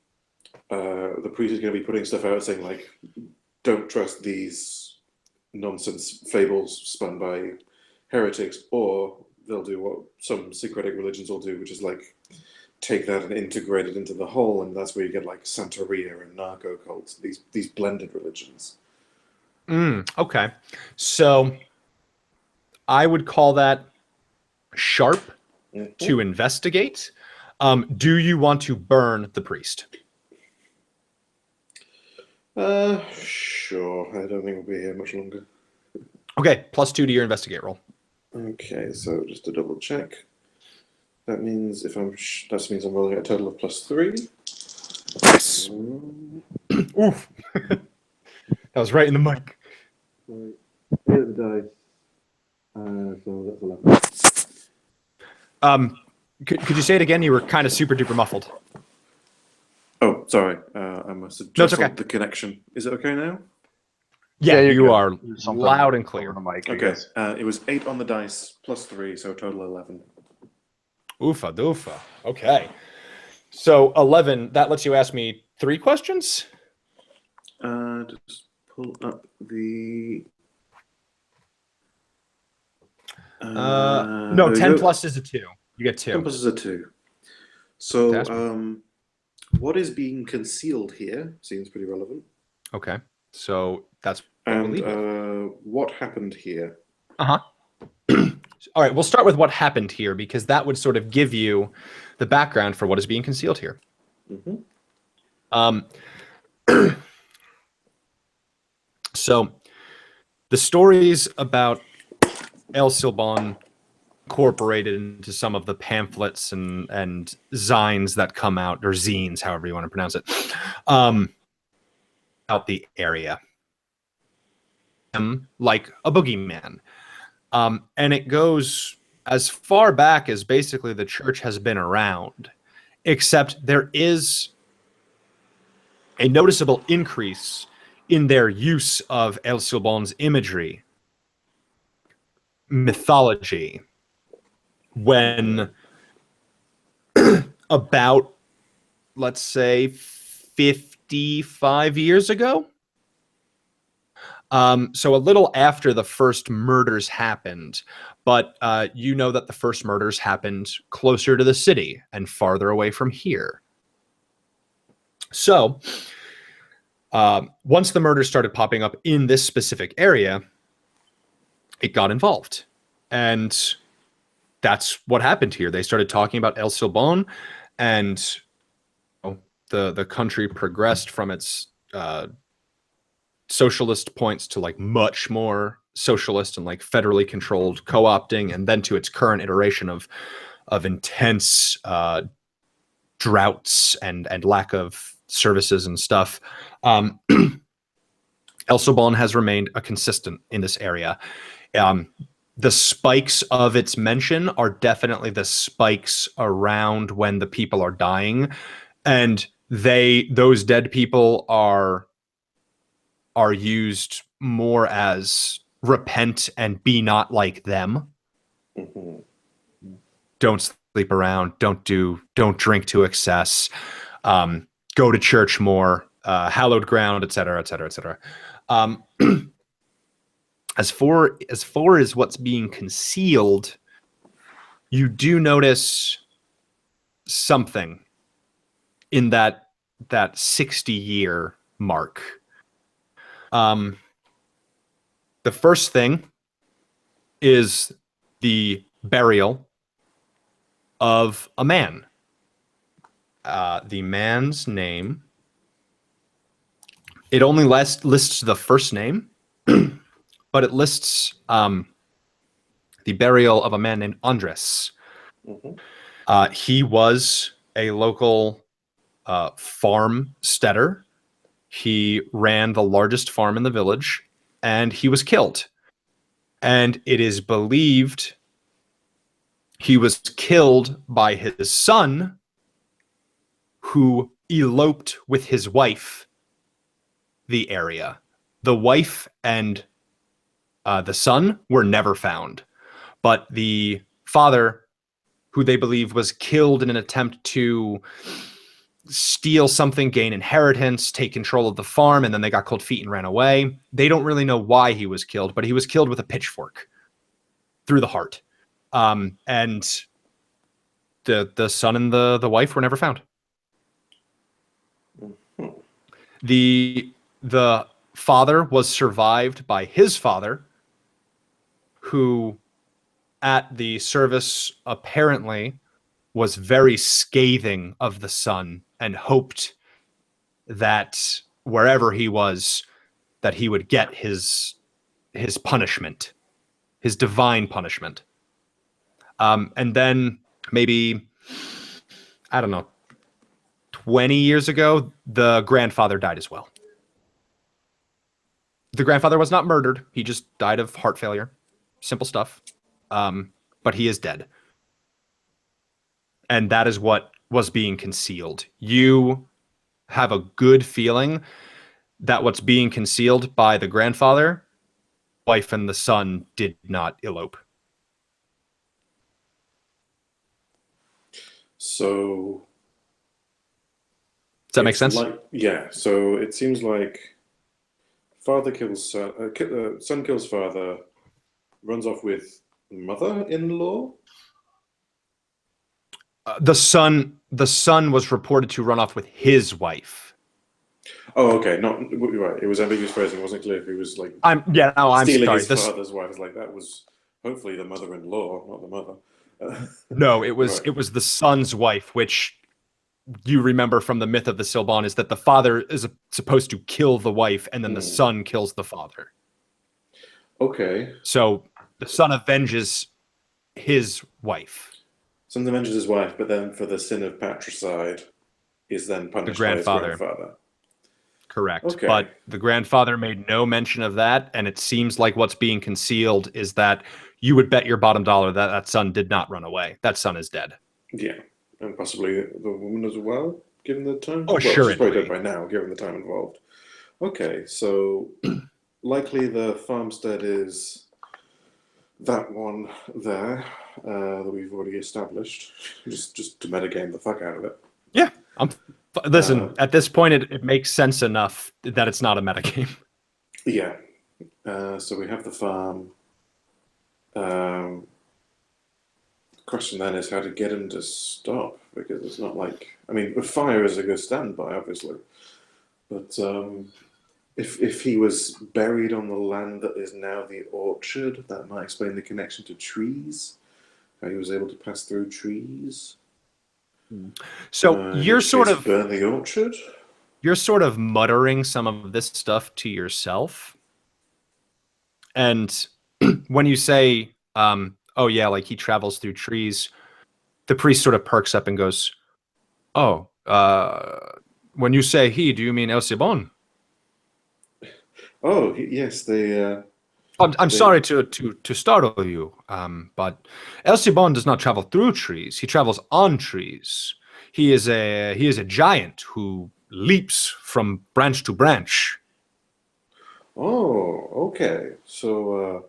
[SPEAKER 3] the priest is going to be putting stuff out saying like, don't trust these nonsense fables spun by heretics, or they'll do what some syncretic religions will do, which is like take that and integrate it into the whole, and that's where you get like Santeria and narco cults, these blended religions.
[SPEAKER 1] Okay. So I would call that sharp to investigate. Do you want to burn the priest?
[SPEAKER 3] Sure. I don't think we'll be here much longer.
[SPEAKER 1] Okay, +2 to your investigate roll.
[SPEAKER 3] Okay, so just to double check, that means that means I'm rolling a total of +3.
[SPEAKER 1] Yes. Oof. That was right in the mic.
[SPEAKER 3] Right. Here are the dice. So that's 11.
[SPEAKER 1] Could you say it again? You were kind of super duper muffled.
[SPEAKER 3] Oh, sorry. I must have
[SPEAKER 1] No, it's
[SPEAKER 3] jostled
[SPEAKER 1] okay.
[SPEAKER 3] the connection. Is it okay now?
[SPEAKER 1] Yeah,
[SPEAKER 2] you're
[SPEAKER 1] you
[SPEAKER 2] good.
[SPEAKER 1] are
[SPEAKER 2] There's something
[SPEAKER 1] loud and
[SPEAKER 2] over
[SPEAKER 1] clear.
[SPEAKER 2] the mic, I
[SPEAKER 3] Okay.
[SPEAKER 2] guess.
[SPEAKER 3] It was 8 on the dice +3, so total 11.
[SPEAKER 1] Oofa doofa. Okay. So 11, that lets you ask me 3 questions?
[SPEAKER 3] Just pull up the.
[SPEAKER 1] No,
[SPEAKER 3] there we
[SPEAKER 1] 10
[SPEAKER 3] go.
[SPEAKER 1] plus is a 2. You get 2.
[SPEAKER 3] 10 plus is a 2.
[SPEAKER 1] Ask
[SPEAKER 3] So, what is being concealed here seems pretty relevant.
[SPEAKER 1] Okay. So that's what we'll
[SPEAKER 3] And
[SPEAKER 1] leave with.
[SPEAKER 3] what happened here?
[SPEAKER 1] Uh-huh. All right, we'll start with what happened here because that would sort of give you the background for what is being concealed here.
[SPEAKER 3] Mm-hmm.
[SPEAKER 1] So the stories about El Silbon incorporated into some of the pamphlets and zines that come out, or zines, however you want to pronounce it, out the area. Like a boogeyman. And it goes as far back as basically the church has been around, except there is a noticeable increase in their use of El Silbon's imagery, mythology, when about, let's say, 55 years ago. So a little after the first murders happened, but you know that the first murders happened closer to the city and farther away from here. So once the murders started popping up in this specific area, it got involved. And that's what happened here. They started talking about El Silbon, and the country progressed from its socialist points to like much more socialist and like federally controlled co-opting, and then to its current iteration of intense droughts and lack of services and stuff. El Silbon has remained a consistent in this area. The spikes of its mention are definitely the spikes around when the people are dying, and those dead people are used more as repent and be not like them.
[SPEAKER 3] Mm-hmm.
[SPEAKER 1] Don't sleep around. Don't drink to excess. Go to church more. Hallowed ground, etc., etc., etc. As far as what's being concealed, you do notice something in that 60-year mark. The first thing is the burial of a man. The man's name, it only lists the first name, but it lists the burial of a man named Andres.
[SPEAKER 3] Mm-hmm.
[SPEAKER 1] He was a local farmsteader. He ran the largest farm in the village, and he was killed. And it is believed he was killed by his son, who eloped with his wife the area. The wife and the son were never found, but the father, who they believe was killed in an attempt to steal something, gain inheritance, take control of the farm, and then they got cold feet and ran away. They don't really know why he was killed, but he was killed with a pitchfork through the heart. And the son and the wife were never found.
[SPEAKER 3] Mm-hmm.
[SPEAKER 1] The father was survived by his father, who at the service apparently was very scathing of the son and hoped that wherever he was, that he would get his punishment, his divine punishment. And then maybe, I don't know, 20 years ago, the grandfather died as well. The grandfather was not murdered. He just died of heart failure. Simple stuff. But he is dead. And that is what was being concealed. You have a good feeling that what's being concealed by the grandfather, wife, and the son did not elope.
[SPEAKER 3] So
[SPEAKER 1] does that make sense?
[SPEAKER 3] Yeah. So it seems like father kills son, son kills father, runs off with mother-in-law.
[SPEAKER 1] The son was reported to run off with his wife.
[SPEAKER 3] Oh, okay. Not right. It was ambiguous phrasing. It wasn't clear if he was like
[SPEAKER 1] I'm
[SPEAKER 3] stealing
[SPEAKER 1] sorry.
[SPEAKER 3] his father's wife. Like that was hopefully the mother-in-law, not the mother.
[SPEAKER 1] No, it was
[SPEAKER 3] Right.
[SPEAKER 1] it was the son's wife, which you remember from the myth of the Silban, is that the father is supposed to kill the wife, and then the son kills the father.
[SPEAKER 3] Okay.
[SPEAKER 1] So the son avenges his wife.
[SPEAKER 3] Son avenges his wife, but then for the sin of patricide, is then punished by his grandfather.
[SPEAKER 1] Correct.
[SPEAKER 3] Okay.
[SPEAKER 1] But the grandfather made no mention of that, and it seems like what's being concealed is that you would bet your bottom dollar that that son did not run away. That son is dead.
[SPEAKER 3] Yeah, and possibly the woman as well, given the time.
[SPEAKER 1] Oh,
[SPEAKER 3] well,
[SPEAKER 1] sure.
[SPEAKER 3] She's probably dead by now, given the time involved. Okay, so likely the farmstead is that one there that we've already established, just to metagame the fuck out of it.
[SPEAKER 1] Yeah. Listen, at this point, it makes sense enough that it's not a metagame.
[SPEAKER 3] Yeah. So we have the farm. The question then is how to get him to stop, because it's not like, I mean, fire is a good standby, obviously, but if he was buried on the land that is now the orchard, that might explain the connection to trees. How he was able to pass through trees.
[SPEAKER 1] So you're sort of
[SPEAKER 3] burn the orchard.
[SPEAKER 1] You're sort of muttering some of this stuff to yourself, and when you say, "Oh yeah, like he travels through trees," the priest sort of perks up and goes, "Oh, when you say he, do you mean El Cibon?"
[SPEAKER 3] Oh yes, they.
[SPEAKER 1] I'm sorry to startle you, but El Cibon does not travel through trees. He travels on trees. He is a giant who leaps from branch to branch.
[SPEAKER 3] Oh, okay. So,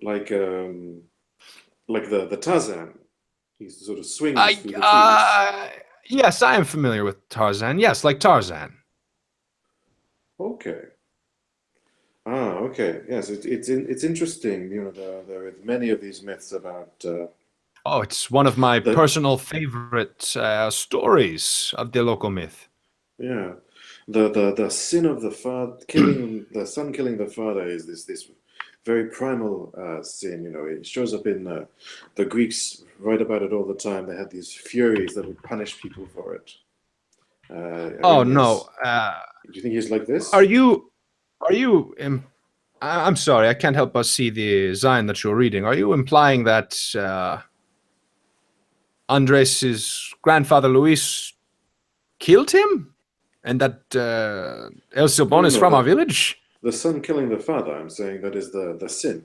[SPEAKER 3] like the Tarzan, he sort of swings through the trees.
[SPEAKER 1] Yes, I am familiar with Tarzan. Yes, like Tarzan.
[SPEAKER 3] Okay. Okay. Yes, it's interesting. There are many of these myths about
[SPEAKER 1] Oh, it's one of my
[SPEAKER 3] the
[SPEAKER 1] personal favorite stories of the local myth.
[SPEAKER 3] yeah the sin of the father killing the son killing the father is this very primal sin. It shows up in the Greeks write about it all the time. They had these furies that would punish people for it.
[SPEAKER 1] Oh no.
[SPEAKER 3] Do you think he's like
[SPEAKER 1] Are
[SPEAKER 3] this?
[SPEAKER 1] you are you I'm sorry, I can't help but see the sign that you're reading. Are you implying that Andres' grandfather Luis killed him? And that El
[SPEAKER 3] No,
[SPEAKER 1] Silbon
[SPEAKER 3] no,
[SPEAKER 1] is
[SPEAKER 3] no.
[SPEAKER 1] from our village?
[SPEAKER 3] The son killing the father. I'm saying that is the sin.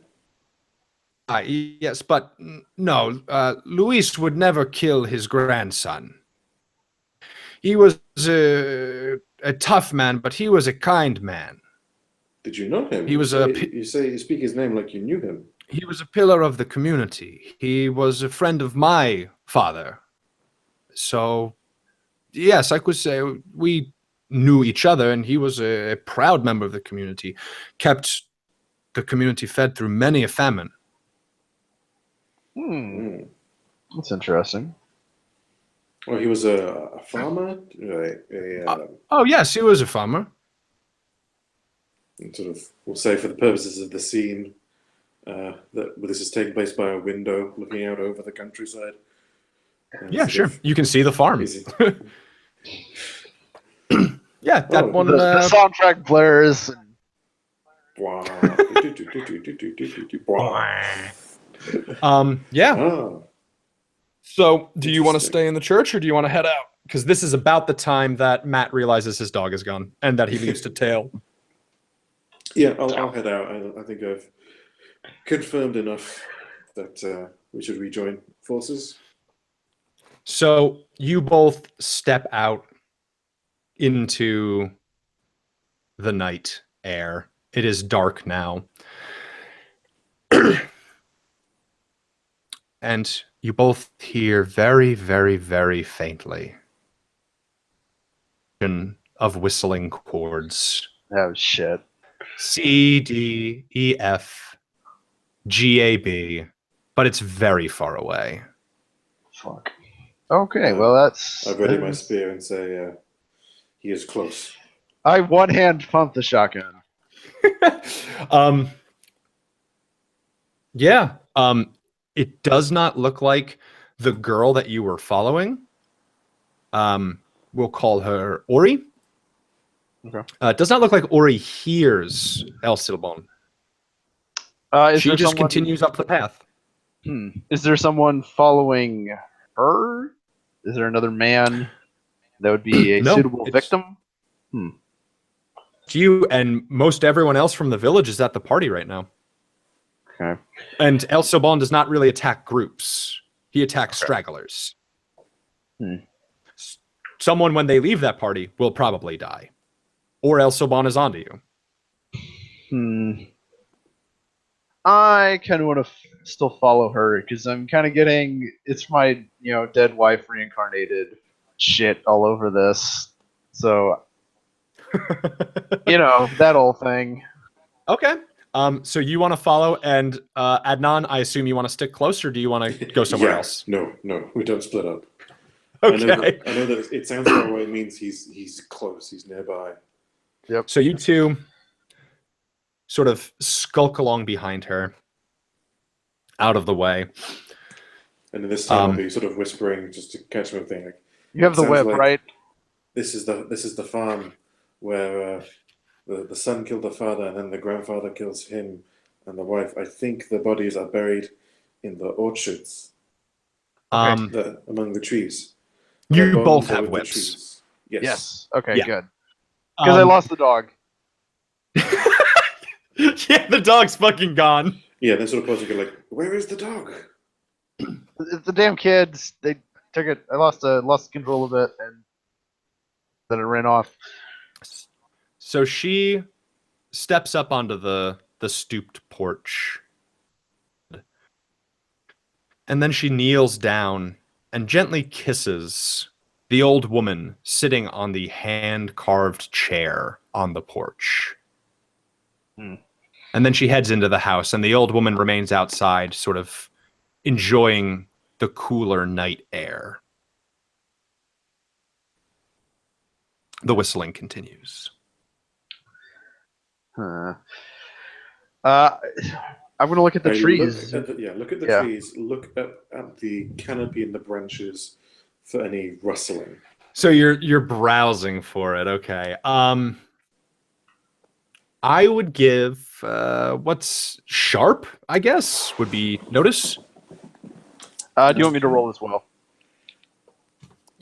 [SPEAKER 1] Yes, but no, Luis would never kill his grandson. He was a tough man, but he was a kind man.
[SPEAKER 3] Did you know him?
[SPEAKER 1] He
[SPEAKER 3] You
[SPEAKER 1] was
[SPEAKER 3] say you speak his name like you knew him.
[SPEAKER 1] he was a pillar of the community. He was a friend of my father. So yes, I could say we knew each other, and he was a proud member of the community, kept the community fed through many a famine.
[SPEAKER 3] Hmm.
[SPEAKER 2] That's interesting.
[SPEAKER 3] Oh, he was a farmer, right?
[SPEAKER 1] Oh yes, he was a farmer.
[SPEAKER 3] Sort of, we'll say for the purposes of the scene, that this is taking place by a window looking out over the countryside. And
[SPEAKER 1] Yeah,
[SPEAKER 3] sort
[SPEAKER 1] sure.
[SPEAKER 3] of,
[SPEAKER 1] You can see the farm.
[SPEAKER 3] is it?
[SPEAKER 1] Yeah, that
[SPEAKER 3] Oh,
[SPEAKER 1] one.
[SPEAKER 2] The soundtrack blares. And
[SPEAKER 3] wow. Wow.
[SPEAKER 1] Yeah.
[SPEAKER 3] Ah,
[SPEAKER 1] So, do you want to
[SPEAKER 3] interesting.
[SPEAKER 1] stay in the church or do you want to head out? Because this is about the time that Matt realizes his dog is gone and that he leaves to tail.
[SPEAKER 3] Yeah, I'll head out. I think I've confirmed enough that we should rejoin forces.
[SPEAKER 1] So, you both step out into the night air. It is dark now. And you both hear very, very, very faintly of whistling chords.
[SPEAKER 2] oh shit.
[SPEAKER 1] C, D, E, F, G, A, B, but it's very far away.
[SPEAKER 2] Fuck. Okay, well
[SPEAKER 3] I ready my spear and say, he is close.
[SPEAKER 2] I one hand pump the shotgun.
[SPEAKER 1] um, yeah. It does not look like the girl that you were following. We'll call her Ori.
[SPEAKER 2] Okay.
[SPEAKER 1] It does not look like Ori hears El Silbon.
[SPEAKER 2] Is
[SPEAKER 1] She
[SPEAKER 2] there
[SPEAKER 1] just
[SPEAKER 2] someone?
[SPEAKER 1] continues up the path.
[SPEAKER 2] Is there someone following her? Is there another man that would be a
[SPEAKER 1] No,
[SPEAKER 2] suitable
[SPEAKER 1] it's
[SPEAKER 2] victim?
[SPEAKER 1] you and most everyone else from the village is at the party right now.
[SPEAKER 2] Okay.
[SPEAKER 1] And El Silbon does not really attack groups. He attacks stragglers. Someone, when they leave that party, will probably die. Or El Silbon is onto you.
[SPEAKER 2] I kind of want to still follow her because I'm kind of getting it's my dead wife reincarnated shit all over this. So that old thing.
[SPEAKER 1] Okay. So you want to follow, and Adnan, I assume you want to stick close, or do you want to go somewhere else?
[SPEAKER 3] No, we don't split up.
[SPEAKER 1] Okay.
[SPEAKER 3] I know that it sounds far away. It means he's close. He's nearby.
[SPEAKER 2] Yep.
[SPEAKER 1] So you two sort of skulk along behind her, out of the way.
[SPEAKER 3] And this time I'll be sort of whispering just to catch one thing. Like,
[SPEAKER 2] you have the web,
[SPEAKER 3] like
[SPEAKER 2] right?
[SPEAKER 3] This is the farm where the son killed the father, and then the grandfather kills him and the wife. I think the bodies are buried in the orchards, among the trees.
[SPEAKER 1] You
[SPEAKER 3] Their
[SPEAKER 1] both
[SPEAKER 3] bones are
[SPEAKER 1] have
[SPEAKER 3] with the
[SPEAKER 1] whips.
[SPEAKER 3] trees.
[SPEAKER 2] Yes. Okay,
[SPEAKER 1] Yeah.
[SPEAKER 2] good. Because I lost the dog.
[SPEAKER 1] Yeah, the dog's fucking gone.
[SPEAKER 3] Yeah, then sort of pause and go like, "Where is the dog?"
[SPEAKER 2] The damn kids. They took it. I lost control of it, and then it ran off.
[SPEAKER 1] So she steps up onto the stooped porch. And then she kneels down and gently kisses the old woman sitting on the hand-carved chair on the porch. And then she heads into the house, and the old woman remains outside, sort of enjoying the cooler night air. The whistling continues.
[SPEAKER 2] I'm gonna look at the trees.
[SPEAKER 3] Look at the
[SPEAKER 2] Yeah.
[SPEAKER 3] trees. Look at the canopy and the branches for any rustling.
[SPEAKER 1] So you're browsing for it, okay. I would give what's sharp, I guess, would be notice.
[SPEAKER 2] Do you want me to roll as well?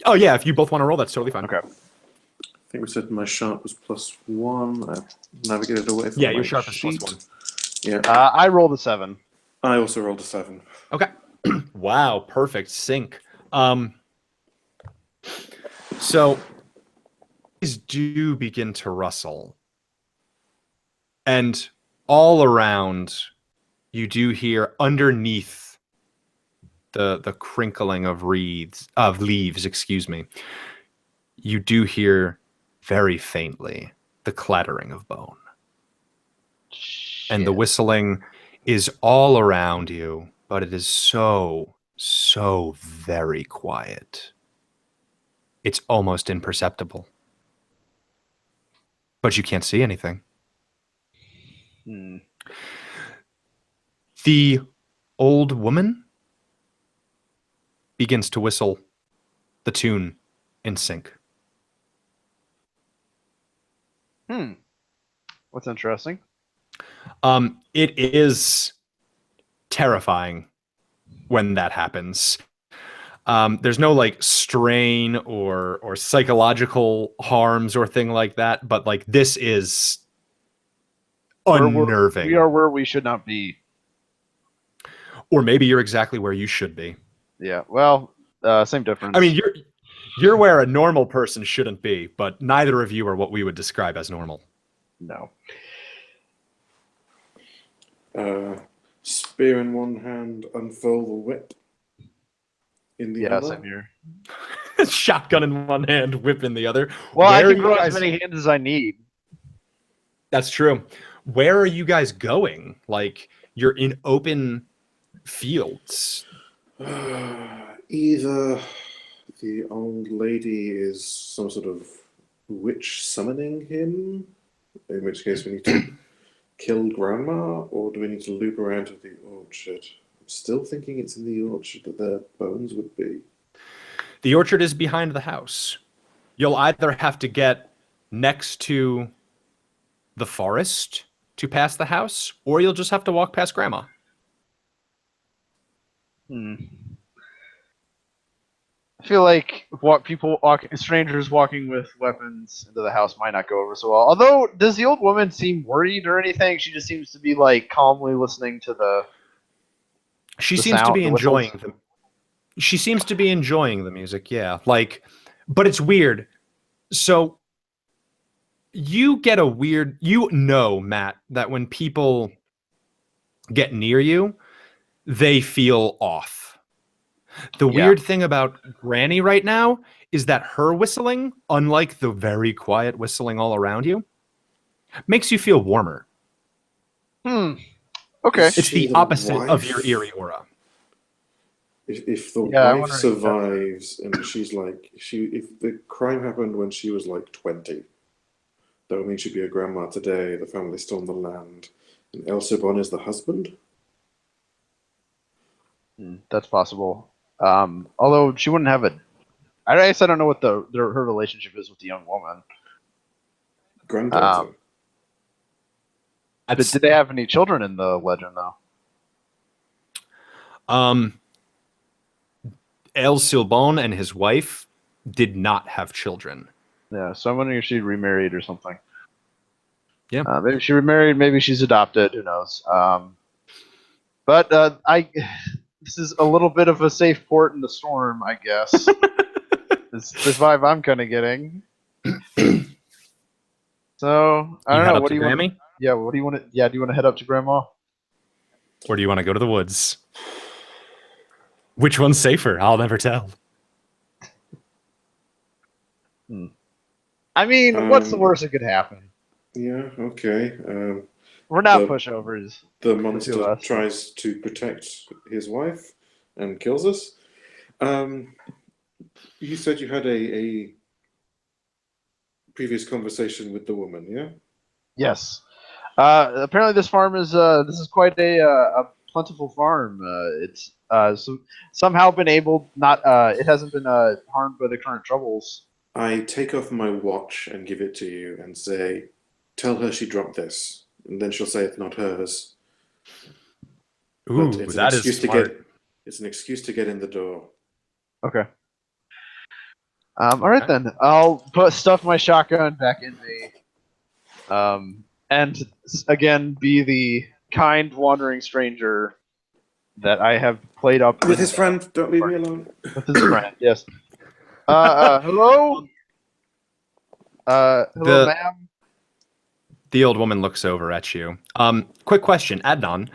[SPEAKER 1] Oh yeah, if you both want to roll, that's totally fine.
[SPEAKER 2] Okay.
[SPEAKER 3] I think we said my sharp was +1. I've navigated away from
[SPEAKER 1] Yeah,
[SPEAKER 3] my
[SPEAKER 1] your sharp
[SPEAKER 3] sheet.
[SPEAKER 1] is +1.
[SPEAKER 3] Yeah.
[SPEAKER 2] I rolled a 7.
[SPEAKER 3] I also rolled a 7.
[SPEAKER 1] Okay. Wow, perfect sync. So these do begin to rustle. And all around you do hear underneath the crinkling of leaves, excuse me. You do hear very faintly the clattering of bone. And the whistling is all around you, but it is so very quiet. It's almost imperceptible. But you can't see anything. The old woman begins to whistle the tune in sync.
[SPEAKER 2] What's interesting?
[SPEAKER 1] It is terrifying when that happens. There's no like strain or psychological harms or thing like that, but like this is unnerving.
[SPEAKER 2] We are where we should not be.
[SPEAKER 1] Or maybe you're exactly where you should be.
[SPEAKER 2] Yeah. Well, same difference.
[SPEAKER 1] I mean, you're where a normal person shouldn't be, but neither of you are what we would describe as normal.
[SPEAKER 2] No.
[SPEAKER 3] Spear in one hand, unfurl the whip in the other.
[SPEAKER 2] Same here.
[SPEAKER 1] Shotgun in one hand, whip in the other.
[SPEAKER 2] Well,
[SPEAKER 1] Where
[SPEAKER 2] I
[SPEAKER 1] are
[SPEAKER 2] can
[SPEAKER 1] you
[SPEAKER 2] grow
[SPEAKER 1] guys-
[SPEAKER 2] as many hands as I need.
[SPEAKER 1] That's true. Where are you guys going? Like, you're in open fields.
[SPEAKER 3] Either the old lady is some sort of witch summoning him, in which case we need to kill Grandma, or do we need to loop around to the orchard? I'm still thinking it's in the orchard that their bones would be.
[SPEAKER 1] The orchard is behind the house. You'll either have to get next to the forest to pass the house, or you'll just have to walk past Grandma.
[SPEAKER 2] I feel like strangers walking with weapons into the house might not go over so well. Although, does the old woman seem worried or anything? She just seems to be like calmly listening to the.
[SPEAKER 1] She
[SPEAKER 2] The
[SPEAKER 1] seems to
[SPEAKER 2] sound-
[SPEAKER 1] be
[SPEAKER 2] the whistles?
[SPEAKER 1] enjoying the. She seems to be enjoying the music, yeah. Like, but it's weird. So you get a weird. You know, Matt, that when people get near you, they feel off. The weird thing about Granny right now is that her whistling, unlike the very quiet whistling all around you, makes you feel warmer.
[SPEAKER 2] Okay.
[SPEAKER 1] It's the opposite of your eerie aura.
[SPEAKER 3] If the
[SPEAKER 2] Yeah, I
[SPEAKER 3] wife
[SPEAKER 2] wonder if
[SPEAKER 3] survives and she's like if the crime happened when she was like 20, that would mean she'd be a grandma today. The family's still on the land, and El Sobon is the husband.
[SPEAKER 2] That's possible. Although she wouldn't have I guess I don't know what her relationship is with the young woman.
[SPEAKER 3] Granddaughter.
[SPEAKER 2] But did they have any children in the legend, though?
[SPEAKER 1] El Silbon and his wife did not have children.
[SPEAKER 2] Yeah, so I'm wondering if she remarried or something.
[SPEAKER 1] Yeah.
[SPEAKER 2] Maybe she remarried, maybe she's adopted, who knows. But this is a little bit of a safe port in the storm, I guess. this vibe I'm kind of getting. So, I don't know. What do you want? Yeah, what do you want to? Yeah, do you want to head up to Grandma?
[SPEAKER 1] Or do you want to go to the woods? Which one's safer? I'll never tell.
[SPEAKER 2] I mean, what's the worst that could happen?
[SPEAKER 3] Yeah, okay.
[SPEAKER 2] We're not
[SPEAKER 3] The-
[SPEAKER 2] pushovers.
[SPEAKER 3] The
[SPEAKER 2] two
[SPEAKER 3] monster
[SPEAKER 2] of us.
[SPEAKER 3] tries to protect his wife and kills us. You said you had a previous conversation with the woman, yeah?
[SPEAKER 2] Yes. Apparently, this farm is this is quite a plentiful farm. It's somehow been able not it hasn't been harmed by the current troubles.
[SPEAKER 3] I take off my watch and give it to you and say, tell her she dropped this. And then she'll say it's not hers.
[SPEAKER 1] Ooh,
[SPEAKER 3] But it's an
[SPEAKER 1] that is
[SPEAKER 3] excuse to
[SPEAKER 1] smart.
[SPEAKER 3] get it's an excuse to get in the door.
[SPEAKER 2] Okay. All right
[SPEAKER 1] Okay.
[SPEAKER 2] then. I'll stuff my shotgun back in me. And again be the kind wandering stranger that I have played up
[SPEAKER 3] With
[SPEAKER 2] in
[SPEAKER 3] his friend, don't leave me alone.
[SPEAKER 2] with his friend. Yes. Hello. Hello,
[SPEAKER 1] The
[SPEAKER 2] ma'am.
[SPEAKER 1] the old woman looks over at you. Quick question, Adnan.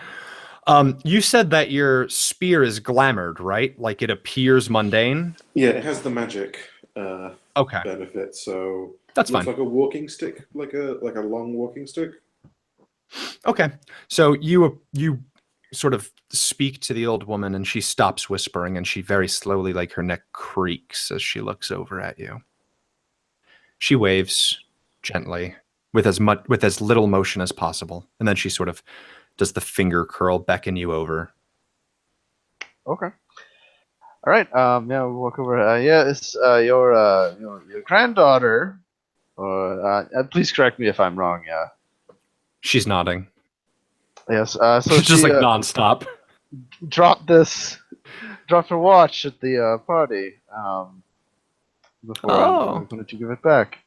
[SPEAKER 1] You said that your spear is glamored, right? Like it appears mundane.
[SPEAKER 3] Yeah, it has the magic
[SPEAKER 1] Okay,
[SPEAKER 3] benefit, so
[SPEAKER 1] that's
[SPEAKER 3] looks
[SPEAKER 1] fine.
[SPEAKER 3] like a walking stick, like a long walking stick.
[SPEAKER 1] Okay, so you sort of speak to the old woman, and she stops whispering, and she very slowly, like her neck creaks as she looks over at you. She waves gently with as little motion as possible, and then she sort of does the finger curl, beckon you over.
[SPEAKER 2] Okay. All right. Yeah, we'll walk over. Yeah, it's your granddaughter. Please correct me if I'm wrong. Yeah.
[SPEAKER 1] She's nodding.
[SPEAKER 2] Yes. So
[SPEAKER 1] Just
[SPEAKER 2] she
[SPEAKER 1] like nonstop.
[SPEAKER 2] dropped her watch at the party. Before I
[SPEAKER 1] Oh,
[SPEAKER 2] wanted to give it back.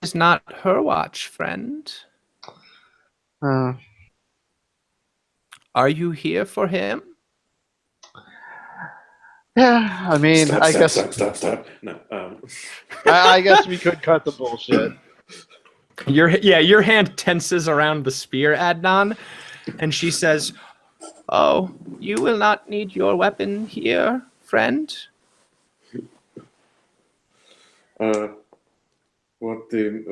[SPEAKER 1] it's not her watch, friend.
[SPEAKER 2] Uh,
[SPEAKER 1] Are you here for him?
[SPEAKER 2] yeah. I mean,
[SPEAKER 3] Stab,
[SPEAKER 2] I
[SPEAKER 3] stab,
[SPEAKER 2] guess
[SPEAKER 3] stab, stab, stab. No.
[SPEAKER 2] I guess we could cut the bullshit.
[SPEAKER 1] Your hand tenses around the spear, Adnan, and she says, "Oh, you will not need your weapon here, friend.
[SPEAKER 3] uh, what do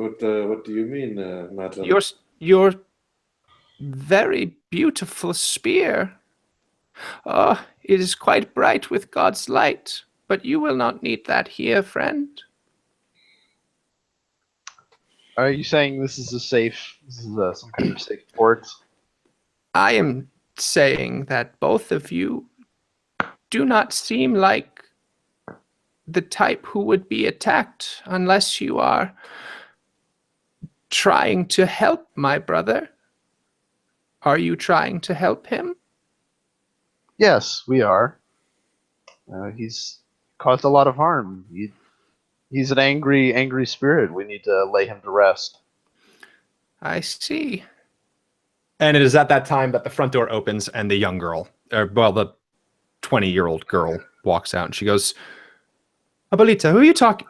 [SPEAKER 3] you mean, madam?
[SPEAKER 1] Your very beautiful spear. Oh, it is quite bright with God's light, but you will not need that here, friend."
[SPEAKER 2] Are you saying this is a safe? This is some kind of safe port?
[SPEAKER 1] I am saying that both of you do not seem like the type who would be attacked unless you are trying to help my brother. Are you trying to help him?
[SPEAKER 2] Yes, we are. He's caused a lot of harm. He's an angry spirit. We need to lay him to rest.
[SPEAKER 1] I see. And it is at that time that the front door opens and the young girl, or well, the 20-year-old girl walks out and she goes, "Abuelita, who are you talking?"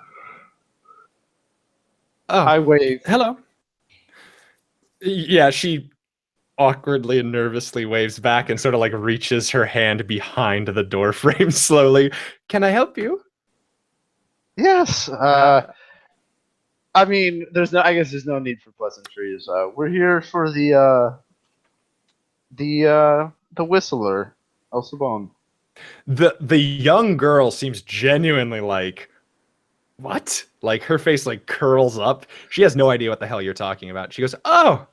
[SPEAKER 1] Oh,
[SPEAKER 2] I wave.
[SPEAKER 1] hello. Yeah, she awkwardly and nervously waves back and sort of like reaches her hand behind the door frame slowly. "Can I help you?"
[SPEAKER 2] Yes. I mean, I guess there's no need for pleasantries. We're here for the whistler, El Sabon.
[SPEAKER 1] The young girl seems genuinely like, "What?" Like her face like curls up. She has no idea what the hell you're talking about. She goes, "Oh,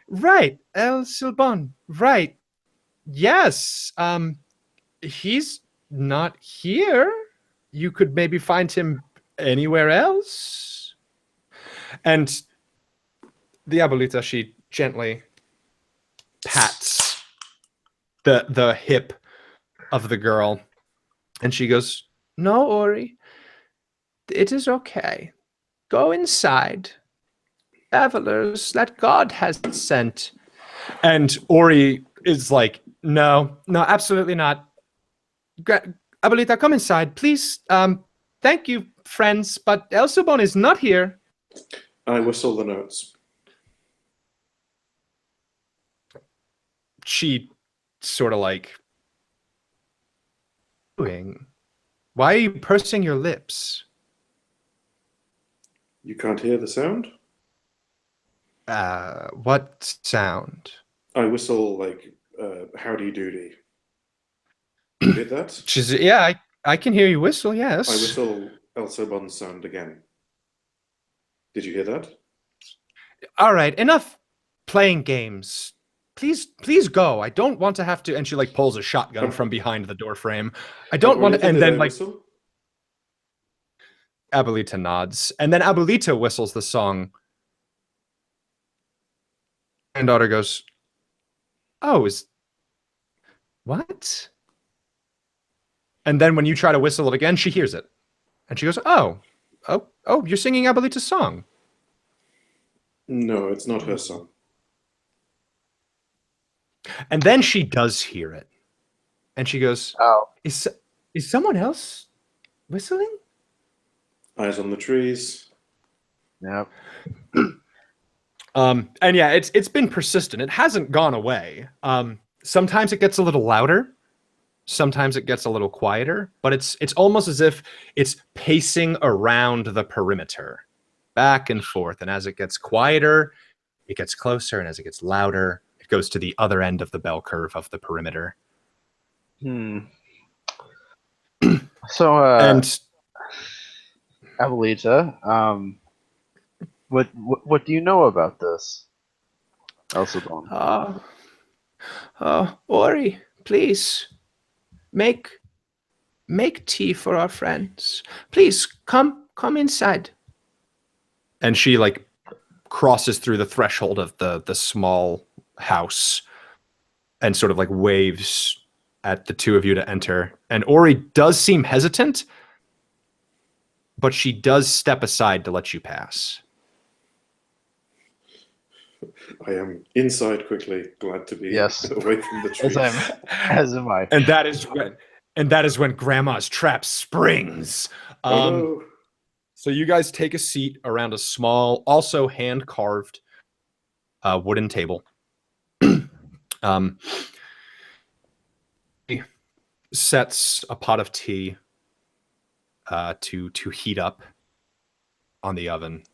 [SPEAKER 1] right, El Silbon. Right. Yes. He's not here. You could maybe find him anywhere else." And the abuelita, she gently pats the hip of the girl, and she goes, "No, Ori, it is okay. Go inside. Travelers that God has sent." And Ori is like, "No, no, absolutely not. Abuelita, come inside, please. Thank you, friends, but El Subon is not here."
[SPEAKER 3] I whistle the notes.
[SPEAKER 1] She sort of like, doing? Why are you pursing your lips?
[SPEAKER 3] You can't hear the sound?
[SPEAKER 1] What sound?
[SPEAKER 3] I whistle like howdy doody. You hear that?
[SPEAKER 1] She's, yeah, I can hear you whistle. Yes.
[SPEAKER 3] I whistle Elsa Bond's sound again. Did you hear that?
[SPEAKER 1] All right, enough playing games. Please go. I don't want to have to. And she like pulls a shotgun from behind the door frame. I don't want to.
[SPEAKER 3] Abuelita,
[SPEAKER 1] And
[SPEAKER 3] did
[SPEAKER 1] then
[SPEAKER 3] I
[SPEAKER 1] like
[SPEAKER 3] whistle?
[SPEAKER 1] Abuelita nods, and then Abuelita whistles the song. Granddaughter goes, "Oh, is what?" And then when you try to whistle it again, she hears it, and she goes, "Oh, you're singing Abuelita's song."
[SPEAKER 3] No, it's not her song.
[SPEAKER 1] And then she does hear it, and she goes,
[SPEAKER 2] Oh,
[SPEAKER 1] "Is someone else whistling?"
[SPEAKER 3] Eyes on the trees.
[SPEAKER 2] yep.
[SPEAKER 1] And yeah, it's been persistent. It hasn't gone away. Sometimes it gets a little louder, sometimes it gets a little quieter, but it's almost as if it's pacing around the perimeter, back and forth. And as it gets quieter, it gets closer, and as it gets louder, it goes to the other end of the bell curve of the perimeter.
[SPEAKER 2] So,
[SPEAKER 1] And
[SPEAKER 2] Abuelita, what do you know about this, Elsa Bond?
[SPEAKER 1] Ori, please make tea for our friends. Please come inside. And she like crosses through the threshold of the small house and sort of like waves at the two of you to enter. And Ori does seem hesitant, but she does step aside to let you pass.
[SPEAKER 3] I am inside quickly, glad to be
[SPEAKER 2] Yes.
[SPEAKER 3] away from the trees.
[SPEAKER 2] As am I.
[SPEAKER 1] And that is when Grandma's trap springs.
[SPEAKER 3] Oh no!
[SPEAKER 1] So you guys take a seat around a small, also hand-carved wooden table. He sets a pot of tea to heat up on the oven.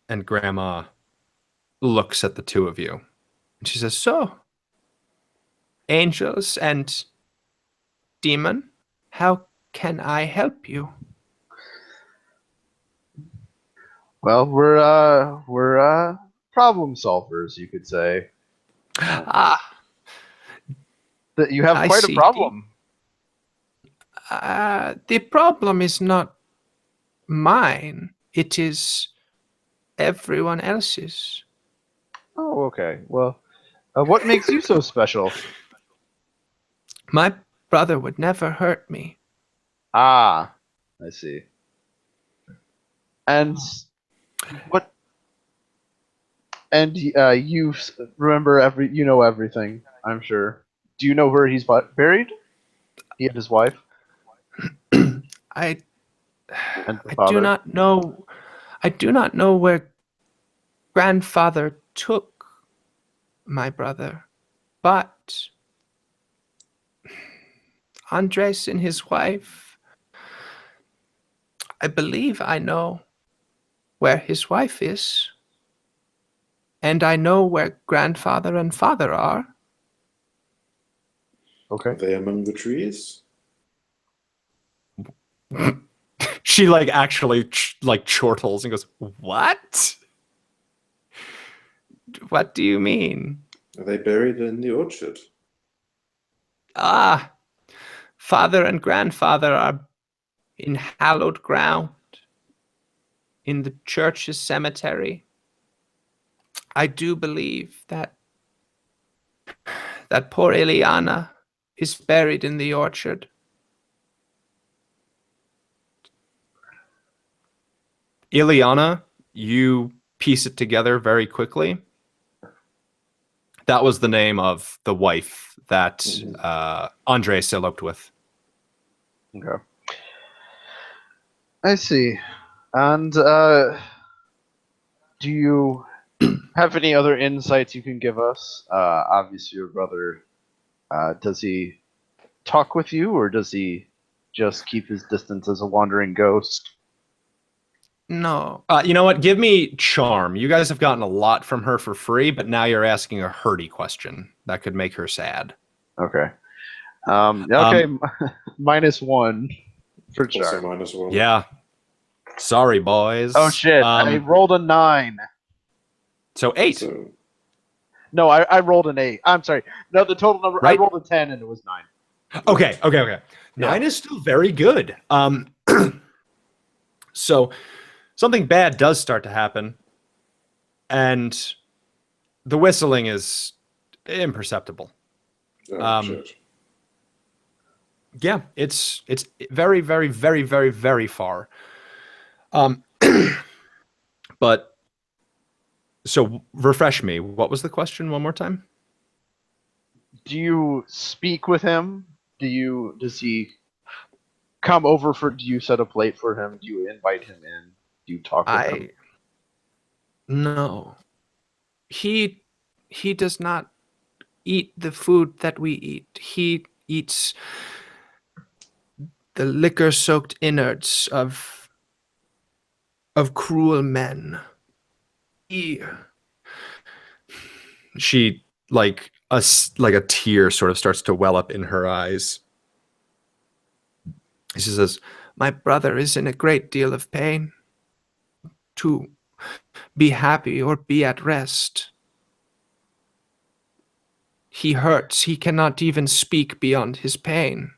[SPEAKER 1] And Grandma looks at the two of you. And she says, "So, angels and demon, how can I help you?"
[SPEAKER 2] Well, we're problem solvers, you could say.
[SPEAKER 1] Ah,
[SPEAKER 2] That you have
[SPEAKER 1] I
[SPEAKER 2] quite a
[SPEAKER 1] see.
[SPEAKER 2] problem.
[SPEAKER 1] The problem is not mine. It is everyone else's.
[SPEAKER 2] Oh, okay. Well, what makes you so special?
[SPEAKER 1] My brother would never hurt me.
[SPEAKER 2] Ah, I see. And what? And you remember you know everything, I'm sure. Do you know where he's buried? He and his wife
[SPEAKER 1] I
[SPEAKER 2] and the
[SPEAKER 1] I
[SPEAKER 2] father.
[SPEAKER 1] do not know. I do not know where grandfather took my brother, but Andres and his wife, I believe I know where his wife is. And I know where grandfather and father are.
[SPEAKER 2] Okay.
[SPEAKER 3] Are they among the trees?
[SPEAKER 1] She like actually like chortles and goes, "What? What do you mean?"
[SPEAKER 3] Are they buried in the orchard?
[SPEAKER 1] Ah, father and grandfather are in hallowed ground in the church's cemetery. I do believe that poor Ileana is buried in the orchard. Ileana, you piece it together very quickly. That was the name of the wife that Andres eloped with.
[SPEAKER 2] Okay. I see. And do you have any other insights you can give us? Obviously, your brother, does he talk with you, or does he just keep his distance as a wandering ghost?
[SPEAKER 1] No. You know what? Give me charm. You guys have gotten a lot from her for free, but now you're asking a hurty question that could make her sad.
[SPEAKER 2] Okay. Okay. -1 for
[SPEAKER 3] Also
[SPEAKER 2] charm.
[SPEAKER 3] -1.
[SPEAKER 1] Yeah. Sorry, boys.
[SPEAKER 2] Oh shit! I rolled a 9.
[SPEAKER 1] So 8.
[SPEAKER 3] So
[SPEAKER 2] No, I rolled an 8. I'm sorry. No, the total number. I
[SPEAKER 1] Right?
[SPEAKER 2] rolled a 10 and it was 9.
[SPEAKER 1] Okay.
[SPEAKER 2] Yeah.
[SPEAKER 1] 9 is still very good. So something bad does start to happen, and the whistling is imperceptible.
[SPEAKER 3] shit.
[SPEAKER 1] Yeah, it's very, very, very, very, very far. But so refresh me. What was the question one more time?
[SPEAKER 2] Do you speak with him? Does he come over for? Do you set a plate for him? Do you invite him in? Do you talk with him?
[SPEAKER 1] No. He does not eat the food that we eat. He eats the liquor-soaked innards of cruel men. She like a tear sort of starts to well up in her eyes. She says, "My brother is in a great deal of pain. To be happy or be at rest. He hurts. He cannot even speak beyond his pain."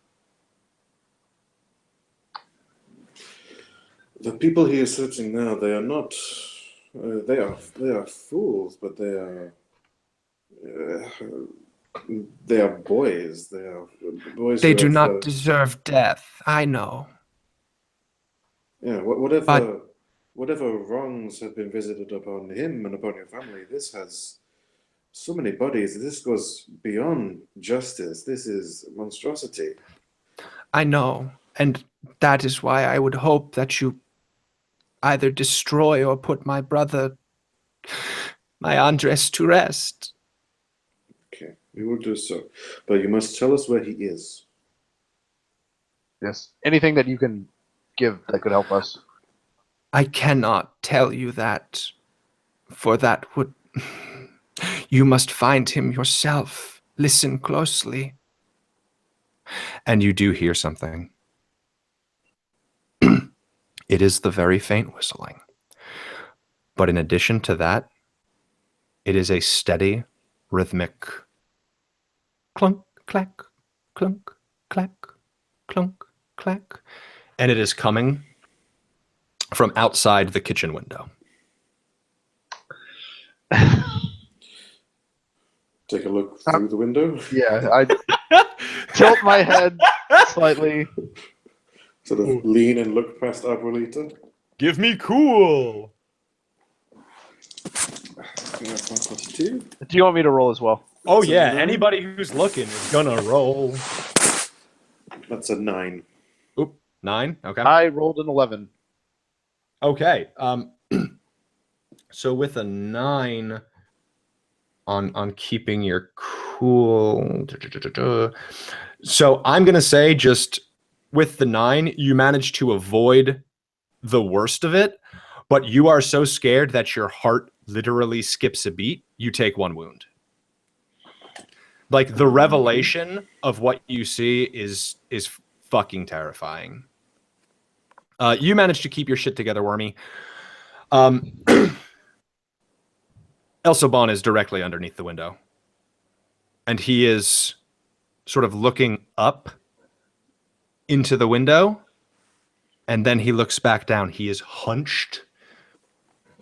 [SPEAKER 3] The people he is searching now, they are not. They are fools, but they are. They are boys. They are boys.
[SPEAKER 1] They
[SPEAKER 3] who
[SPEAKER 1] do
[SPEAKER 3] have,
[SPEAKER 1] not deserve death, I know.
[SPEAKER 3] Yeah, whatever wrongs have been visited upon him and upon your family, this has so many bodies. This goes beyond justice. This is monstrosity.
[SPEAKER 1] I know, and that is why I would hope that you either destroy or put my brother, my Andres, to rest.
[SPEAKER 3] Okay, we will do so. But you must tell us where he is.
[SPEAKER 2] Yes. Anything that you can give that could help us.
[SPEAKER 1] I cannot tell you that, for that would... You must find him yourself. Listen closely. And you do hear something. It is the very faint whistling. But in addition to that, it is a steady, rhythmic clunk, clack, clunk, clack, clunk, clack. And it is coming from outside the kitchen window.
[SPEAKER 3] Take a look through the window.
[SPEAKER 2] Yeah, I tilt my head slightly.
[SPEAKER 3] Sort of lean and look past Abuelita.
[SPEAKER 1] Give me cool.
[SPEAKER 2] Do you want me to roll as well?
[SPEAKER 1] Oh
[SPEAKER 3] That's a
[SPEAKER 1] yeah,
[SPEAKER 3] 9.
[SPEAKER 1] anybody who's looking is gonna roll.
[SPEAKER 3] That's a 9.
[SPEAKER 1] Oop, 9. Okay.
[SPEAKER 2] I rolled an 11.
[SPEAKER 1] Okay. So with a 9 on keeping your cool. So I'm gonna say, just with the 9, you managed to avoid the worst of it, but you are so scared that your heart literally skips a beat. You take 1 wound. Like, the revelation of what you see is fucking terrifying. You managed to keep your shit together, Wormy. Elsobon is directly underneath the window, and he is sort of looking up into the window, and then he looks back down. He is hunched,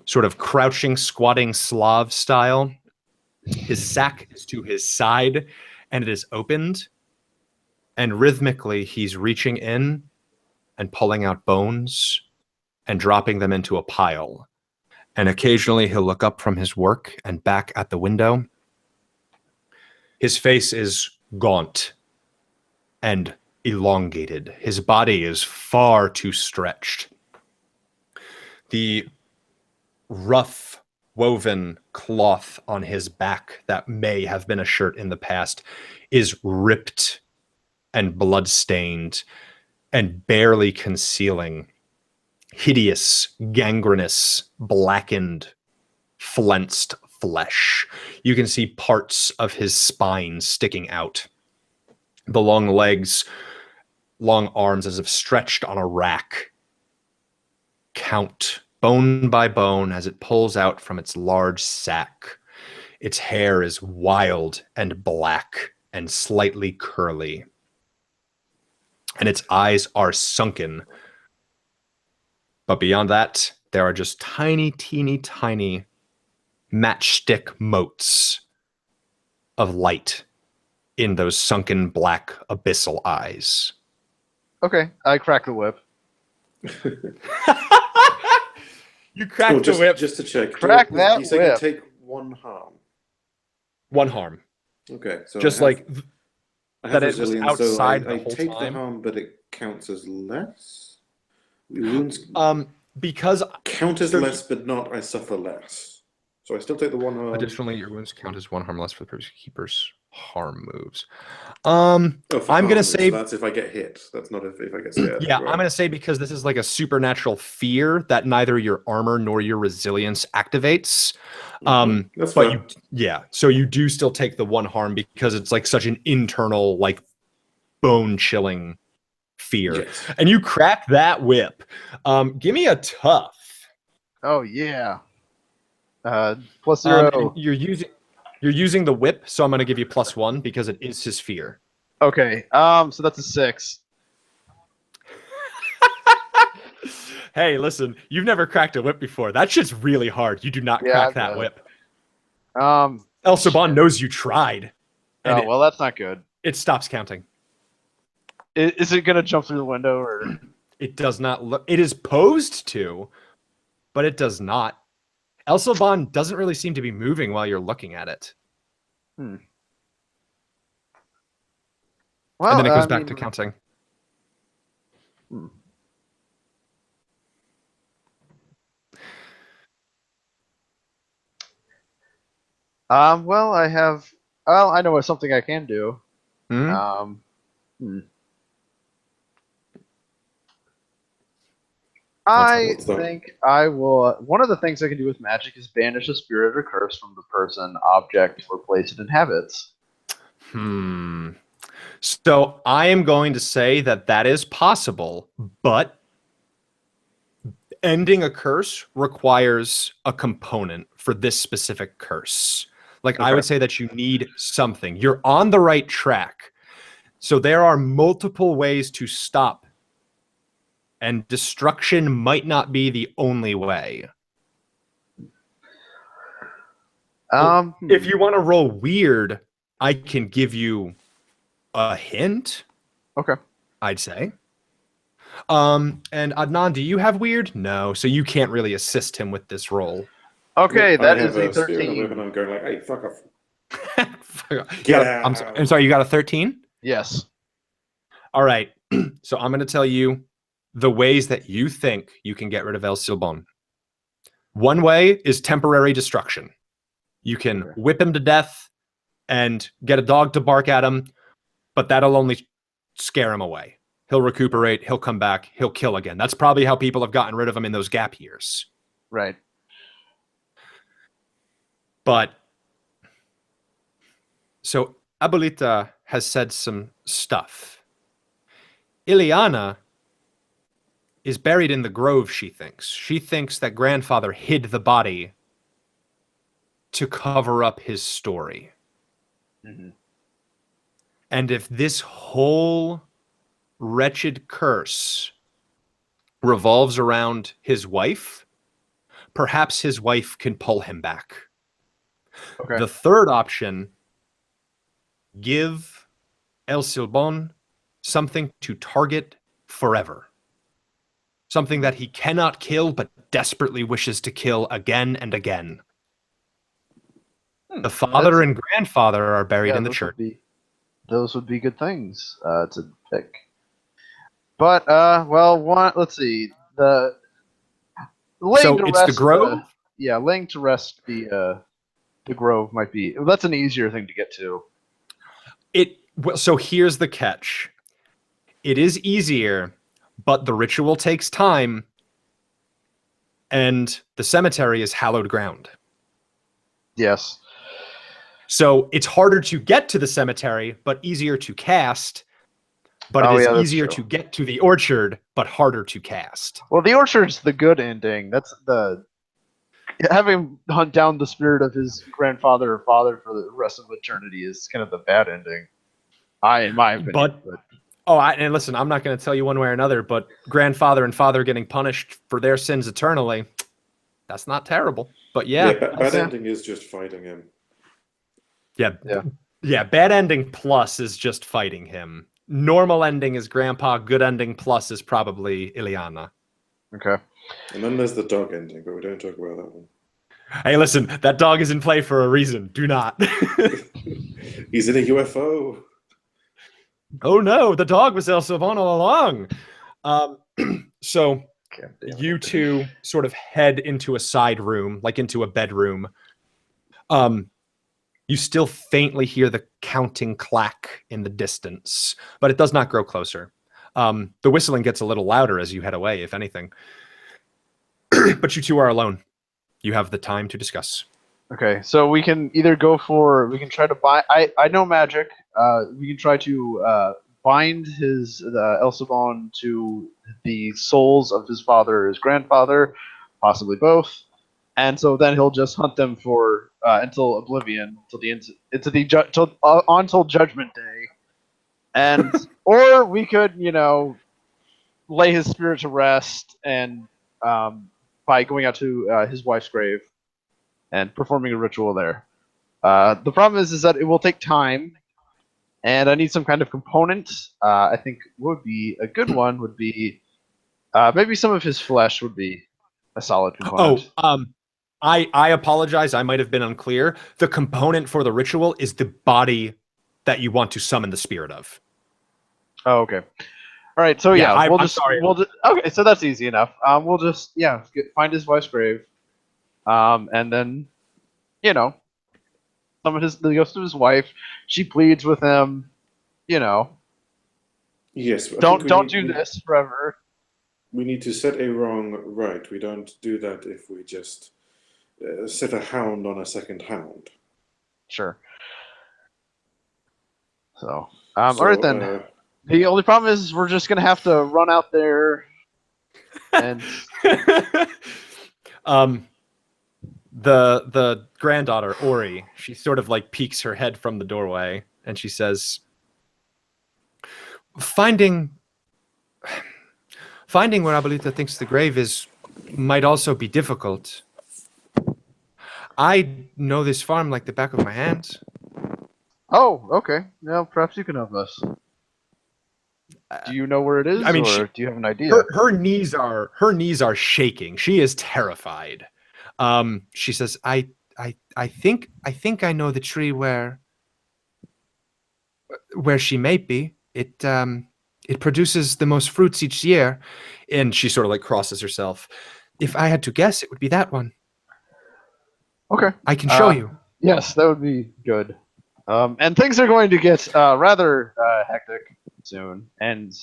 [SPEAKER 1] sort of crouching, squatting Slav style. His sack is to his side, and it is opened, and rhythmically he's reaching in and pulling out bones and dropping them into a pile. And occasionally he'll look up from his work and back at the window. His face is gaunt and elongated. His body is far too stretched. The rough woven cloth on his back that may have been a shirt in the past is ripped and blood-stained and barely concealing hideous, gangrenous, blackened, flensed flesh. You can see parts of his spine sticking out. The long legs, long arms as if stretched on a rack, count bone by bone as it pulls out from its large sack. Its hair is wild and black and slightly curly. And its eyes are sunken. But beyond that, there are just tiny, teeny, tiny matchstick motes of light in those sunken black abyssal eyes.
[SPEAKER 2] Okay, I crack the whip.
[SPEAKER 1] You cracked the whip.
[SPEAKER 3] Just to check.
[SPEAKER 2] Crack that
[SPEAKER 3] you say
[SPEAKER 2] whip.
[SPEAKER 3] I take 1 harm.
[SPEAKER 1] 1 harm.
[SPEAKER 3] Okay, so
[SPEAKER 1] Just
[SPEAKER 3] I have,
[SPEAKER 1] like
[SPEAKER 3] I have
[SPEAKER 1] that it was
[SPEAKER 3] resilience, so
[SPEAKER 1] outside
[SPEAKER 3] I
[SPEAKER 1] the whole
[SPEAKER 3] take
[SPEAKER 1] time.
[SPEAKER 3] the harm, but it counts as less. Wounds
[SPEAKER 1] because
[SPEAKER 3] count as
[SPEAKER 1] so-
[SPEAKER 3] less, but not I suffer less. So I still take the 1 harm.
[SPEAKER 1] additionally, your wounds count as 1 harm less for the previous keeper's harm moves.
[SPEAKER 3] Oh, for
[SPEAKER 1] I'm
[SPEAKER 3] harm
[SPEAKER 1] gonna
[SPEAKER 3] moves,
[SPEAKER 1] say
[SPEAKER 3] that's if I get hit. That's not if I get scared.
[SPEAKER 1] yeah,
[SPEAKER 3] right.
[SPEAKER 1] I'm gonna say because this is like a supernatural fear that neither your armor nor your resilience activates.
[SPEAKER 3] That's
[SPEAKER 1] But
[SPEAKER 3] fair.
[SPEAKER 1] so you do still take the 1 harm because it's like such an internal, like bone chilling fear.
[SPEAKER 3] Yes.
[SPEAKER 1] And you crack that whip. Give me a tough.
[SPEAKER 2] Oh yeah. +0.
[SPEAKER 1] And you're using the whip, so I'm gonna give you +1 because it is his fear.
[SPEAKER 2] Okay. So that's a 6.
[SPEAKER 1] Hey, listen, you've never cracked a whip before. That shit's really hard. You do not
[SPEAKER 2] Yeah,
[SPEAKER 1] crack
[SPEAKER 2] I've
[SPEAKER 1] that
[SPEAKER 2] got it.
[SPEAKER 1] whip.
[SPEAKER 2] Oh
[SPEAKER 1] El Saban knows you tried. And
[SPEAKER 2] well, that's not good.
[SPEAKER 1] it stops counting.
[SPEAKER 2] Is it gonna jump through the window or?
[SPEAKER 1] It does not look. It is posed to, but it does not. El Saban doesn't really seem to be moving while you're looking at it.
[SPEAKER 2] Well,
[SPEAKER 1] And then it goes back to counting.
[SPEAKER 2] Well, I have. Well, I know what something I can do.
[SPEAKER 1] Hmm?
[SPEAKER 2] I
[SPEAKER 3] What's that?
[SPEAKER 2] think I will. One of the things I can do with magic is banish a spirit or curse from the person, object, or place it inhabits.
[SPEAKER 1] So I am going to say that that is possible, but ending a curse requires a component for this specific curse. Like I
[SPEAKER 2] Okay.
[SPEAKER 1] would say that you need something. You're on the right track. So there are multiple ways to stop, and destruction might not be the only way. If you want to roll weird, I can give you a hint.
[SPEAKER 2] Okay.
[SPEAKER 1] I'd say. And Adnan, do you have weird? No, so you can't really assist him with this roll.
[SPEAKER 2] Okay, that
[SPEAKER 3] I
[SPEAKER 2] is
[SPEAKER 3] have
[SPEAKER 2] a
[SPEAKER 3] spirit of a whip
[SPEAKER 2] 13.
[SPEAKER 3] and I'm going like, hey, fuck off.
[SPEAKER 1] I'm sorry, you got a 13?
[SPEAKER 2] Yes.
[SPEAKER 1] All right. So I'm going to tell you the ways that you think you can get rid of El Silbon. One way is temporary destruction. You can whip him to death and get a dog to bark at him, but that'll only scare him away. He'll recuperate, he'll come back, he'll kill again. That's probably how people have gotten rid of him in those gap years.
[SPEAKER 2] Right.
[SPEAKER 1] But so Abuelita has said some stuff. Ileana is buried in the grove, she thinks. She thinks that grandfather hid the body to cover up his story.
[SPEAKER 2] Mm-hmm.
[SPEAKER 1] And if this whole wretched curse revolves around his wife, perhaps his wife can pull him back.
[SPEAKER 2] Okay.
[SPEAKER 1] The third option, give El Silbon something to target forever. Something that he cannot kill, but desperately wishes to kill again and again. The father and grandfather are buried in the church.
[SPEAKER 2] Those would be good things to pick. But let's see. The laying to
[SPEAKER 1] it's
[SPEAKER 2] rest.
[SPEAKER 1] the grove.
[SPEAKER 2] Laying to rest the grove might be. That's an easier thing to get to.
[SPEAKER 1] So here's the catch. It is easier, but the ritual takes time, and the cemetery is hallowed ground.
[SPEAKER 2] Yes.
[SPEAKER 1] So it's harder to get to the cemetery, but easier to cast. But it is
[SPEAKER 2] that's
[SPEAKER 1] easier
[SPEAKER 2] true.
[SPEAKER 1] to get to the orchard, but harder to cast.
[SPEAKER 2] Well, the orchard's the good ending. That's the having hunt down the spirit of his grandfather or father for the rest of eternity is kind of the bad ending. In my opinion.
[SPEAKER 1] But and listen, I'm not going to tell you one way or another, but grandfather and father getting punished for their sins eternally, that's not terrible. But yeah,
[SPEAKER 3] bad ending is just fighting him.
[SPEAKER 1] Yeah, bad ending plus is just fighting him. Normal ending is grandpa, good ending plus is probably Ileana.
[SPEAKER 2] Okay.
[SPEAKER 3] And then there's the dog ending, but we don't talk about that one.
[SPEAKER 1] Hey, listen, that dog is in play for a reason. Do not.
[SPEAKER 3] He's in a UFO.
[SPEAKER 1] Oh no, the dog was El Savon all along. So you two sort of head into a side room, like into a bedroom. You still faintly hear the counting clack in the distance, but it does not grow closer. The whistling gets a little louder as you head away, if anything. But you two are alone. You have the time to discuss.
[SPEAKER 2] Okay, so we can either we can try to buy. I know magic. We can try to bind his El Sabon to the souls of his father or his grandfather, possibly both. And so then he'll just hunt them for until oblivion, until Judgment Day, and or we could, lay his spirit to rest and by going out to his wife's grave and performing a ritual there. The problem is that it will take time, and I need some kind of component. I think would be a good one would be maybe some of his flesh would be a solid component.
[SPEAKER 1] I apologize. I might have been unclear. The component for the ritual is the body that you want to summon the spirit of.
[SPEAKER 2] Oh, okay. All right. So okay. So that's easy enough. We'll just find his wife's grave, and then summon the ghost of his wife. She pleads with him.
[SPEAKER 3] Yes.
[SPEAKER 2] Don't do this forever.
[SPEAKER 3] We need to set a wrong right. We don't do that if we just set a hound on a second hound.
[SPEAKER 2] Sure. So, all right then. The only problem is we're just gonna have to run out there and
[SPEAKER 1] the granddaughter Ori, she sort of like peeks her head from the doorway and she says, finding where Abuelita thinks the grave is might also be difficult. I know this farm like the back of my hand.
[SPEAKER 2] Oh, okay. Well, perhaps you can help us. Do you know where it is, do you have an idea?
[SPEAKER 1] Her knees are shaking. She is terrified. She says, I think I know the tree where she may be. It produces the most fruits each year. And she sort of like crosses herself. If I had to guess, it would be that one.
[SPEAKER 2] Okay.
[SPEAKER 1] I can show you.
[SPEAKER 2] Yes, that would be good. And things are going to get rather hectic soon. And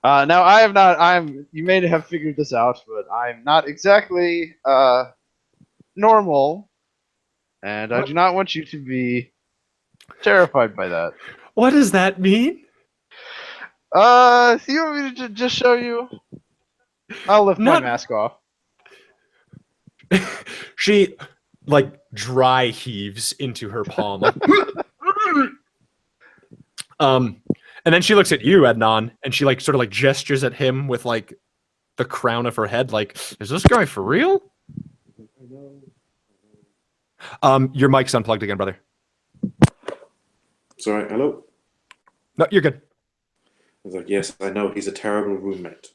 [SPEAKER 2] now you may have figured this out, but I'm not exactly normal. And I do not want you to be terrified by that.
[SPEAKER 1] What does that mean?
[SPEAKER 2] You want me to just show you? I'll lift my mask off.
[SPEAKER 1] She like dry heaves into her palm. Like, and then she looks at you, Adnan, and she like sort of like gestures at him with like the crown of her head. Like, is this guy for real? Your mic's unplugged again, brother.
[SPEAKER 3] Sorry, hello?
[SPEAKER 1] No, you're good.
[SPEAKER 3] I was like, yes, I know, he's a terrible roommate.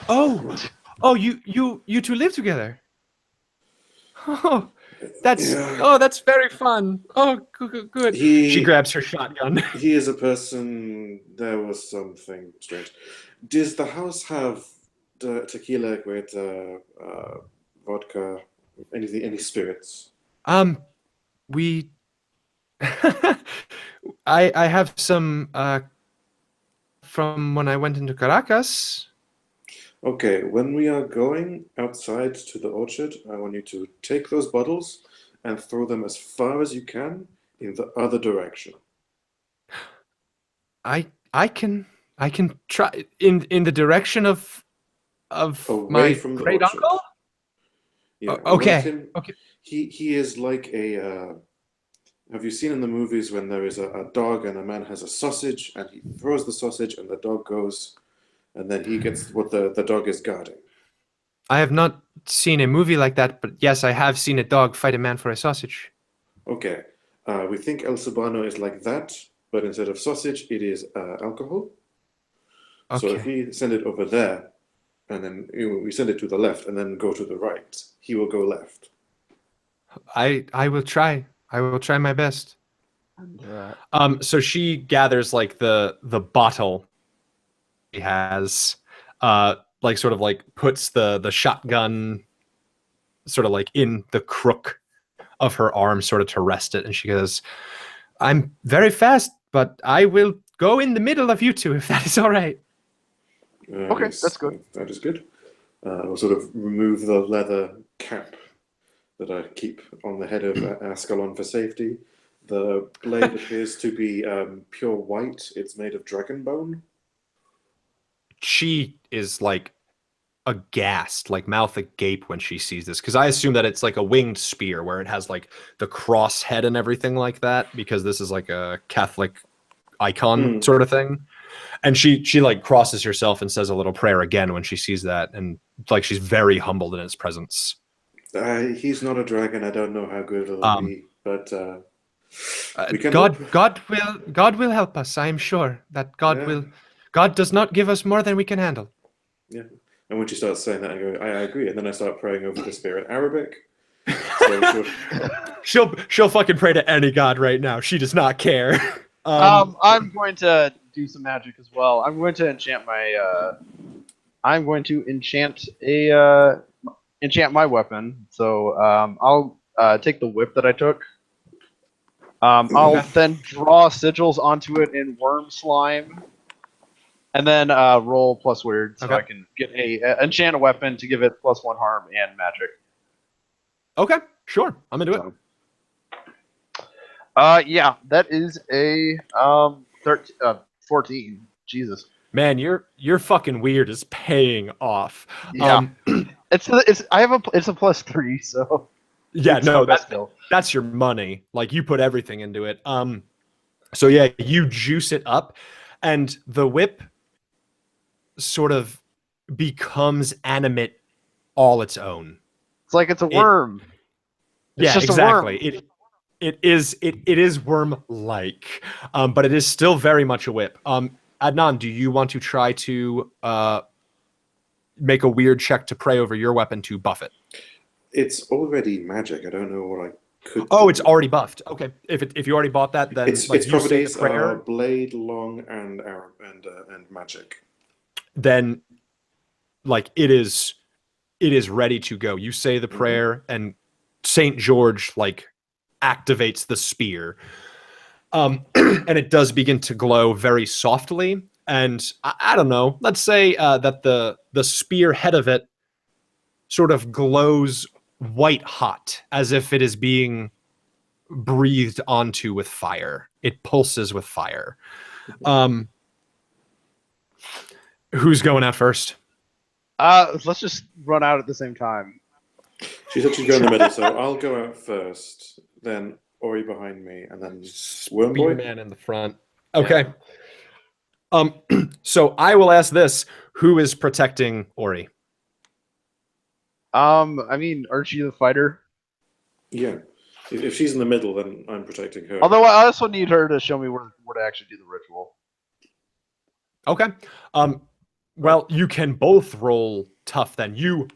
[SPEAKER 1] Oh, you two live together. Oh, that's very fun. Oh, good. She grabs her shotgun.
[SPEAKER 3] He is a person. There was something strange. Does the house have tequila, vodka, any spirits?
[SPEAKER 1] We. I have some from when I went into Caracas.
[SPEAKER 3] Okay, when we are going outside to the orchard, I want you to take those bottles and throw them as far as you can in the other direction.
[SPEAKER 1] I I can try in the direction of
[SPEAKER 3] Away
[SPEAKER 1] my
[SPEAKER 3] from the
[SPEAKER 1] great
[SPEAKER 3] orchard.
[SPEAKER 1] uncle.
[SPEAKER 3] Yeah, we want
[SPEAKER 1] Okay.
[SPEAKER 3] him.
[SPEAKER 1] Okay.
[SPEAKER 3] He is like a. Have you seen in the movies when there is a dog and a man has a sausage and he throws the sausage and the dog goes and then he gets what the dog is guarding.
[SPEAKER 1] I have not seen a movie like that, but yes, I have seen a dog fight a man for a sausage.
[SPEAKER 3] Okay, we think El Subano is like that, but instead of sausage, it is alcohol. So if
[SPEAKER 1] Okay.
[SPEAKER 3] we send it over there, and then we send it to the left, and then go to the right, he will go left.
[SPEAKER 1] I will try. I will try my best.
[SPEAKER 2] And,
[SPEAKER 1] So she gathers like the bottle he has, like sort of like puts the shotgun sort of like in the crook of her arm, sort of to rest it, and she goes, "I'm very fast, but I will go in the middle of you two if that is all right."
[SPEAKER 2] Okay,
[SPEAKER 3] Yes,
[SPEAKER 2] that's good.
[SPEAKER 3] That is good. We'll sort of remove the leather cap that I keep on the head of Ascalon for safety. The blade appears to be pure white. It's made of dragon bone.
[SPEAKER 1] She is like aghast, like mouth agape when she sees this, because I assume that it's like a winged spear where it has like the cross head and everything like that, because this is like a Catholic icon sort of thing. And she like crosses herself and says a little prayer again when she sees that, and like she's very humbled in its presence.
[SPEAKER 3] He's not a dragon. I don't know how good it'll
[SPEAKER 1] Um,
[SPEAKER 3] be, but we can
[SPEAKER 1] God,
[SPEAKER 3] hope.
[SPEAKER 1] God will help us. I am sure that God
[SPEAKER 3] Yeah,
[SPEAKER 1] will. God does not give us more than we can handle.
[SPEAKER 3] yeah. And when she starts saying that, I go, I agree. And then I start praying over the spear in Arabic. So
[SPEAKER 1] She'll fucking pray to any god right now. She does not care. Um,
[SPEAKER 2] I'm going to do some magic as well. I'm going to enchant my. I'm going to enchant my weapon. So I'll take the whip that I took. I'll
[SPEAKER 1] Okay.
[SPEAKER 2] then draw sigils onto it in worm slime, and then roll plus weird so
[SPEAKER 1] Okay.
[SPEAKER 2] I can get enchant a weapon to give it +1 harm and magic.
[SPEAKER 1] Okay, sure. I'm into it.
[SPEAKER 2] So, yeah, that is a 14. Jesus.
[SPEAKER 1] Man, your fucking weird is paying off.
[SPEAKER 2] Yeah. It's I have it's a +3, so
[SPEAKER 1] Yeah,
[SPEAKER 2] it's
[SPEAKER 1] no,
[SPEAKER 2] not bad still.
[SPEAKER 1] that's your money. Like you put everything into it. So yeah, you juice it up, and the whip sort of becomes animate all its own.
[SPEAKER 2] It's like it's a worm. It's
[SPEAKER 1] Yeah,
[SPEAKER 2] just
[SPEAKER 1] exactly.
[SPEAKER 2] a worm.
[SPEAKER 1] It is worm like, but it is still very much a whip. Adnan, do you want to try to make a weird check to pray over your weapon to buff it?
[SPEAKER 3] it's already magic. I don't know what I could.
[SPEAKER 1] Oh,
[SPEAKER 3] do.
[SPEAKER 1] it's already buffed. Okay, if you already bought that, then
[SPEAKER 3] Its
[SPEAKER 1] like you say the
[SPEAKER 3] properties
[SPEAKER 1] prayer,
[SPEAKER 3] are blade, long, and arrow, and magic.
[SPEAKER 1] then like it is ready to go. You say the prayer, and Saint George like activates the spear, and it does begin to glow very softly. And I don't know. Let's say that the spear head of it sort of glows white hot, as if it is being breathed onto with fire. It pulses with fire. Who's going out first?
[SPEAKER 2] Let's just run out at the same time.
[SPEAKER 3] She said she'd go in the middle, so I'll go out first, then Ori behind me, and then Wormboy.
[SPEAKER 1] Spearman in the front. Okay. So I will ask this: who is protecting Ori?
[SPEAKER 2] I mean, aren't you the fighter?
[SPEAKER 3] Yeah. If she's in the middle, then I'm protecting her.
[SPEAKER 2] Although I also need her to show me where to actually do the ritual.
[SPEAKER 1] Okay. Well, you can both roll tough then. You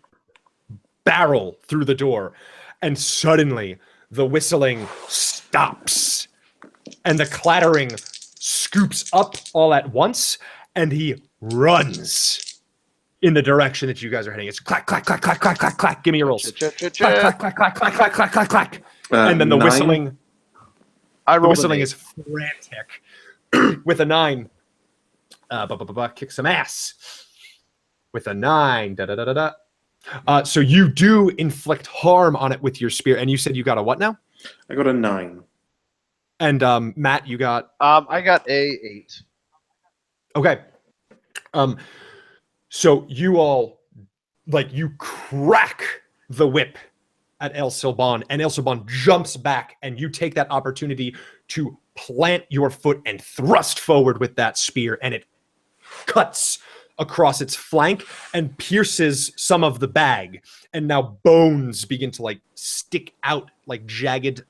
[SPEAKER 1] barrel through the door, and suddenly the whistling stops, and the clattering scoops up all at once, and he runs in the direction that you guys are heading. It's clack, clack, clack, clack, clack, clack, clack. Give me your rolls. Clack, clack, clack, clack, clack, clack, clack, clack, clack. And then the
[SPEAKER 3] 9.
[SPEAKER 1] whistling.
[SPEAKER 2] I
[SPEAKER 1] The
[SPEAKER 2] rolled
[SPEAKER 1] whistling
[SPEAKER 2] an 8.
[SPEAKER 1] is frantic. With a 9. Kick some ass. with a 9. Da, da, da, da, da. So you do inflict harm on it with your spear. And you said you got a what now?
[SPEAKER 3] I got a 9.
[SPEAKER 1] And Matt, you got?
[SPEAKER 2] I got a 8.
[SPEAKER 1] Okay. So you all, like, you crack the whip at El Silban, and El Silban jumps back, and you take that opportunity to plant your foot and thrust forward with that spear, and it cuts across its flank and pierces some of the bag, and now bones begin to like stick out like jagged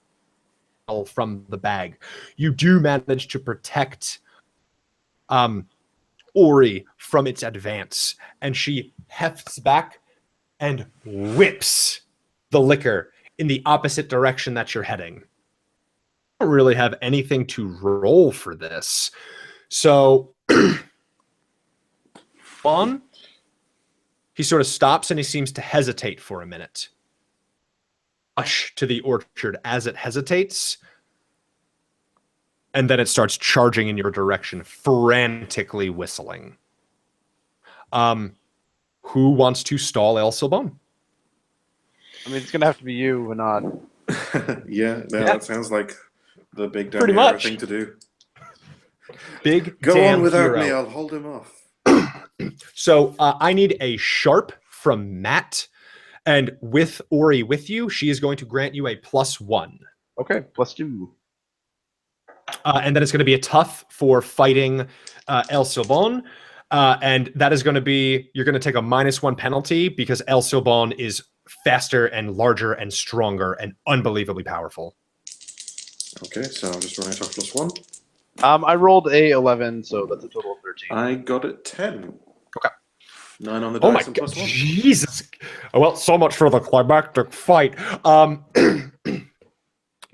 [SPEAKER 1] from the bag. You do manage to protect Ori from its advance, and she hefts back and whips the liquor in the opposite direction that you're heading. I don't really have anything to roll for this. So on, he sort of stops and he seems to hesitate for a minute. Rush to the orchard as it hesitates, and then it starts charging in your direction, frantically whistling. Who wants to stall El Silbon?
[SPEAKER 2] I mean, it's gonna have to be you, and not.
[SPEAKER 3] Yeah, that sounds like the big damn
[SPEAKER 1] Pretty
[SPEAKER 3] hero
[SPEAKER 1] much.
[SPEAKER 3] thing to do.
[SPEAKER 1] Big
[SPEAKER 3] Go
[SPEAKER 1] damn
[SPEAKER 3] on without
[SPEAKER 1] hero.
[SPEAKER 3] me, I'll hold him off.
[SPEAKER 1] So I need a sharp from Matt, and with Ori with you, she is going to grant you a +1.
[SPEAKER 2] Okay, +2.
[SPEAKER 1] And then it's going to be a tough for fighting El Silbon. And that is going to be, you're going to take a -1 penalty because El Silbon is faster and larger and stronger and unbelievably powerful.
[SPEAKER 3] Okay, so I'm just running it off +1.
[SPEAKER 2] I rolled a 11, so that's a total of 13.
[SPEAKER 3] I got it 10.
[SPEAKER 1] Okay.
[SPEAKER 3] 9 on the
[SPEAKER 1] Oh my
[SPEAKER 3] dice and
[SPEAKER 1] god,
[SPEAKER 3] +1.
[SPEAKER 1] Jesus. Well, so much for the climactic fight.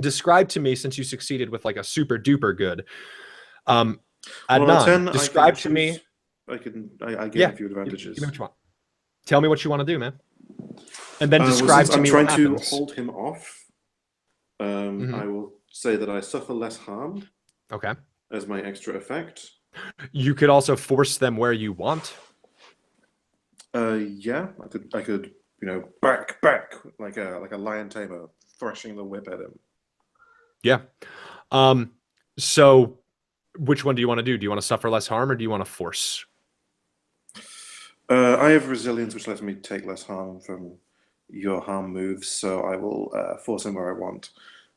[SPEAKER 1] Describe to me, since you succeeded with like a super duper good.
[SPEAKER 3] Well,
[SPEAKER 1] Adnan,
[SPEAKER 3] on 10,
[SPEAKER 1] describe
[SPEAKER 3] I
[SPEAKER 1] to me.
[SPEAKER 3] I get
[SPEAKER 1] Yeah,
[SPEAKER 3] a few advantages.
[SPEAKER 1] Give me what you want. Tell me what you want to do, man. And then describe
[SPEAKER 3] since
[SPEAKER 1] to
[SPEAKER 3] I'm
[SPEAKER 1] me
[SPEAKER 3] trying
[SPEAKER 1] what
[SPEAKER 3] to
[SPEAKER 1] happens.
[SPEAKER 3] hold him off.
[SPEAKER 1] Mhm.
[SPEAKER 3] I will say that I suffer less harm
[SPEAKER 1] Okay.
[SPEAKER 3] as my extra effect.
[SPEAKER 1] You could also force them where you want.
[SPEAKER 3] Yeah, I could, back like a lion tamer thrashing the whip at him.
[SPEAKER 1] Yeah. So which one do you want to do? Do you want to suffer less harm or do you want to force?
[SPEAKER 3] I have resilience, which lets me take less harm from your harm moves, so I will force him where I want.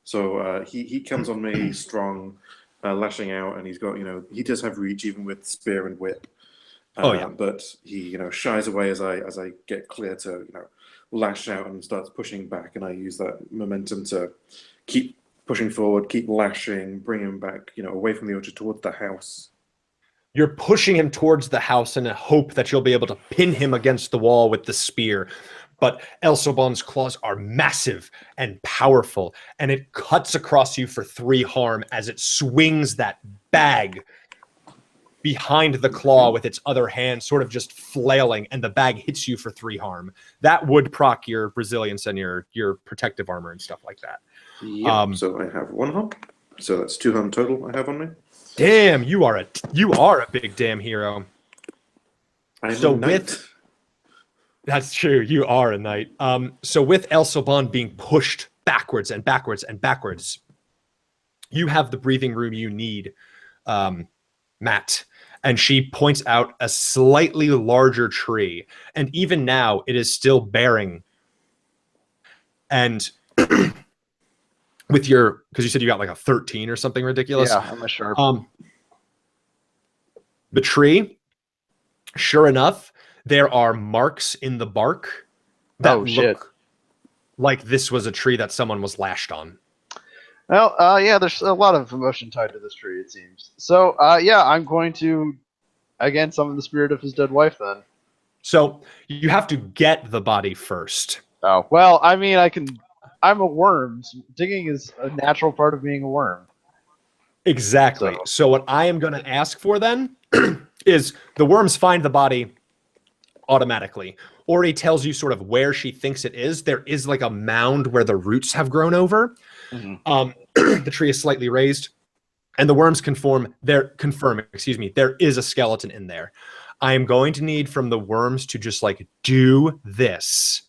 [SPEAKER 3] So he comes on me strong, lashing out, and he's got, he does have reach even with spear and whip. But he, shies away as I get clear to, lash out and starts pushing back, and I use that momentum to keep pushing forward, keep lashing, bring him back, away from the orchard towards the house.
[SPEAKER 1] You're pushing him towards the house in a hope that you'll be able to pin him against the wall with the spear. But El Sobon's claws are massive and powerful, and it cuts across you for 3 harm as it swings that bag behind the claw with its other hand, sort of just flailing, and the bag hits you for 3 harm. That would proc your resilience and your protective armor and stuff like that.
[SPEAKER 3] Yep. So I have 1 harm. So that's 2 harm total I have on me.
[SPEAKER 1] Damn, you are a big damn hero. That's true, you are a knight. So with El Soban being pushed backwards and backwards and backwards, you have the breathing room you need, Matt. And she points out a slightly larger tree, and even now it is still bearing. And with your, because you said you got like a 13 or something ridiculous.
[SPEAKER 2] Yeah, I'm a sharp.
[SPEAKER 1] The tree, sure enough, there are marks in the bark that look like this was a tree that someone was lashed on.
[SPEAKER 2] Well, yeah, there's a lot of emotion tied to this tree, it seems. So, yeah, I'm going to, again, summon the spirit of his dead wife, then.
[SPEAKER 1] So you have to get the body first.
[SPEAKER 2] Oh, well, I mean, I'm a worm. So digging is a natural part of being a worm.
[SPEAKER 1] Exactly. So what I am going to ask for then is the worms find the body automatically. Ori tells you sort of where she thinks it is. There is like a mound where the roots have grown over. The tree is slightly raised, and the worms confirm there is a skeleton in there. I am going to need from the worms to just like do this.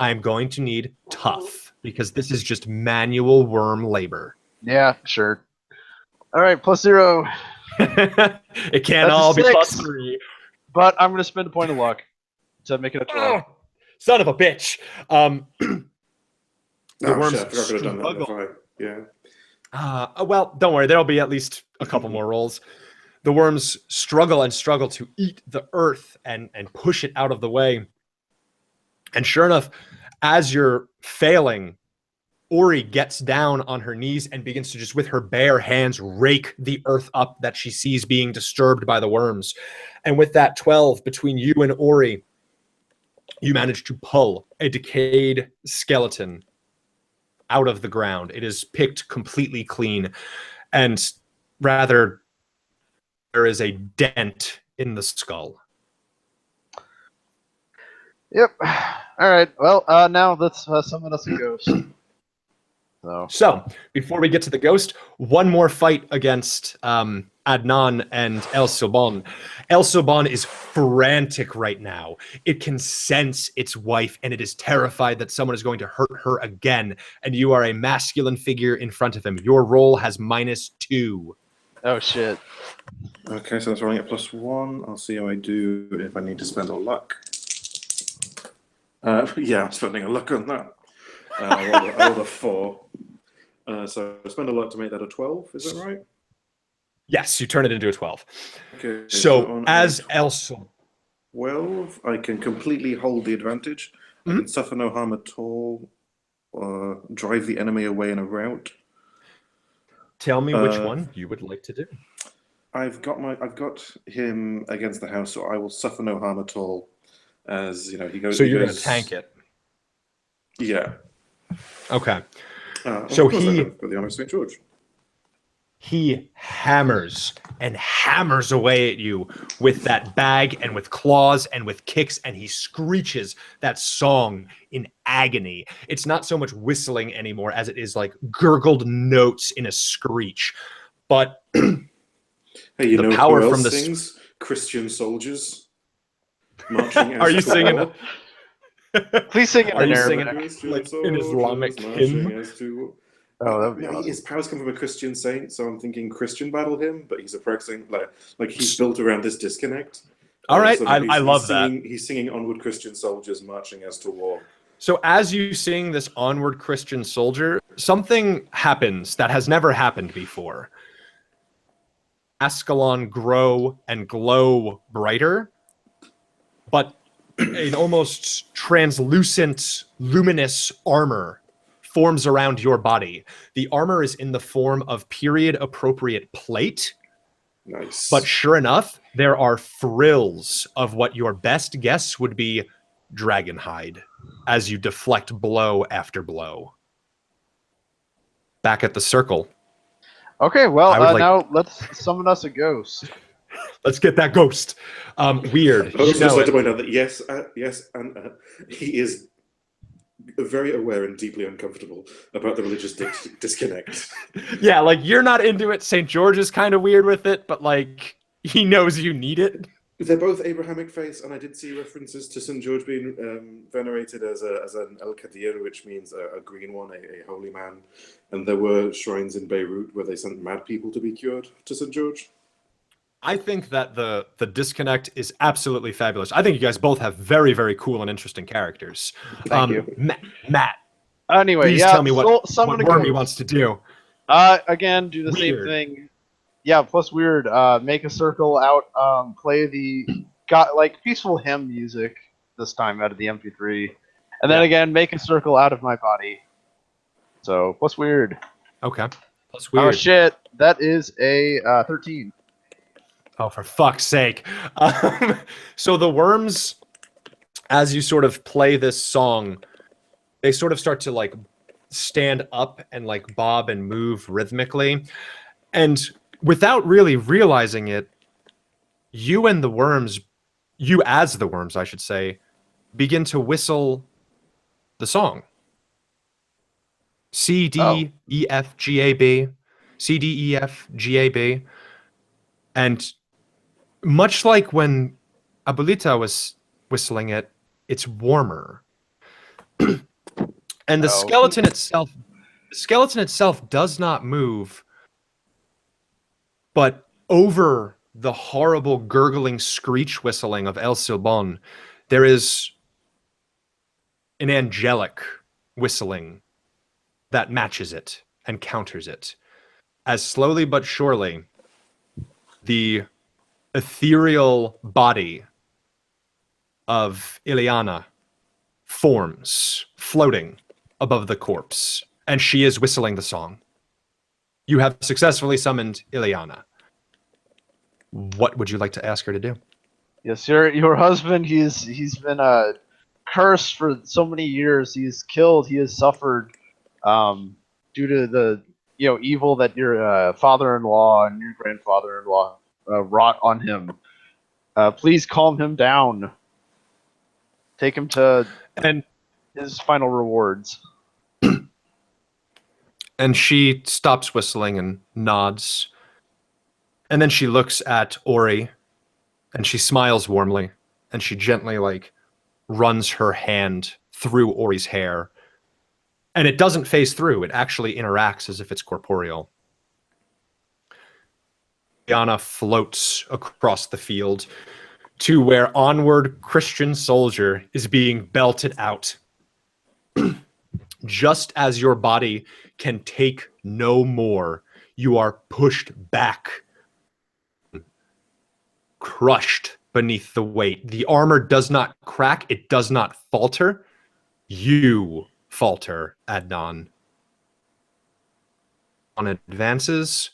[SPEAKER 1] I'm going to need tough because this is just manual worm labor.
[SPEAKER 2] Yeah, sure. All right, +0.
[SPEAKER 1] It can't
[SPEAKER 2] That's a
[SPEAKER 1] all be
[SPEAKER 2] 6.
[SPEAKER 1] +3.
[SPEAKER 2] But I'm going to spend a point of luck to make it a 12.
[SPEAKER 1] Oh, son of a bitch. The worms
[SPEAKER 3] shit, I forgot I could have done that in the
[SPEAKER 1] struggle.
[SPEAKER 3] fight. Yeah.
[SPEAKER 1] Well, don't worry. There'll be at least a couple more rolls. The worms struggle and struggle to eat the earth and push it out of the way. And sure enough, as you're failing, Ori gets down on her knees and begins to just with her bare hands rake the earth up that she sees being disturbed by the worms. And with that 12 between you and Ori, you manage to pull a decayed skeleton out of the ground. It is picked completely clean, and rather there is a dent in the skull.
[SPEAKER 2] Yep. All right. Well, now let's summon us a ghost.
[SPEAKER 1] So, before we get to the ghost, one more fight against Adnan and El Soban. El Soban is frantic right now. It can sense its wife, and it is terrified that someone is going to hurt her again. And you are a masculine figure in front of him. Your roll has -2.
[SPEAKER 2] Oh, shit.
[SPEAKER 3] Okay, so that's rolling at +1. I'll see how I do if I need to spend a luck. Yeah, I'm spending a luck on that. I rolled a 4. So I spend a luck to make that a 12, is that right?
[SPEAKER 1] Yes, you turn it into a 12.
[SPEAKER 3] Okay.
[SPEAKER 1] So as El Soban...
[SPEAKER 3] 12, I can completely hold the advantage. I can suffer no harm at all, drive the enemy away in a rout.
[SPEAKER 1] Tell me which one you would like to do.
[SPEAKER 3] I've got him against the house, so I will suffer no harm at all. As you know, he goes.
[SPEAKER 1] So you're going to tank it.
[SPEAKER 3] Yeah.
[SPEAKER 1] Okay.
[SPEAKER 3] So for the honor of St. George.
[SPEAKER 1] He hammers and hammers away at you with that bag and with claws and with kicks, and he screeches that song in agony. It's not so much whistling anymore as it is like gurgled notes in a screech. But
[SPEAKER 3] hey, you know
[SPEAKER 1] power
[SPEAKER 3] who else
[SPEAKER 1] from the
[SPEAKER 3] sings? Christian soldiers marching.
[SPEAKER 1] Are you singing
[SPEAKER 3] war.
[SPEAKER 2] Please sing it
[SPEAKER 1] Are
[SPEAKER 2] in
[SPEAKER 1] you
[SPEAKER 2] Arabic.
[SPEAKER 1] singing like an Islamic hymn?
[SPEAKER 2] Oh, that'd be awesome.
[SPEAKER 3] His powers come from a Christian saint, so I'm thinking Christian battle hymn, but he's a practicing like he's built around this disconnect.
[SPEAKER 1] All right,
[SPEAKER 3] so
[SPEAKER 1] I love that.
[SPEAKER 3] He's singing "Onward, Christian Soldiers, Marching as to War."
[SPEAKER 1] So as you sing this "Onward, Christian Soldier," something happens that has never happened before. Ascalon grow and glow brighter, but an almost translucent, luminous armor forms around your body. The armor is in the form of period-appropriate plate.
[SPEAKER 3] Nice.
[SPEAKER 1] But sure enough, there are frills of what your best guess would be dragon hide as you deflect blow after blow. Back at the circle.
[SPEAKER 2] Okay, well,
[SPEAKER 1] like...
[SPEAKER 2] now let's summon us a ghost.
[SPEAKER 1] Let's get that ghost. Weird.
[SPEAKER 3] I would also just like to point out that yes, and he is very aware and deeply uncomfortable about the religious disconnect.
[SPEAKER 1] Yeah, like you're not into it. St. George is kind of weird with it, but like he knows you need it.
[SPEAKER 3] They're both Abrahamic faiths, and I did see references to St. George being venerated as an El Kadir, which means a green one, a holy man. And there were shrines in Beirut where they sent mad people to be cured to St. George.
[SPEAKER 1] I think that the disconnect is absolutely fabulous. I think you guys both have very, very cool and interesting characters.
[SPEAKER 2] Thank you.
[SPEAKER 1] Matt.
[SPEAKER 2] Anyway,
[SPEAKER 1] please
[SPEAKER 2] yeah,
[SPEAKER 1] tell me what
[SPEAKER 2] summon
[SPEAKER 1] Wormy wants to do.
[SPEAKER 2] Again, do the
[SPEAKER 1] Weird.
[SPEAKER 2] same thing. Yeah, plus weird. Make a circle out. Play the peaceful hymn music this time out of the MP3, and then again make a circle out of my body. So plus weird.
[SPEAKER 1] Okay. Plus weird.
[SPEAKER 2] Oh shit, that is a 13.
[SPEAKER 1] Oh, for fuck's sake. So the worms, as you sort of play this song, they sort of start to like stand up and like bob and move rhythmically. And without really realizing it, you as the worms, I should say, begin to whistle the song. C, D, E, F, G, A, B. C, D, E, F, G, A, B. And much like when Abuelita was whistling it, it's warmer. And the
[SPEAKER 2] Oh.
[SPEAKER 1] skeleton itself does not move, but over the horrible gurgling screech whistling of El Silbon, there is an angelic whistling that matches it and counters it. As slowly but surely, the ethereal body of Ileana forms, floating above the corpse, and she is whistling the song. You have successfully summoned Ileana. What would you like to ask her to do?
[SPEAKER 2] Yes, your husband. He's been cursed for so many years. He's killed. He has suffered due to the evil that your father-in-law and your grandfather-in-law wrought on him. Please calm him down. Take him to
[SPEAKER 1] And
[SPEAKER 2] his final rewards.
[SPEAKER 1] and she stops whistling and nods. And then she looks at Ori and she smiles warmly and she gently runs her hand through Ori's hair. And it doesn't phase through. It actually interacts as if it's corporeal. Ileana floats across the field to where onward Christian soldier is being belted out. Just as your body can take no more, you are pushed back, crushed beneath the weight. The armor does not crack, it does not falter. You falter, Adnan. On advances,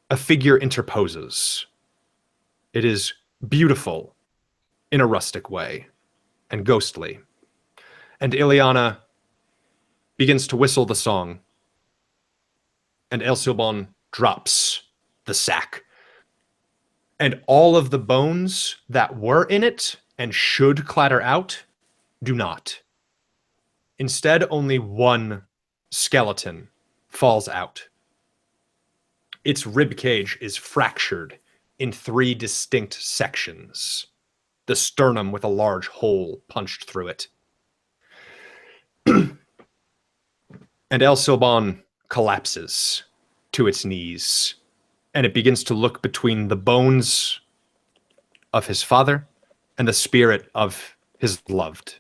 [SPEAKER 1] a figure interposes. It is beautiful in a rustic way and ghostly. And Ileana begins to whistle the song. And El Silbon drops the sack. And all of the bones that were in it and should clatter out do not. Instead, only one skeleton falls out. Its rib cage is fractured in 3 distinct sections. The sternum with a large hole punched through it. And El Silbon collapses to its knees, and it begins to look between the bones of his father and the spirit of his loved.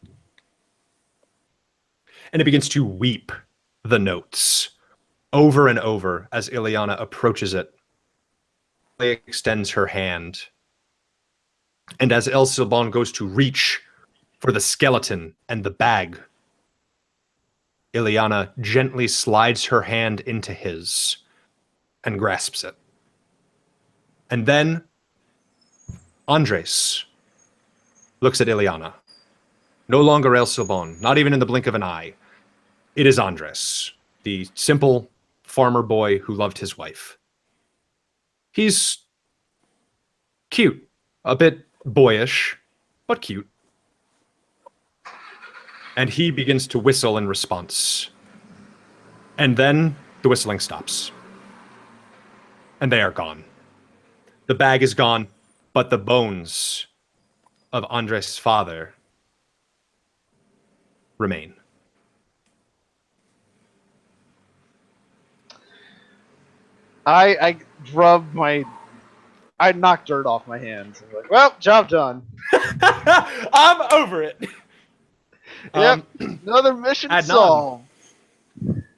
[SPEAKER 1] And it begins to weep the notes over and over as Ileana approaches it. She extends her hand. And as El Silbon goes to reach for the skeleton and the bag, Ileana gently slides her hand into his and grasps it. And then Andres looks at Ileana. No longer El Silbon, not even in the blink of an eye. It is Andres, the simple farmer boy who loved his wife. He's cute, a bit boyish, but cute. And he begins to whistle in response. And then the whistling stops. And they are gone. The bag is gone, but the bones of Andres' father remain.
[SPEAKER 2] I knocked dirt off my hands. I'm like, well, job done.
[SPEAKER 1] I'm over it.
[SPEAKER 2] Yep, another mission
[SPEAKER 1] Adnan.
[SPEAKER 2] solved.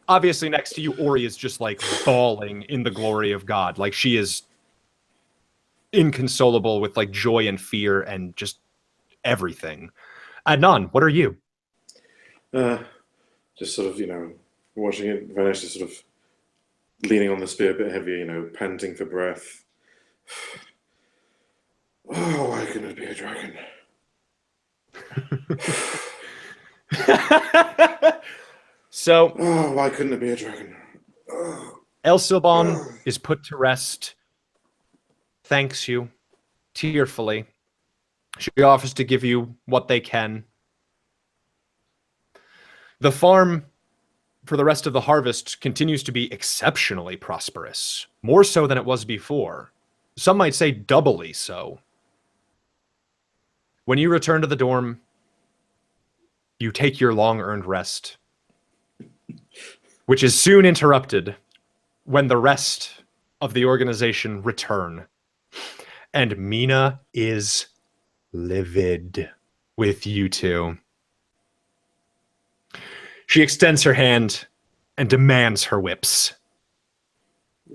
[SPEAKER 1] Obviously, next to you, Ori is just bawling in the glory of God. She is inconsolable with joy and fear and just everything. Adnan, what are you?
[SPEAKER 3] Just sort of, watching it vanish, just sort of leaning on the spear a bit heavier, panting for breath. Oh, why couldn't it be a dragon?
[SPEAKER 1] So,
[SPEAKER 3] oh, why couldn't it be a dragon? Oh.
[SPEAKER 1] El Silbon is put to rest, thanks you tearfully. She offers to give you what they can. The farm for the rest of the harvest continues to be exceptionally prosperous, more so than it was before. some might say doubly so. When you return to the dorm, you take your long-earned rest, which is soon interrupted when the rest of the organization return. And Mina is livid with you two. She extends her hand and demands her whips.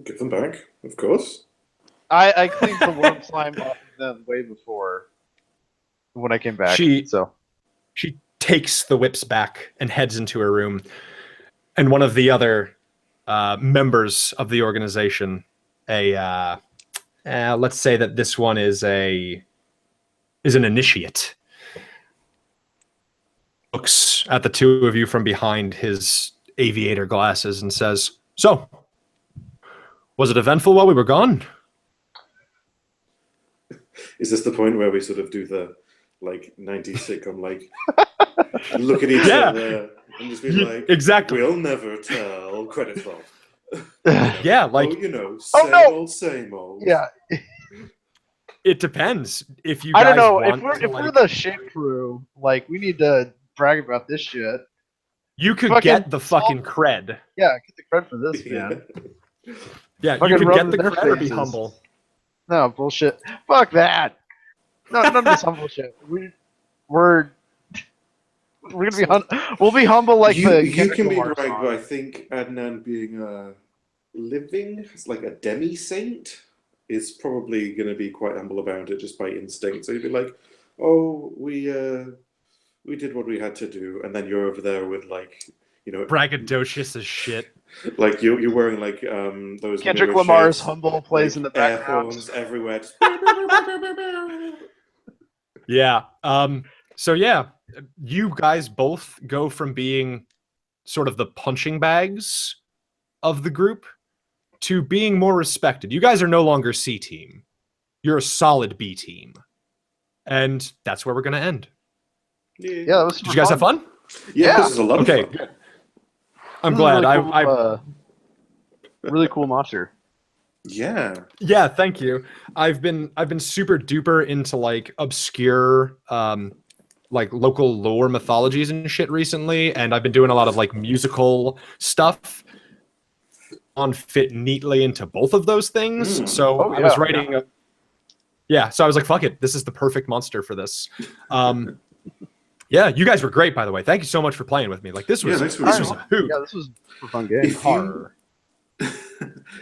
[SPEAKER 3] Give them back, of course.
[SPEAKER 2] I cleaned the worm slime off of them way before when I came back.
[SPEAKER 1] She
[SPEAKER 2] takes
[SPEAKER 1] the whips back and heads into her room. And one of the other members of the organization, let's say that this one is an initiate, looks at the two of you from behind his aviator glasses and says, "So, was it eventful while we were gone?"
[SPEAKER 3] Is this the point where we sort of do the 90s sitcom, look at each other and just be like,
[SPEAKER 1] exactly,
[SPEAKER 3] we'll never tell, credits roll.
[SPEAKER 1] Yeah,
[SPEAKER 3] Same old.
[SPEAKER 2] Yeah.
[SPEAKER 1] It depends. If you
[SPEAKER 2] I don't
[SPEAKER 1] guys
[SPEAKER 2] know,
[SPEAKER 1] want
[SPEAKER 2] if we're the shit crew, we need to brag about this shit.
[SPEAKER 1] you could get the fucking cred.
[SPEAKER 2] Yeah, get the cred for this, man.
[SPEAKER 1] Yeah,
[SPEAKER 2] Fucking
[SPEAKER 1] you could
[SPEAKER 2] rub
[SPEAKER 1] get the
[SPEAKER 2] their
[SPEAKER 1] cred or be
[SPEAKER 2] faces.
[SPEAKER 1] humble.
[SPEAKER 2] No, bullshit. Fuck that. No, none of this humble shit. We're gonna be we'll be humble like
[SPEAKER 3] you
[SPEAKER 2] the
[SPEAKER 3] you can be
[SPEAKER 2] Lamar
[SPEAKER 3] bragged,
[SPEAKER 2] song.
[SPEAKER 3] but I think Adnan being living as a demi saint is probably going to be quite humble about it just by instinct. So you'd be like, "Oh, we did what we had to do," and then you're over there with
[SPEAKER 1] braggadocious as shit.
[SPEAKER 3] You're wearing those
[SPEAKER 2] Kendrick
[SPEAKER 3] mirror
[SPEAKER 2] Lamar's
[SPEAKER 3] shades,
[SPEAKER 2] humble plays in the
[SPEAKER 3] air
[SPEAKER 2] background.
[SPEAKER 3] horns everywhere. Just
[SPEAKER 1] Yeah. So yeah, you guys both go from being sort of the punching bags of the group to being more respected. You guys are no longer C team. You're a solid B team. And that's where we're going to end.
[SPEAKER 2] Yeah, that was
[SPEAKER 1] Did you guys have fun?
[SPEAKER 3] Yeah, this is a lot of fun.
[SPEAKER 1] Good. I'm glad.
[SPEAKER 2] Really cool, really cool monster.
[SPEAKER 3] Yeah.
[SPEAKER 1] Yeah, thank you. I've been super duper into obscure local lore mythologies and shit recently, and I've been doing a lot of musical stuff on fit neatly into both of those things. So I was writing so I was like, fuck it, this is the perfect monster for this. Yeah, you guys were great, by the way. Thank you so much for playing with me. This was this was a hoot.
[SPEAKER 2] Yeah, this was a fun game.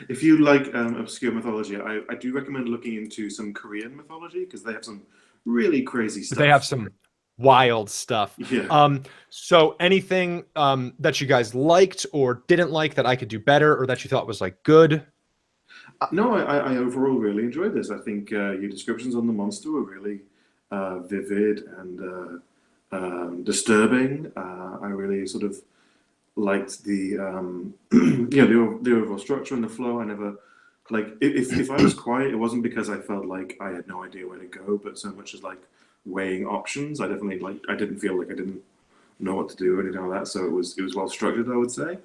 [SPEAKER 3] If you like obscure mythology, I do recommend looking into some Korean mythology because they have some really crazy stuff.
[SPEAKER 1] They have some wild stuff.
[SPEAKER 3] Yeah.
[SPEAKER 1] So anything that you guys liked or didn't like that I could do better or that you thought was good?
[SPEAKER 3] No, I overall really enjoyed this. I think your descriptions on the monster were really vivid and disturbing. I really sort of liked the the overall structure and the flow. I never if I was quiet, it wasn't because I felt like I had no idea where to go, but so much as weighing options. I definitely I didn't feel like I didn't know what to do or anything like that. So it was well structured, I would say.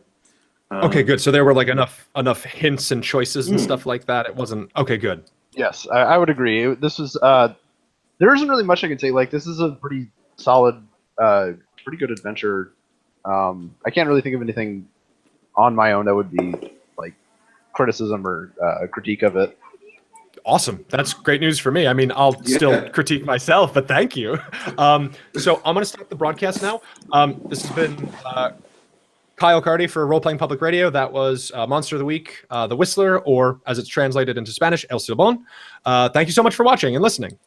[SPEAKER 1] Okay, good. So there were enough hints and choices and stuff like that. It wasn't okay. Good.
[SPEAKER 2] Yes, I would agree. This was there isn't really much I can say. This is a pretty solid, pretty good adventure. I can't really think of anything on my own that would be criticism or critique of it.
[SPEAKER 1] Awesome. That's great news for me. I mean, I'll still critique myself, but thank you. So I'm going to stop the broadcast now. This has been Kyle Cardy for Role Playing Public Radio. That was Monster of the Week, The Whistler, or as it's translated into Spanish, El Silbón. Thank you so much for watching and listening.